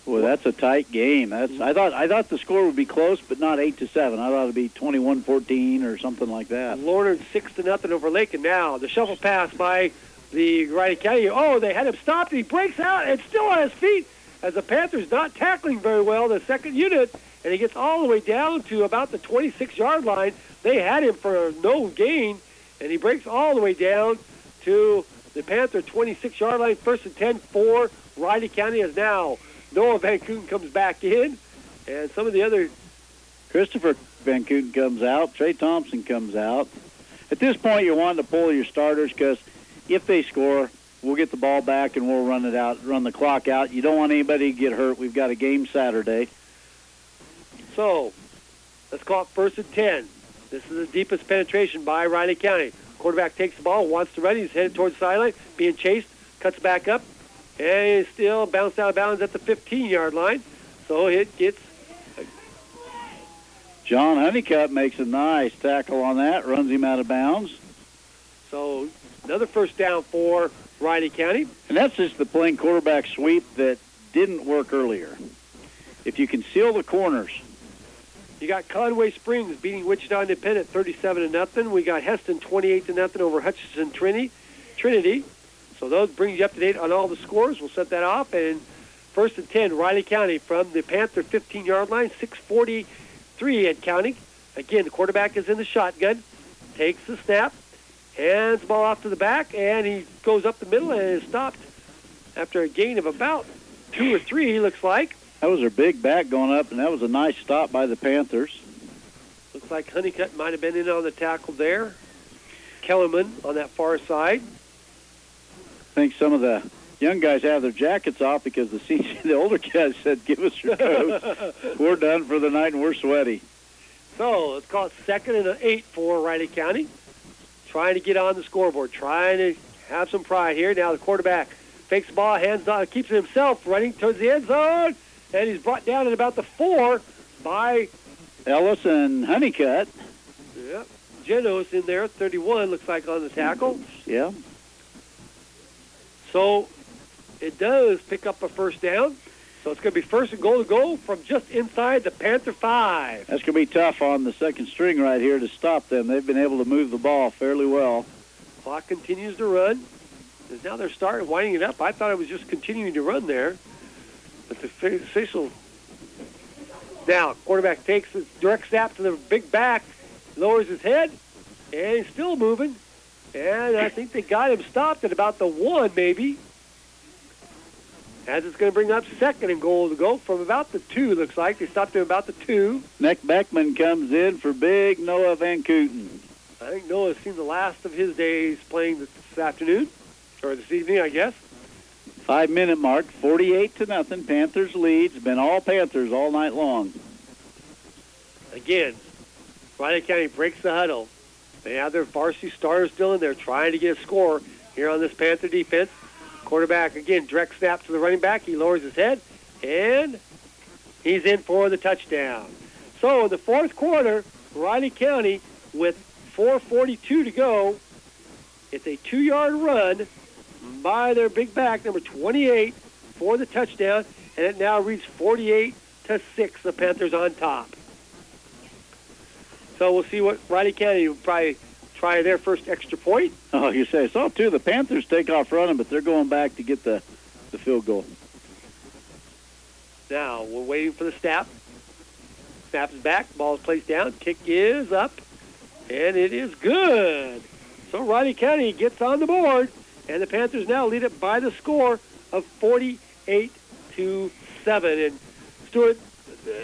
Well, that's a tight game. I thought the score would be close, but not 8-7. I thought it'd be 21-14 or something like that. Lorna 6-0 over Lake, and now the shuffle pass by the Riley County. Oh, they had him stopped, and he breaks out and still on his feet as the Panthers not tackling very well, the second unit, and he gets all the way down to about the 26-yard line. They had him for no gain, and he breaks all the way down to the Panther 26-yard line. First and 10 for Riley County as now Noah Van Kooten comes back in, and some of the other... Christopher Van Kooten comes out. Trey Thompson comes out. At this point, you want to pull your starters because if they score, we'll get the ball back and we'll run it out, run the clock out. You don't want anybody to get hurt. We've got a game Saturday. So, let's call it first and 10. This is the deepest penetration by Riley County. Quarterback takes the ball, wants to run. He's headed towards the sideline, being chased, cuts back up, and he's still bounced out of bounds at the 15-yard line. So it gets... John Honeycutt makes a nice tackle on that, runs him out of bounds. So another first down for Riley County. And that's just the plain quarterback sweep that didn't work earlier. If you can seal the corners. You got Conway Springs beating Wichita Independent 37-0. We got Heston 28-0 over Hutchinson Trinity. So those bring you up to date on all the scores. We'll set that off. And first and 10, Riley County from the Panther 15-yard line, 6:43 at counting. Again, the quarterback is in the shotgun, takes the snap, hands the ball off to the back, and he goes up the middle and is stopped after a gain of about 2 or 3, looks like. That was their big back going up, and that was a nice stop by the Panthers. Looks like Honeycutt might have been in on the tackle there. Kellerman on that far side. I think some of the young guys have their jackets off because the older guys said, give us your coats. We're done for the night, and we're sweaty. So let's call it 2nd and 8 for Riley County. Trying to get on the scoreboard, trying to have some pride here. Now the quarterback fakes the ball, hands on, keeps it himself, running towards the end zone, and he's brought down at about the 4 by Ellis and Honeycutt. Yep. Genos in there, 31, looks like on the tackle. Yeah. So It does pick up a first down. So it's going to be first and goal to go from just inside the Panther 5. That's going to be tough on the second string right here to stop them. They've been able to move the ball fairly well. Clock continues to run. And now they're starting winding it up. I thought it was just continuing to run there. But the official... Now, quarterback takes a direct snap to the big back, lowers his head, and he's still moving. And I think they got him stopped at about the 1, maybe. As it's going to bring up second and goal to go from about the 2, looks like. They stopped him about the 2. Nick Beckman comes in for big Noah Van Kooten. I think Noah's seen the last of his days playing this afternoon, or this evening, I guess. 5-minute mark, 48-0. Panthers leads. Been all Panthers all night long. Again, Riley County breaks the huddle. They have their varsity starters still in there trying to get a score here on this Panther defense. Quarterback, again, direct snap to the running back. He lowers his head, and he's in for the touchdown. So in the fourth quarter, Riley County, with 4:42 to go, it's a 2-yard run by their big back, number 28, for the touchdown, and it now reads 48-6, the Panthers on top. So we'll see what Riley County will probably try their first extra point. Oh, you say so, too. The Panthers take off running, but they're going back to get the field goal. Now we're waiting for the snap. Snap is back. Ball is placed down. Kick is up, and it is good. So Riley County gets on the board, and the Panthers now lead it by the score of 48-7. And Stuart,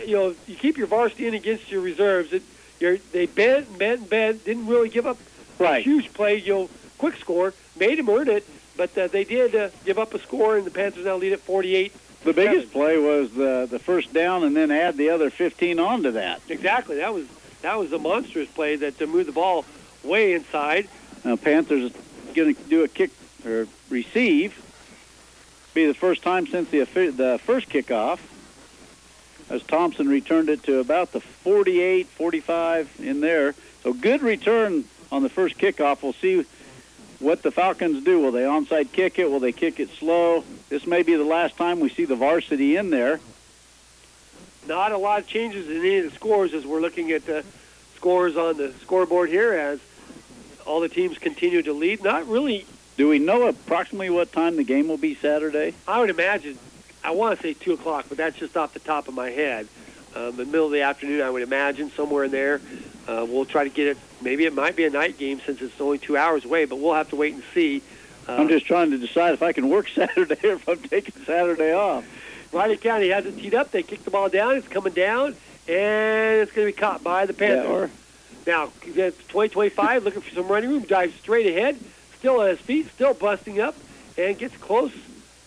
you keep your varsity in against your reserves. They bent, didn't really give up a huge play, quick score, made them earn it, but they did give up a score, and the Panthers now lead at 48. The biggest play was the first down, and then add the other 15 onto that. Exactly. That was a monstrous play that moved the ball way inside. Now Panthers going to do a kick or receive. Be the first time since the first kickoff, as Thompson returned it to about the 48, 45 in there. So good return on the first kickoff. We'll see what the Falcons do. Will they onside kick it? Will they kick it slow? This may be the last time we see the varsity in there. Not a lot of changes in any of the scores as we're looking at the scores on the scoreboard here as all the teams continue to lead. Not really. Do we know approximately what time the game will be Saturday? I would imagine. I want to say 2 o'clock, but that's just off the top of my head. In the middle of the afternoon, I would imagine, somewhere in there. We'll try to get it. Maybe it might be a night game since it's only 2 hours away, but we'll have to wait and see. I'm just trying to decide if I can work Saturday or if I'm taking Saturday off. Riley County has it teed up. They kick the ball down. It's coming down, and it's going to be caught by the Panthers. Now, it's 20-25, looking for some running room, dives straight ahead, still on his feet, still busting up, and gets close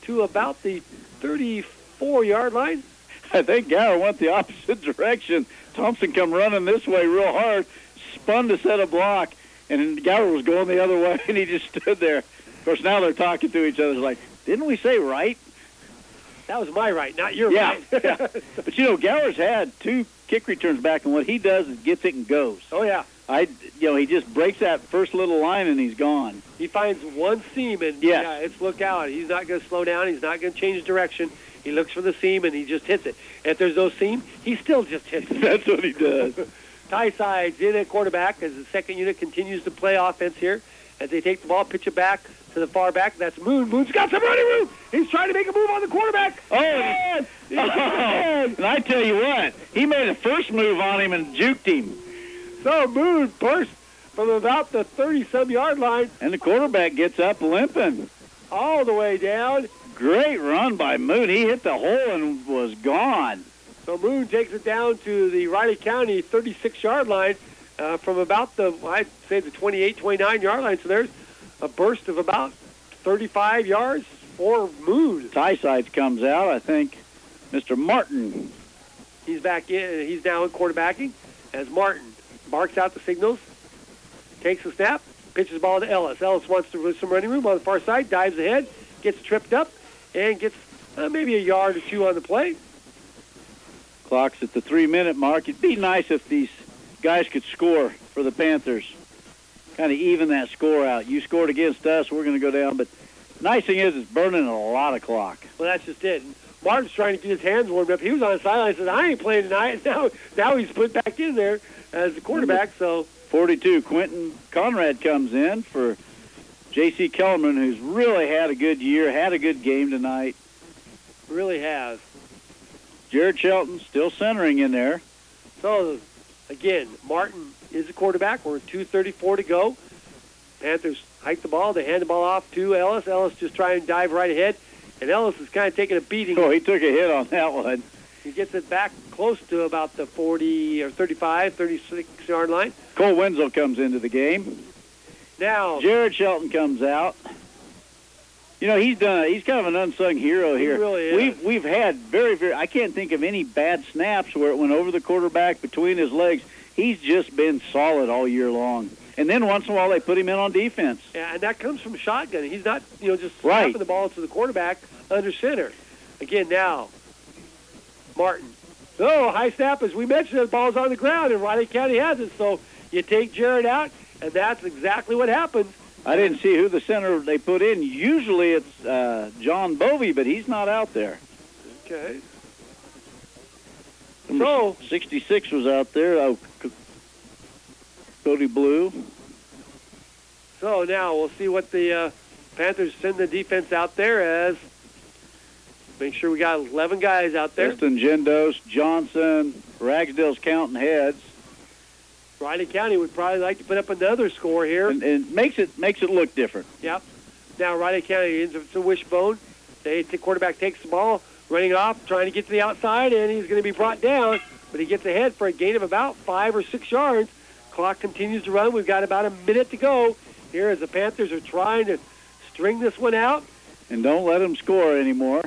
to about the 34-yard line. I think Gower went the opposite direction. Thompson come running this way real hard, spun to set a block, and Gower was going the other way, and he just stood there. Of course, now they're talking to each other like, didn't we say right? That was my right, not your right. Yeah. But, Gower's had 2 kick returns back, and what he does is gets it and goes. Oh, yeah. He just breaks that first little line, and he's gone. He finds one seam, and it's look out. He's not going to slow down. He's not going to change direction. He looks for the seam, and he just hits it. If there's no seam, he still just hits it. That's what he does. Ty Sides in at quarterback as the second unit continues to play offense here. As they take the ball, pitch it back to the far back. That's Moon. Moon's got some running room. He's trying to make a move on the quarterback. And I tell you what, he made a first move on him and juked him. So Moon burst from about the 30-some-yard line. And the quarterback gets up limping. All the way down. Great run by Moon. He hit the hole and was gone. So Moon takes it down to the Riley County 36-yard line from about I'd say the 28, 29-yard line. So there's a burst of about 35 yards for Moon. Ty Sides comes out. I think Mr. Martin. He's back in. He's now in quarterbacking as Martin barks out the signals, takes the snap, pitches the ball to Ellis. Ellis wants to lose some running room on the far side, dives ahead, gets tripped up, and gets maybe a yard or 2 on the play. Clock's at the 3-minute mark. It'd be nice if these guys could score for the Panthers. Kind of even that score out. You scored against us, we're going to go down, but Nice thing is it's burning a lot of clock. Well, that's just it. Martin's trying to get his hands warmed up. He was on the sideline and said, I ain't playing tonight. Now he's put back in there as the quarterback. So 42, Quentin Conrad comes in for J.C. Kellerman, who's really had a good year, had a good game tonight. Really has. Jared Shelton still centering in there. So, again, Martin is the quarterback. We're 2:34 to go. Panthers hike the ball. They hand the ball off to Ellis. Ellis just trying to dive right ahead. And Ellis is kind of taking a beating. Oh, he took a hit on that one. He gets it back close to about the 40 or 35, 36-yard line. Cole Wenzel comes into the game. Now, Jared Shelton comes out. You know, he's kind of an unsung hero here. He really is. We've had very, I can't think of any bad snaps where it went over the quarterback between his legs. He's just been solid all year long. And then once in a while they put him in on defense. Yeah, and that comes from shotgun. He's not, just right. snapping the ball to the quarterback under center. Again, now, Martin. Oh, high snap, as we mentioned, the ball's on the ground, and Riley County has it. So you take Jared out, and that's exactly what happens. I didn't see who the center they put in. Usually it's John Bovey, but he's not out there. Okay. So 66 was out there. Oh, Cody Blue. So now we'll see what the Panthers send the defense out there as. Make sure we got 11 guys out there. Preston Gendos, Johnson, Ragsdale's counting heads. Riley County would probably like to put up another score here. And makes it look different. Yep. Now Riley County ends up with a wishbone. The quarterback takes the ball, running off, trying to get to the outside, and he's going to be brought down. But he gets ahead for a gain of about 5 or 6 yards. Clock continues to run. We've got about a minute to go here as the Panthers are trying to string this one out. And don't let them score anymore.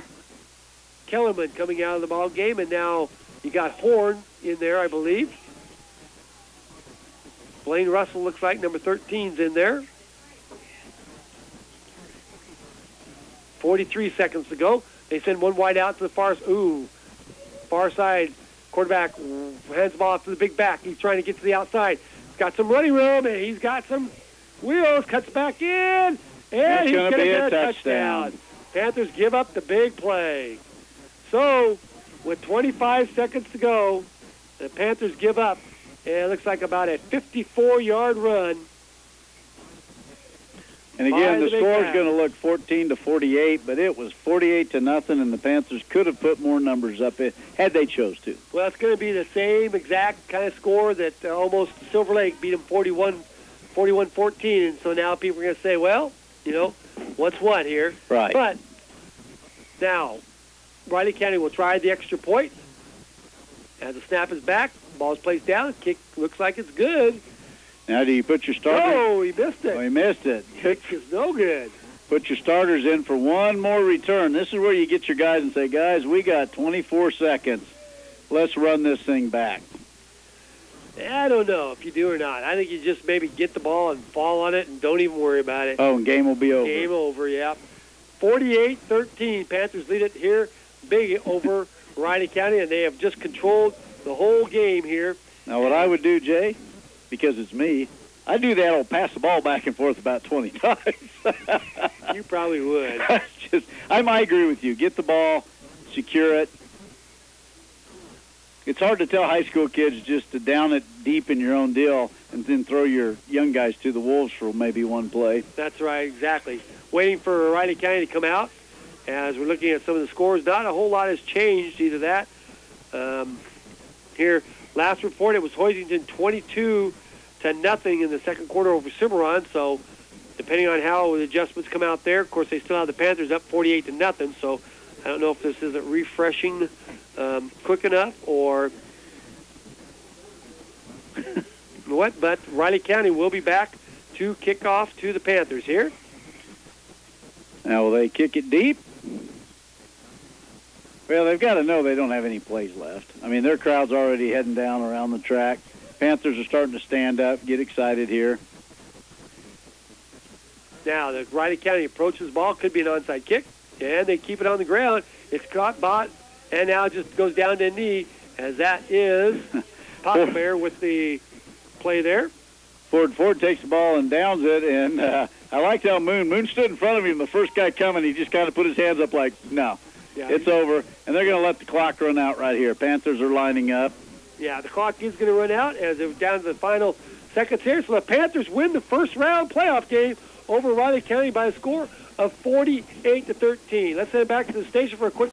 Kellerman coming out of the ball game, and now you got Horn in there, I believe. Blaine Russell looks like number 13's in there. 43 seconds to go. They send one wide out to the far side. Quarterback hands the ball off to the big back. He's trying to get to the outside. He's got some running room, and he's got some wheels. Cuts back in, and he's going to get a touchdown. Panthers give up the big play. So, with 25 seconds to go, the Panthers give up. And it looks like about a 54-yard run. And again, the score is going to look 14-48, but it was 48-0, and the Panthers could have put more numbers up had they chose to. Well, it's going to be the same exact kind of score that almost Silver Lake beat them 41-14, and so now people are going to say, well, what's what here? Right. But now, Riley County will try the extra point. As the snap is back, ball is placed down, kick looks like it's good. Now do you put your starters? Oh, he missed it. Oh, he missed it. Kick is no good. Put your starters in for one more return. This is where you get your guys and say, guys, we got 24 seconds. Let's run this thing back. I don't know if you do or not. I think you just maybe get the ball and fall on it and don't even worry about it. Oh, and game will be over. Game over, yeah. 48-13. Panthers lead it here big over Riley County, and they have just controlled the whole game here. Now, what I would do, Jay, because it's me, I do that. I'll pass the ball back and forth about 20 times. You probably would. I might agree with you. Get the ball, secure it. It's hard to tell high school kids just to down it deep in your own deal and then throw your young guys to the wolves for maybe one play. That's right, exactly. Waiting for Riley County to come out. As we're looking at some of the scores, not a whole lot has changed, either that. Here, last report, it was Hoisington 22-0 in the second quarter over Cimarron. So, depending on how the adjustments come out there, of course, they still have the Panthers up 48-0. So, I don't know if this isn't refreshing quick enough or what. But Riley County will be back to kick off to the Panthers here. Now, will they kick it deep? Well, they've got to know they don't have any plays left. I mean, their crowd's already heading down around the track. Panthers are starting to stand up, get excited here. Now, the Riley County approaches the ball. Could be an onside kick, and they keep it on the ground. It's caught, bought, and now it just goes down to a knee, as that is Pockbear with the play there. Ford takes the ball and downs it, and I liked how Moon stood in front of him. The first guy coming, he just kind of put his hands up like, no, it's over. And they're going to let the clock run out right here. Panthers are lining up. Yeah, the clock is going to run out as they're down to the final seconds here. So the Panthers win the first round playoff game over Riley County by a score of 48-13. Let's head back to the station for a quick